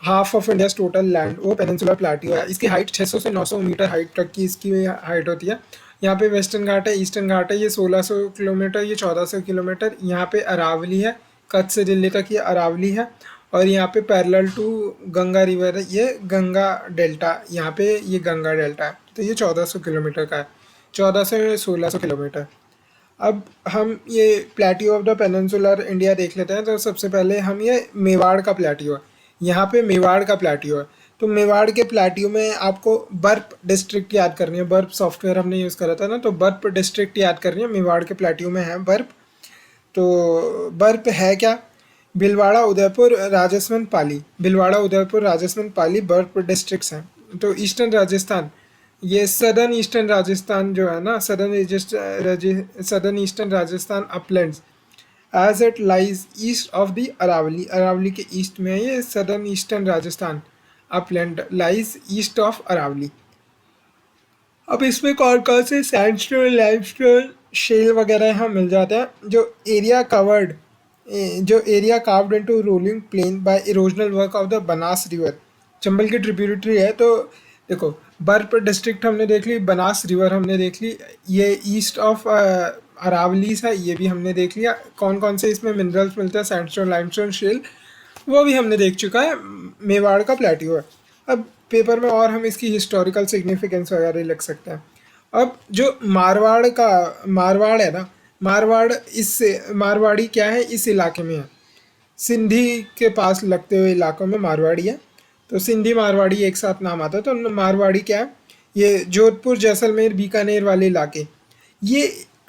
half of India total land, वो पेनिनसुलर प्लेटियो है। इसकी हाइट 600 से 900 मीटर हाइट तक की इसकी हाइट होती है। यहाँ पे वेस्टर्न घाट है, ईस्टर्न घाट है, ये 1600 किलोमीटर, ये 1400 किलोमीटर। यहाँ पे अरावली है, कच्छ से दिल्ली तक ये अरावली है। और यहाँ पे पैरेलल टू गंगा रिवर है, ये गंगा डेल्टा, यहाँ पे ये गंगा डेल्टा है, तो ये 1400 किलोमीटर का है, 14 से 1600 किलोमीटर। अब हम ये प्लेटियो ऑफ द पेनिनसुलर इंडिया देख लेते हैं। तो सबसे पहले हम ये मेवाड़ का प्लेटियो है, यहाँ पे मेवाड़ का प्लेटियो है। तो मेवाड़ के प्लेटियो में आपको बर्फ डिस्ट्रिक्ट याद करनी है, बर्फ सॉफ्टवेयर हमने यूज़ करा था ना, तो बर्फ डिस्ट्रिक्ट याद करनी है, मेवाड़ के प्लेटियो में है बर्फ। तो बर्फ है क्या, भीलवाड़ा, उदयपुर, राजस्थान, पाली, भीलवाड़ा, उदयपुर, राजस्थान, पाली बर्फ डिस्ट्रिक्ट्स हैं। तो ईस्टर्न राजस्थान, ये सदर्न ईस्टर्न राजस्थान जो है ना, southern eastern Rajasthan uplands, as it lies east of the Aravalli, Aravalli के ईस्ट में है ये southern eastern Rajasthan upland, lies east of Aravalli. अब इसमें कौन कौन से सैंडस्टोन, लाइमस्टोन, शेल वगैरह यहाँ मिल जाते हैं। जो area carved into rolling plain by erosional work of the Banas river, Chambal की ट्रिब्यूटरी है। तो देखो, बर्फ डिस्ट्रिक्ट हमने देख ली, बनास रिवर हमने देख ली, ये ईस्ट ऑफ अरावलीज है, ये भी हमने देख लिया। कौन कौन से इसमें मिनरल्स मिलते हैं, सैंडस्टोन, लाइमस्टोन, शेल, वो भी हमने देख चुका है। मेवाड़ का प्लेटियो है। अब पेपर में और हम इसकी हिस्टोरिकल सिग्निफिकेंस वगैरह लिख सकते हैं। अब जो मारवाड़ है ना, मारवाड़ी क्या है, इस इलाके में है, सिंधी के पास लगते हुए इलाकों में मारवाड़ी है। तो सिंधी मारवाड़ी एक साथ नाम आता है। तो मारवाड़ी क्या है, ये जोधपुर, जैसलमेर, बीकानेर वाले इलाके, ये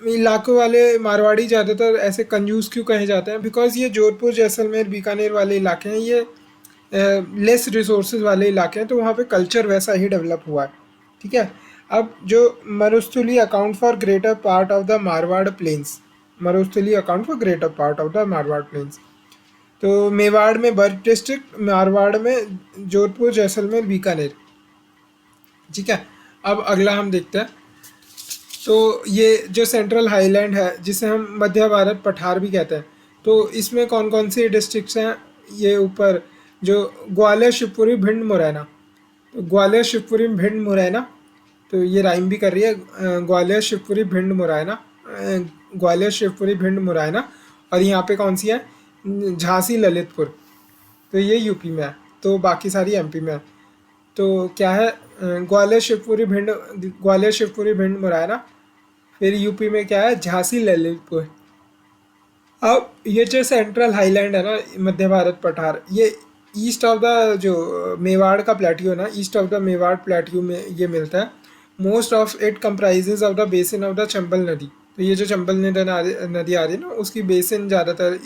इलाकों वाले मारवाड़ी ज़्यादातर ऐसे कंजूस क्यों कहे जाते हैं, बिकॉज ये जोधपुर, जैसलमेर, बीकानेर वाले इलाके हैं, ये लेस रिसोर्सेज वाले इलाके हैं, तो वहाँ पे कल्चर वैसा ही डेवलप हुआ है। ठीक है। अब जो Marusthali account for greater part of the Marwar plains, Marusthali account for greater part of the Marwar plains. तो मेवाड़ में बर्ग डिस्ट्रिक्ट, मारवाड़ में जोधपुर, जैसलमेर, बीकानेर। ठीक है, अब अगला हम देखते हैं। तो ये जो सेंट्रल हाईलैंड है जिसे हम मध्य भारत पठार भी कहते हैं, तो इसमें कौन कौन सी डिस्ट्रिक्ट्स हैं? ये ऊपर जो ग्वालियर, शिवपुरी, भिंड, मुरैना। तो ग्वालियर, शिवपुरी, भिंड, मुरैना, तो ये राइम भी कर रही है, ग्वालियर, शिवपुरी, भिंड, मुरैना, ग्वालियर, शिवपुरी, भिंड, मुरैना। और यहाँ पे कौन सी है? झांसी, ललितपुर। तो ये यूपी में है, तो बाकी सारी एमपी में है। तो क्या है? ग्वालियर, शिवपुरी, भिंड, ग्वालियर, शिवपुरी, भिंड, मुरैना। फिर यूपी में क्या है? झांसी, ललितपुर। अब ये जो सेंट्रल हाईलैंड है ना, मध्य भारत पठार, ये ईस्ट ऑफ द जो मेवाड़ का प्लेट्यू है ना, east of the Mewar plateau में ये मिलता है। Most of it comprises of the basin of the Chambal नदी। तो ये जो चंबल नदी आ रही है ना, उसकी बेसिन ज़्यादातर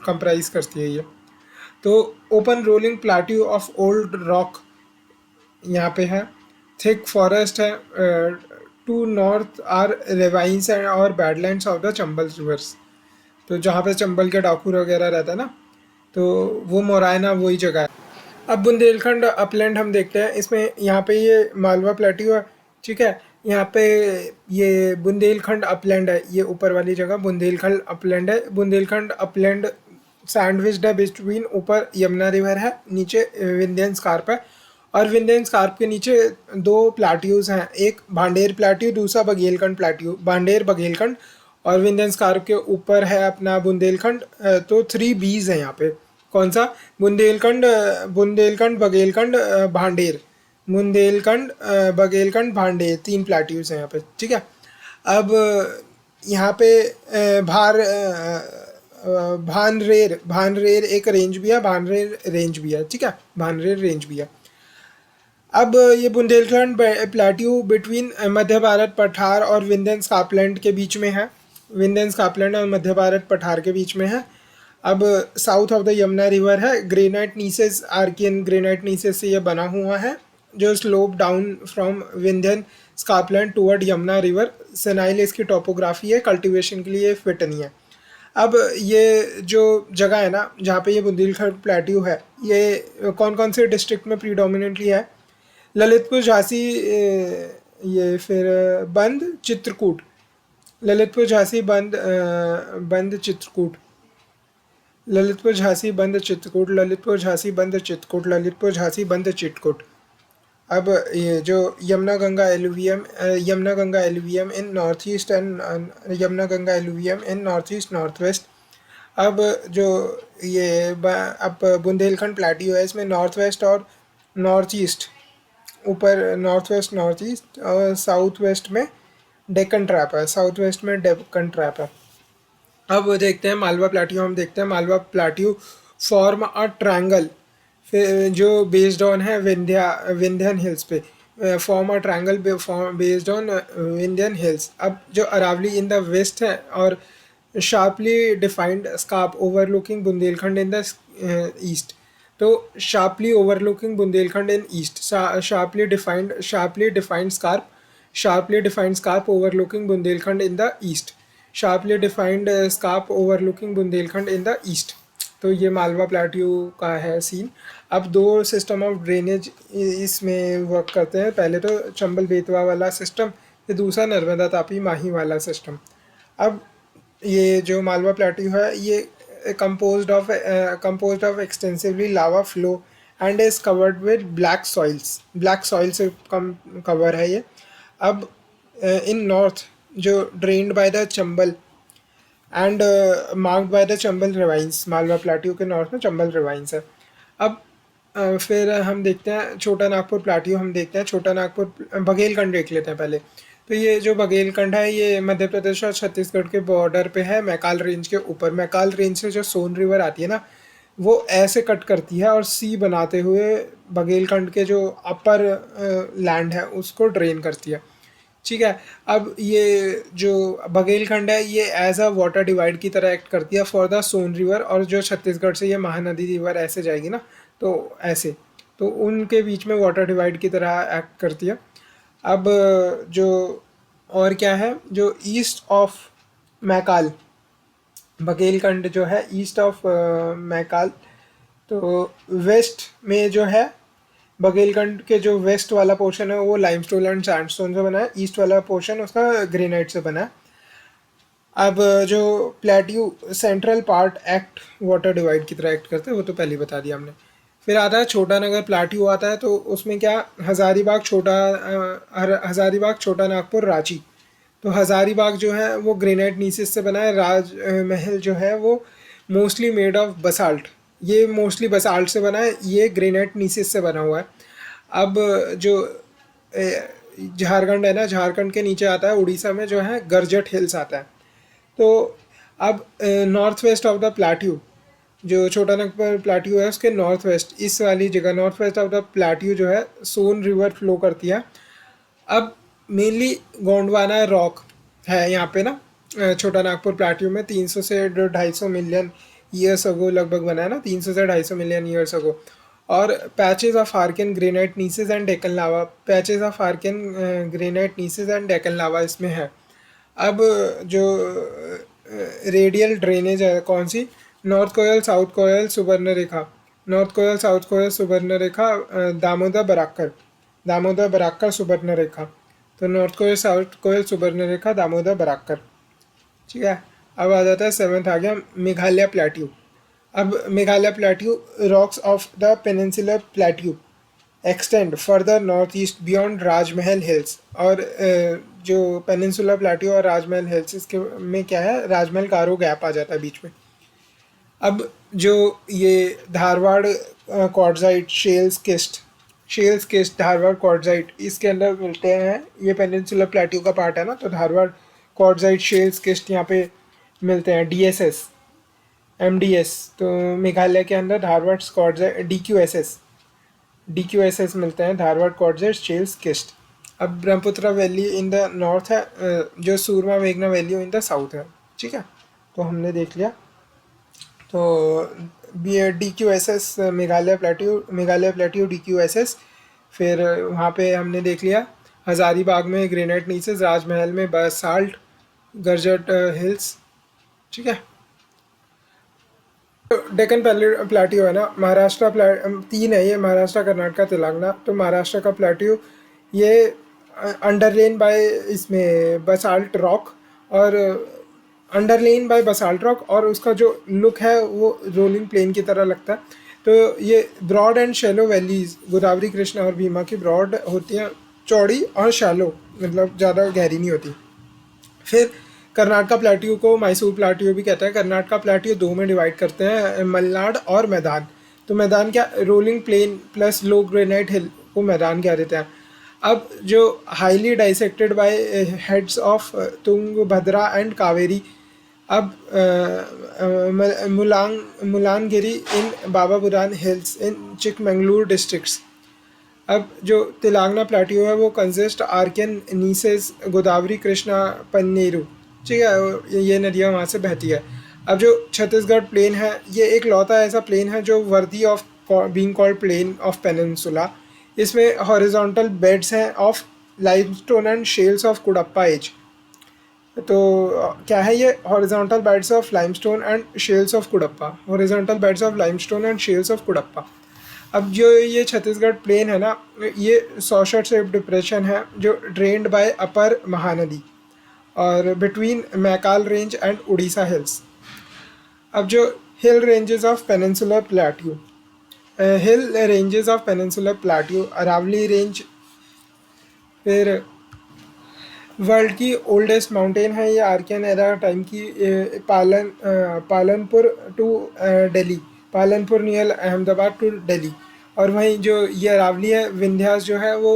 कंप्राइज करती है ये। तो open rolling plateau of old rock यहाँ पे है। थिक फॉरेस्ट है। To north are ravines and और badlands of the Chambal rivers. तो जहाँ पे चंबल के डाकू वगैरह रहता है ना, तो वो मोरायना वही जगह है। अब बुंदेलखंड अपलैंड हम देखते हैं। इसमें यहाँ पे ये मालवा प्लेट्यू है, ठीक है। यहाँ पे ये बुंदेलखंड अपलैंड है, ये ऊपर वाली जगह बुंदेलखंड अपलैंड है। बुंदेलखंड अपलैंड सैंडविच्ड है बिटवीन, ऊपर यमुना रिवर है, नीचे विंध्यन स्कार्प है। और विंध्यन स्कार्प के नीचे दो प्लेट्यूज़ हैं, एक भांडेर प्लेट्यू, दूसरा बघेलखंड प्लेट्यू। भांडेर, बघेलखंड, और विंध्यन स्कार्प के ऊपर है अपना बुंदेलखंड। तो 3 बीज हैं यहाँ पे। कौन सा? बुंदेलखंड, बुंदेलखंड, बघेलखंड, भांडेर। बुंदेलखंड, बघेलखंड, भांडेर, 3 प्लेट्यूज हैं यहाँ पे, ठीक है। अब यहाँ पे भानरेर, भानरेर एक रेंज भी है, भानरेर रेंज भी है, ठीक है, भानरेर रेंज भी है। अब ये बुंदेलखंड प्लेट्यू बिटवीन मध्य भारत पठार और विंध्यन स्कार्पलैंड के बीच में है। विंध्यन स्कार्पलैंड और मध्य भारत पठार के बीच में है। अब south of the Yamuna river है। Granite gneisses, Archaean granite gneisses से ये बना हुआ है, जो slope down from Vindhyan scarpland toward Yamuna river. Senile इसकी टोपोग्राफी है, कल्टीवेशन के लिए फिट नहीं है। अब ये जो जगह है ना जहाँ पे ये बुंदेलखंड प्लेट्यू है, ये कौन कौन से डिस्ट्रिक्ट में प्रीडोमिनेंटली है? ललितपुर, झांसी, ये फिर बंद, चित्रकूट। ललितपुर, झांसी, बंद, चित्रकूट। ललितपुर, झांसी, बंद, चित्रकूट। ललितपुर, झांसी, बंद, चित्रकूट। ललितपुर, झांसी, बंद, चित्रकूट। अब ये जो Yamuna Ganga alluvium, Yamuna Ganga alluvium in north east and Yamuna Ganga alluvium in north east, north west. अब जो ये अब बुंदेलखंड प्लेट्यू है, इसमें नॉर्थ वेस्ट और नॉर्थ ईस्ट, ऊपर नॉर्थ वेस्ट, नॉर्थ ईस्ट, और साउथ वेस्ट में डेक्कन ट्रैप है, साउथ वेस्ट में डेक्कन ट्रैप है। अब देखते हैं मालवा प्लेट्यू। हम देखते हैं Malwa plateau form a triangle, फिर जो बेस्ड ऑन है विंध्यन हिल्स पे। Form a triangle based on Vindhyan hills. अब जो अरावली इन द वेस्ट है और sharply defined scarp overlooking Bundelkhand in the east. तो sharply overlooking Bundelkhand in east, sharply defined scarp, sharply defined scarp overlooking Bundelkhand in the east, sharply defined scarp overlooking Bundelkhand in the east. तो ये Malwa plateau का है scene. अब 2 system of drainage इसमें work करते हैं। पहले तो चंबल बेतवा वाला सिस्टम, फिर दूसरा नर्मदा तापी माही वाला सिस्टम। अब ये जो मालवा प्लेट्यू है, ये composed of extensively lava flow and is covered with black soils, black soil से कवर है ये। अब in north जो drained by the Chambal and marked by the Chambal ravines, Malwa plateau के नॉर्थ में चंबल रिवाइंस है। अब फिर हम देखते हैं छोटा नागपुर प्लेट्यू। हम देखते हैं छोटा नागपुर, बघेलखंड देख लेते हैं पहले। तो ये जो बघेलखंड है, ये मध्य प्रदेश और छत्तीसगढ़ के बॉर्डर पे है, मैकाल रेंज के ऊपर। मैकाल रेंज से जो सोन रिवर आती है ना, वो ऐसे कट करती है और सी बनाते हुए बघेलखंड के जो अपर लैंड है उसको ड्रेन करती है, ठीक है। अब ये जो बघेलखंड है, ये एज अ वाटर डिवाइड की तरह एक्ट करती है फॉर द सोन रिवर। और जो छत्तीसगढ़ से ये महानदी रिवर ऐसे जाएगी ना, तो ऐसे, तो उनके बीच में वाटर डिवाइड की तरह एक्ट करती है। अब जो और क्या है, जो ईस्ट ऑफ मैकाल, बघेलखंड जो है ईस्ट ऑफ मैकाल, तो वेस्ट में जो है बघेलखंड के जो वेस्ट वाला पोर्शन है वो लाइमस्टोन एंड सैंडस्टोन से बना है, ईस्ट वाला पोर्शन उसका ग्रेनाइट से बना है। अब जो plateau central part act water divide की तरह एक्ट करते हैं, वो तो पहले ही बता दिया हमने। फिर आता है छोटा नगर प्लेट्यू आता है, तो उसमें क्या, हज़ारीबाग छोटा हज़ारीबाग छोटा नागपुर रांची। तो हज़ारीबाग जो है वो ग्रेनाइट नीसिस से बना है, राज महल जो है वो मोस्टली मेड ऑफ बसाल्ट, ये मोस्टली बसाल्ट से बना है, ये ग्रेनाइट नीसिस से बना हुआ है। अब जो झारखंड है ना, झारखंड के नीचे आता है उड़ीसा में जो है गरजट हिल्स आता है। तो अब north west of the plateau, जो छोटा नागपुर प्लाट्यू है उसके नॉर्थ वेस्ट, इस वाली जगह north west of the plateau जो है सोन रिवर फ्लो करती है। अब मेनली गोंडवाना रॉक है यहाँ पे ना, छोटा नागपुर प्लाट्यू में 300 से 250 मिलियन ईयर्स अगो लगभग बना है ना, 300 से 250 मिलियन ईयर्स अगो। और patches of Archaean granite gneisses and Deccan lava, patches of Archaean granite gneisses and Deccan lava इसमें है। अब जो रेडियल ड्रेनेज है कौन सी, north Koel south Koel Subarnarekha, north Koel south Koel Subarnarekha, Damodar Barakar, Damodar Barakar Subarnarekha. तो north Koel south Koel Subarnarekha Damodar Barakar, ठीक है। अब आ जाता है सेवन्थ, आ गया मेघालय प्लेट्यू। अब Meghalaya plateau, rocks of the peninsular plateau extend further north east beyond Rajmahal hills. और जो पेनिनसुलर प्लेट्यू और राजमहल हिल्स, इसके में क्या है, राजमहल गारो गैप आ जाता है बीच में। अब जो ये Dharwad quartzite shells KIST Dharwad quartzite इसके अंदर मिलते हैं, ये पेनिनसुलर प्लेट्यू का पार्ट है ना, तो धारवाड़ क्वार्ट्जाइट शेल्स किस्ट यहाँ पे मिलते हैं, DSS MDS। तो मेघालय के अंदर धारवाड़ क्वार्ट्जाइट DQSS मिलते हैं, धारवाड़ क्वार्ट्जाइट शेल्स किस्ट। अब Brahmaputra valley in the north है, जो सूरमा मेघना वैली इन द साउथ है, ठीक है। तो हमने देख लिया, तो DQSS मेघालय प्लेट्यू DQSS। फिर वहाँ पे हमने देख लिया हज़ारीबाग में ग्रेनाइट नीसेस, राजमहल में बसाल्ट, गरजट हिल्स, ठीक है। डेक्कन प्लेट्यू है ना, तीन है ये, महाराष्ट्र कर्नाटका तेलंगाना। तो महाराष्ट्र का प्लेट्यू ये अंडरलेन बाय इसमें बसाल्ट रॉक, और अंडरलेन बाय बसाल्ट रॉक, और उसका जो लुक है वो रोलिंग प्लेन की तरह लगता है। तो ये broad and shallow valleys, Godavari Krishna और भीमा की ब्रॉड होती हैं, चौड़ी, और शैलो मतलब ज़्यादा गहरी नहीं होती। फिर कर्नाटका प्लेट्यू को मैसूर प्लेट्यू भी कहते हैं। कर्नाटका प्लेट्यू दो में डिवाइड करते हैं, मलनाड और मैदान। तो मैदान क्या, rolling plain plus low granite hill को मैदान कह देते हैं। अब जो highly dissected by heads of Tungabhadra and Kaveri. अब Mulanagiri in Baba Budan hills in Chikmagalur districts. अब जो तेलंगाना प्लेट्यू है वो consist Archaean gneisses Godavari Krishna Penneru, ठीक है, ये नदियाँ वहाँ से बहती है। अब जो छत्तीसगढ़ प्लेन है, ये एक लौता ऐसा प्लेन है जो worthy of being called plain of peninsula. इसमें हॉरिजॉन्टल बेड्स हैं of limestone and shales of Cuddapah age. तो क्या है ये, horizontal beds of limestone and shales of Cuddapah, horizontal beds of limestone and shales of Cuddapah. अब जो ये छत्तीसगढ़ प्लेन है ना, ये सॉशर शेप डिप्रेशन है जो ड्रेन्ड बाय अपर महानदी और between Maikal range and Orissa hills. अब जो hill ranges of peninsular plateau, hill ranges of peninsular plateau, Aravalli range, फिर वर्ल्ड की ओल्डेस्ट माउंटेन है ये आर्कियन एरा टाइम की, Palanpur to Delhi, Palanpur near Ahmedabad to Delhi. और वहीं जो ये अरावली है, विंध्यास जो है वो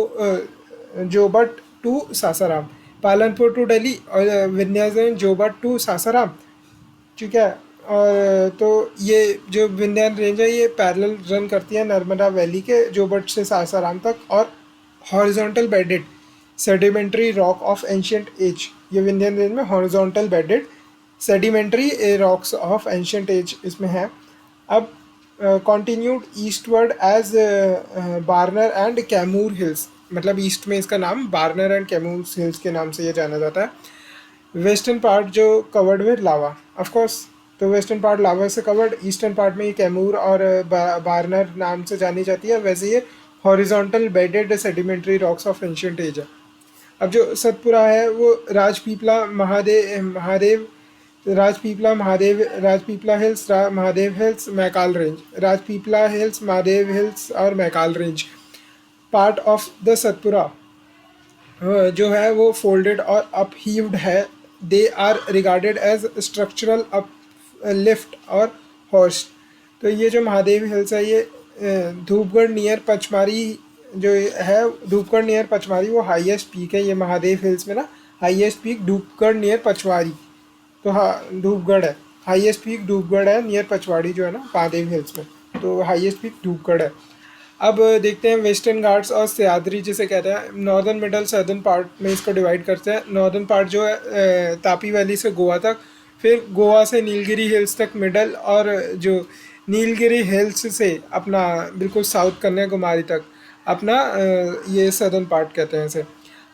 जोबट टू सासाराम, पालनपुर टू दिल्ली, और विंध्यास जोबट टू सासाराम, ठीक है। और तो ये जो विंध्यान रेंज है ये पैरेलल रन करती है नर्मदा वैली के जोबट से सासाराम तक, और horizontal bedded sedimentary rock of ancient age, ये विंध्यान रेंज में horizontal bedded sedimentary rocks of ancient age इसमें है। अब continued eastward as Barner and Camur hills, मतलब ईस्ट में इसका नाम बार्नर एंड कैमूस हिल्स के नाम से ये जाना जाता है। वेस्टर्न पार्ट जो covered with lava, of course, तो वेस्टर्न पार्ट लावा से कवर्ड, ईस्टर्न पार्ट में ये कैमूर और बार्नर नाम से जानी जाती है। वैसे ये horizontal bedded sedimentary rocks of ancient age है। अब जो सतपुरा है वो Rajpipla hills, Mahadev hills, Maikal range, Rajpipla hills, Mahadev hills और Maikal range part of the Satpura जो है वो फोल्डेड और अपहीव्ड है। They are regarded as structural uplift और हॉर्स। तो ये जो महादेव हिल्स है ये धूपगढ़ नियर पचमारी जो है, धूपगढ़ नियर पचमारी वो हाईएस्ट पीक है। ये महादेव हिल्स में ना हाईएस्ट पीक धूपगढ़ नियर पचवाड़ी, तो हाँ धूपगढ़ है हाईएस्ट पीक, धूपगढ़ है नियर पचवाड़ी जो है ना महादेव हिल्स में, तो हाईएस्ट पीक धूपगढ़ है। अब देखते हैं वेस्टर्न घाट्स और सह्याद्री जिसे कहते हैं। नॉर्दर्न मिडल सदर्न पार्ट में इसको डिवाइड करते हैं। नॉर्दर्न पार्ट जो है तापी वैली से गोवा तक, फिर गोवा से नीलगिरी हिल्स तक मिडल, और जो नीलगिरी हिल्स से अपना बिल्कुल साउथ कन्याकुमारी तक अपना ये सदर्न पार्ट कहते हैं इसे।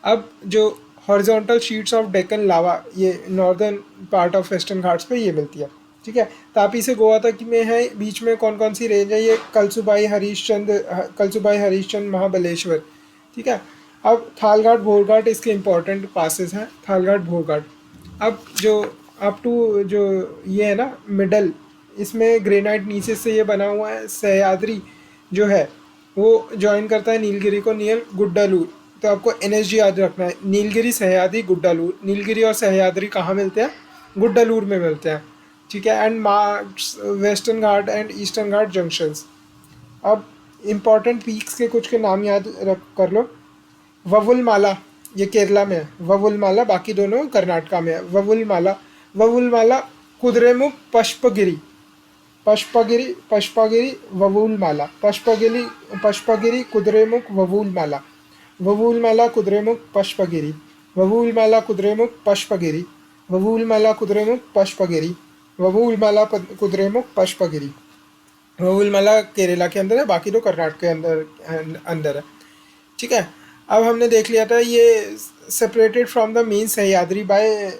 अब जो हॉरिजॉन्टल शीट्स ऑफ डेक्कन लावा ये northern part of western Ghats पे ये मिलती है, ठीक है। तापी से गोवा तक में है, बीच में कौन कौन सी रेंज है, ये कलसुबाई हरीशचंद महाबलेश्वर, ठीक है। अब थालघाट भोरघाट इसके इंपॉर्टेंट पासेस हैं, थालघाट भोरघाट। अब जो अप टू जो ये है ना मिडल, इसमें ग्रेनाइट नीचे से ये बना हुआ है। सह्याद्री जो है वो ज्वाइन करता है नीलगिरी को नियर गुड्डालूर। तो आपको एनएसजी याद रखना है, नीलगिरी, सह्याद्री, गुड्डालूर। नीलगिरी और सह्याद्री कहाँ मिलते हैं? गुड्डालूर में मिलते हैं, ठीक है। And marks western Ghat and eastern Ghat junctions. अब इम्पॉर्टेंट पीक्स के कुछ के नाम याद रख कर लो। ववुलमाला ये केरला में है, ववुलमाला, बाकी दोनों कर्नाटका में है। ववुलमाला कुद्रेमुख पशपगिरी, ववुलमाला, पशपगिरी कुद्रेमुख ववुलमाला, ववुलमाला कुद्रेमुख पशपगिरी, ववुलमाला कुद्रेमुख पशपगिरी, ववुलमाला कुद्रेमुख पशपगिरी, ववुलमाला कुद्रेमुख पशपगिरी। ववुलमाला केरला के अंदर है, बाकी तो कर्नाटक के अंदर है, ठीक है। अब हमने देख लिया था ये separated from the main Sahyadri by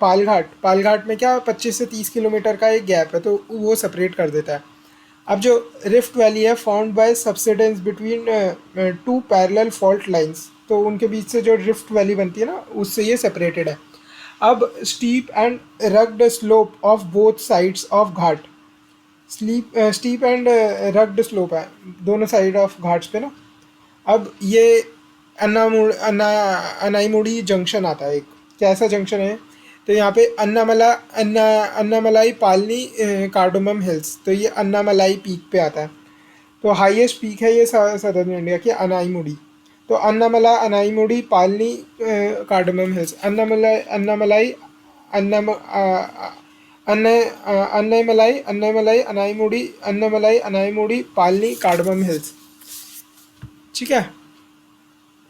Palghat में क्या 25 से 30 किलोमीटर का एक गैप है, तो वो सेपरेट कर देता है। अब जो रिफ्ट वैली है found by subsidence between two parallel fault lines, तो उनके बीच से जो रिफ्ट वैली बनती है ना उससे ये सेपरेटेड है। अब steep and rugged slope of both sides of Ghat, steep and rugged slope है दोनों साइड ऑफ घाट्स पे ना। अब ये अनाईमुड़ी जंक्शन आता है एक, कैसा जंक्शन है, तो यहाँ पे अन्नामलाई पालनी कार्डोमम हिल्स, तो ये अन्नामलाई पीक पे आता है। तो हाईएस्ट पीक है ये सदर्न इंडिया की अनाईमुड़ी। तो Anamudi Palani cardamom hills, Annamalai Anamudi Palani cardamom hills, ठीक है।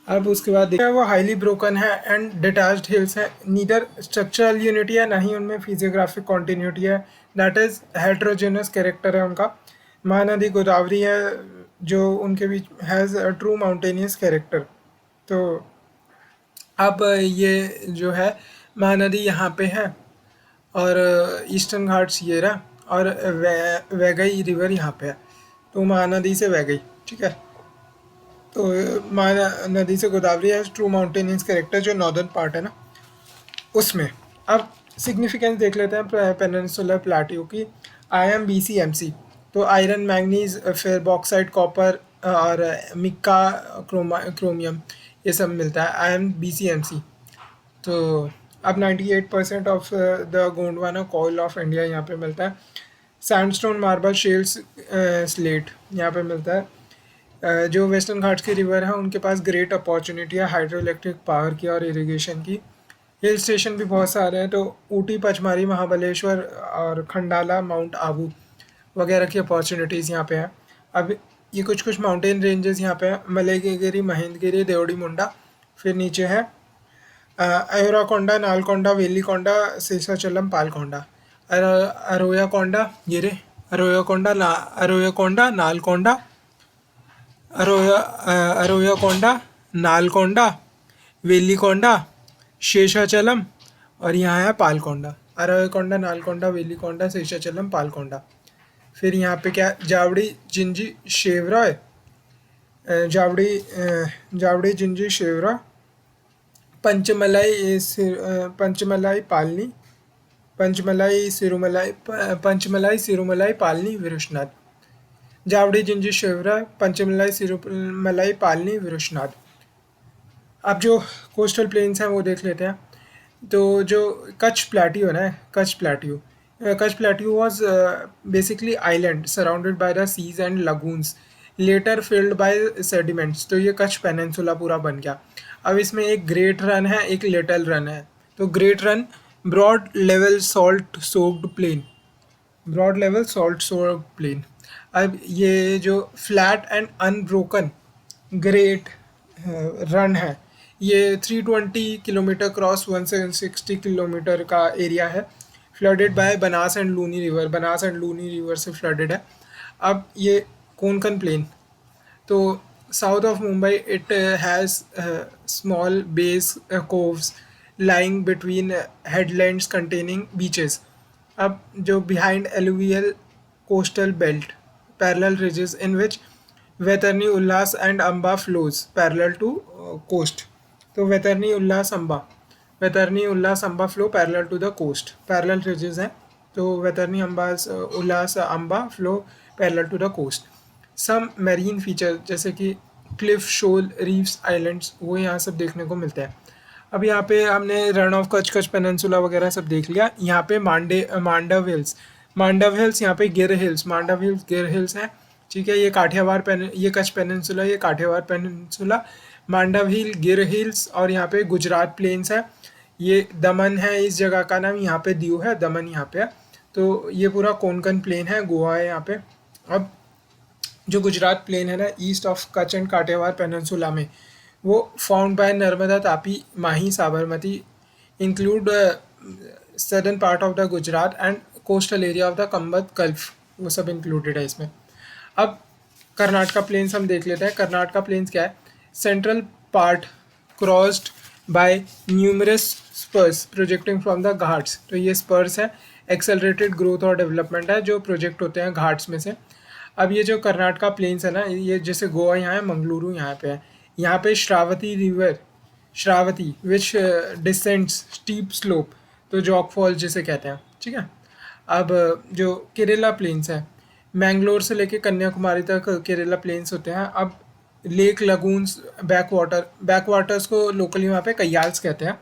अब उसके बाद देखिए वो हाईली ब्रोकन है एंड डिटैच्ड हिल्स है, नीदर स्ट्रक्चरल यूनिटी है ना ही उनमें फिजियोग्राफिक कॉन्टीन्यूटी है, दैट इज हेट्रोजेनस कैरेक्टर है उनका। महानदी गोदावरी है जो उनके बीच has a true mountainous character. तो अब ये जो है महानदी यहाँ पे है और ईस्टर्न घाट्स ये रहा, और वैगई रिवर यहाँ पे है, तो महानदी से वैगई, ठीक है। तो महानदी से गोदावरी है ट्रू माउंटेनियस कैरेक्टर जो नॉर्दर्न पार्ट है ना उसमें। अब सिग्निफिकेंस देख लेते हैं पेनिनसुलर प्लेट्यू की। IMBC-MC, तो आयरन, मैंगनीज, फिर बॉक्साइट, कॉपर और मिक्का, क्रोमियम, ये सब मिलता है IMBC-MC। तो अब 98% of the Gondwana coil of India यहाँ पे मिलता है। सैंडस्टोन, मार्बल, शेल्स, स्लेट यहाँ पे मिलता है। जो वेस्टर्न घाट्स की रिवर है उनके पास ग्रेट अपॉर्चुनिटी है हाइड्रो इलेक्ट्रिक पावर की और इरिगेशन की। हिल स्टेशन भी बहुत सारे हैं, तो ऊटी, पचमारी, महाबलेश्वर और खंडाला, माउंट आबू वगैरह की अपॉर्चुनिटीज़ यहाँ पे हैं। अब ये कुछ माउंटेन रेंजेस यहाँ पे हैं, मलेगिरी, महेंद्रगिरी, देवड़ी मुंडा, फिर नीचे है अयोराकोंडा, नालकोंडा, वेलीकोंडा, शेषाचलम, पालकोंडा, अरोयाकोंडा, ये रे अरोयाकोंडा, नालकोंडा, अरोयाकोंडा, नालकोंडा, वेलिकोंडा, शेषाचलम और यहाँ है पालकोंडा। अरवकोंडा, नालकोंडा, वेलिकोंडा, शेषाचलम, पालकोंडा। फिर यहाँ पे क्या, जावड़ी, जिंजी, शेवरॉय, जावड़ी, जिंजी, शेवरा, पंचमलाई पालनी, पंचमलाई सिरुमलाई पालनी, विरुष्नाथ। जावड़ी, जिंजी, शेवरा, पंचमलाई, सिरुमलाई पालनी, विरुष्नाथ। अब जो कोस्टल प्लेन्स हैं वो देख लेते हैं। तो जो कच्छ प्लेट्यू है ना, Kutch plateau was basically island surrounded by the seas and lagoons later filled by sediments. तो ये कच्छ पेनिनसुला पूरा बन गया। अब इसमें एक ग्रेट रन है, एक लिटिल रन है। तो great Rann broad level salt plain. अब ये जो flat and unbroken great Rann है, ये 320 किलोमीटर क्रॉस 160 किलोमीटर का एरिया है। Flooded by Banas and Luni river से फ्लडेड है। अब ये कोंकण प्लेन, तो south of Mumbai it has small bays coves lying between headlands containing beaches. अब जो behind alluvial coastal belt, parallel ridges in which Vaitarna Ulhas and Amba flows parallel to coast. तो Vaitarna Ulhas Amba flow parallel to the coast, parallel ridges हैं। तो Vaitarna Ulhas Amba flow parallel to the coast. Some marine feature जैसे कि Cliff, शोल, reefs, islands, वो यहाँ सब देखने को मिलते हैं। अब यहाँ पे हमने रन ऑफ कच्छ पेनिनसुला वगैरह सब देख लिया। यहाँ पे मांडव हिल्स, यहाँ पे गिर हिल्स हैं, ठीक है। ये ये कच्छ पेनिनसुला, ये काठियावाड़ पेनिनसुला, मांडव हिल, गिर हिल्स, और यहाँ पे गुजरात प्लेन्स है। ये दमन है, इस जगह का नाम, यहाँ पे दीव है, दमन यहाँ पे है। तो ये पूरा कोंकण प्लेन है, गोवा है यहाँ पे। अब जो गुजरात प्लेन है ना, east of Kutch and Kathiawar peninsula में, वो found by Narmada, Tapi, Mahi, Sabarmati, include southern part of the Gujarat and coastal area of the Khambhat gulf, वो सब इंक्लूडेड है इसमें। अब कर्नाटका प्लेन्स हम देख लेते हैं। कर्नाटका प्लेन्स क्या है, central part crossed by numerous Spurs projecting from the Ghats. तो ये स्पर्स है, एक्सेलरेटेड ग्रोथ और डेवलपमेंट है जो प्रोजेक्ट होते हैं घाट्स में से। अब ये जो कर्नाटका प्लेन्स है ना, ये जैसे गोवा यहाँ है, मंगलुरु यहाँ पे है। यहाँ पे श्रावती विच डिसेंड्स स्टीप स्लोप, तो जॉक फॉल जिसे कहते हैं, ठीक है। अब जो केरला प्लेन्स है, मैंगलोर से लेके कन्याकुमारी तक केरला प्लेन्स होते हैं। अब लेक, लगून्स, बैकवाटर्स को लोकली वहाँ पे कयाल्स कहते हैं,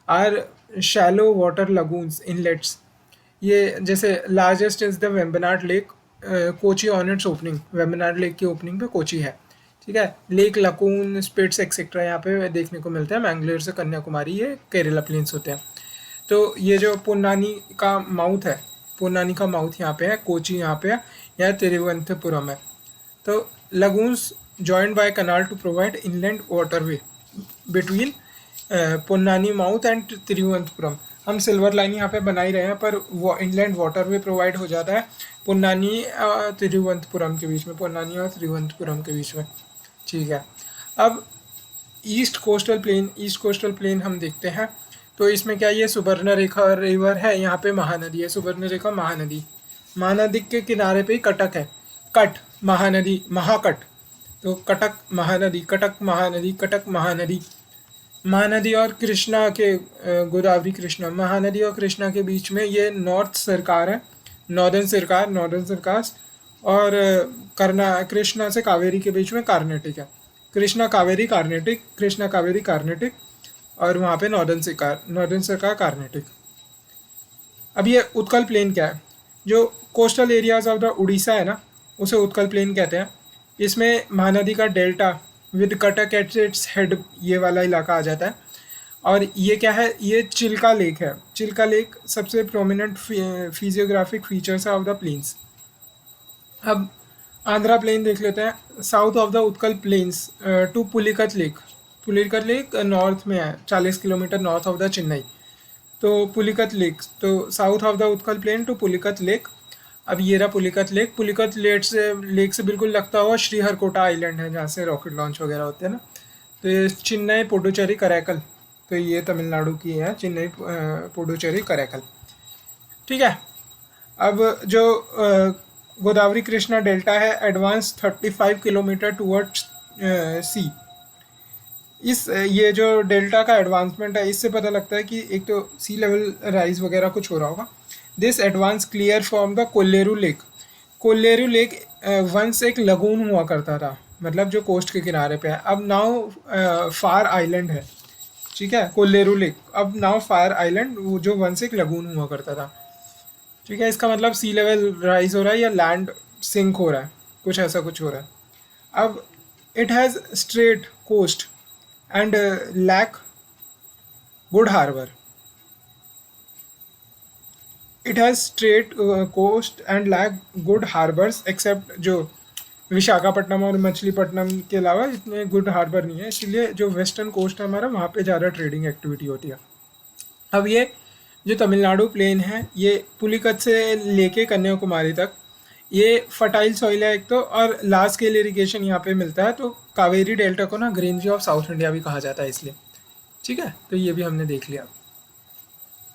are shallow water lagoons, inlets. ये जैसे largest is the Vembanad lake, Kochi on its opening, Vembanad lake की ओपनिंग पे कोची है, ठीक है। लेक, लकून, स्पिट्स एक्सेट्रा यहाँ पे देखने को मिलते हैं। मैंगलोर से कन्याकुमारी ये केरला प्लेन्स होते हैं। तो ये जो पुन्नानी का माउथ यहाँ पे है, कोची यहाँ पे है, या तिरुवनंतपुरम है। तो lagoons joined by canal to provide inland waterway between Ponnani mouth and Thiruvananthapuram. हम सिल्वर लाइन यहाँ पे बना ही रहे हैं, पर वो इनलैंड वाटरवे प्रोवाइड हो जाता है पुन्नानी और तिरुवनंतपुरम के बीच में, ठीक है। अब ईस्ट कोस्टल प्लेन हम देखते हैं। तो इसमें क्या, ये सुवर्णरेखा रिवर है, यहाँ पे महानदी है, सुवर्णरेखा महानदी के किनारे पे ही कटक है, महाकट। तो कटक महानदी और कृष्णा के गोदावरी कृष्णा, महानदी और कृष्णा के बीच में ये नॉर्दर्न सरकार, और कृष्णा से कावेरी के बीच में कार्नेटिक है, कृष्णा कावेरी कार्नेटिक, और वहाँ पे नॉर्दर्न सरकार कार्नेटिक। अब ये उत्कल प्लेन क्या है, जो coastal areas of the Orissa है ना, उसे उत्कल प्लेन कहते हैं। इसमें महानदी का delta with Cuttack at its head, ये वाला इलाका आ जाता है। और ये क्या है, ये चिल्का लेक सबसे prominent physiographic features of the plains. अब आंध्रा प्लेन देख लेते हैं। South of the Utkal plains to Pulicat lake north में है, 40 kilometre north of the Chennai. तो पुलिकत लेक, तो south of the Utkal plain to Pulicat lake. अब ये रहा पुलिकत लेक से बिल्कुल लगता हुआ श्रीहरिकोटा आइलैंड है, जहाँ से रॉकेट लॉन्च वगैरह होते हैं ना। तो ये चेन्नई पुडुचेरी करैकल, तो ये तमिलनाडु की है, चेन्नई पुडुचेरी करैकल। ठीक है। अब जो गोदावरी कृष्णा डेल्टा है, एडवांस 35 किलोमीटर टूवर्ड्स सी। इस ये जो डेल्टा का एडवांसमेंट है, इससे पता लगता है कि एक तो सी लेवल राइज वगैरह कुछ हो रहा होगा। This advance clear from the Kolleru lake. Kolleru lake once एक लगून हुआ करता था, मतलब जो कोस्ट के किनारे पे है, अब नाउ फार आइलैंड है। ठीक है, कोल्लेरू लेक अब नाउ फायर आइलैंड, वो जो वंस एक लगून हुआ करता था। ठीक है, इसका मतलब सी लेवल राइज हो रहा है या लैंड सिंक हो रहा है, कुछ ऐसा कुछ हो रहा है। अब it has straight coast and lack good harbour. It has straight coast and lack good harbours, except जो विशाखापट्टनम और मछलीपट्टनम के अलावा इतने गुड हार्बर नहीं है, इसलिए जो वेस्टर्न कोस्ट है हमारा, वहाँ पे ज़्यादा ट्रेडिंग एक्टिविटी होती है। अब ये जो तमिलनाडु प्लेन है, ये पुलिकत से लेके कन्याकुमारी तक ये फर्टाइल सॉइल है एक तो, और लार्ज स्केल इरिगेशन यहाँ पे मिलता है। तो कावेरी डेल्टा को ना ग्रीनरी ऑफ साउथ इंडिया भी कहा जाता है इसलिए। ठीक है, तो ये भी हमने देख लिया।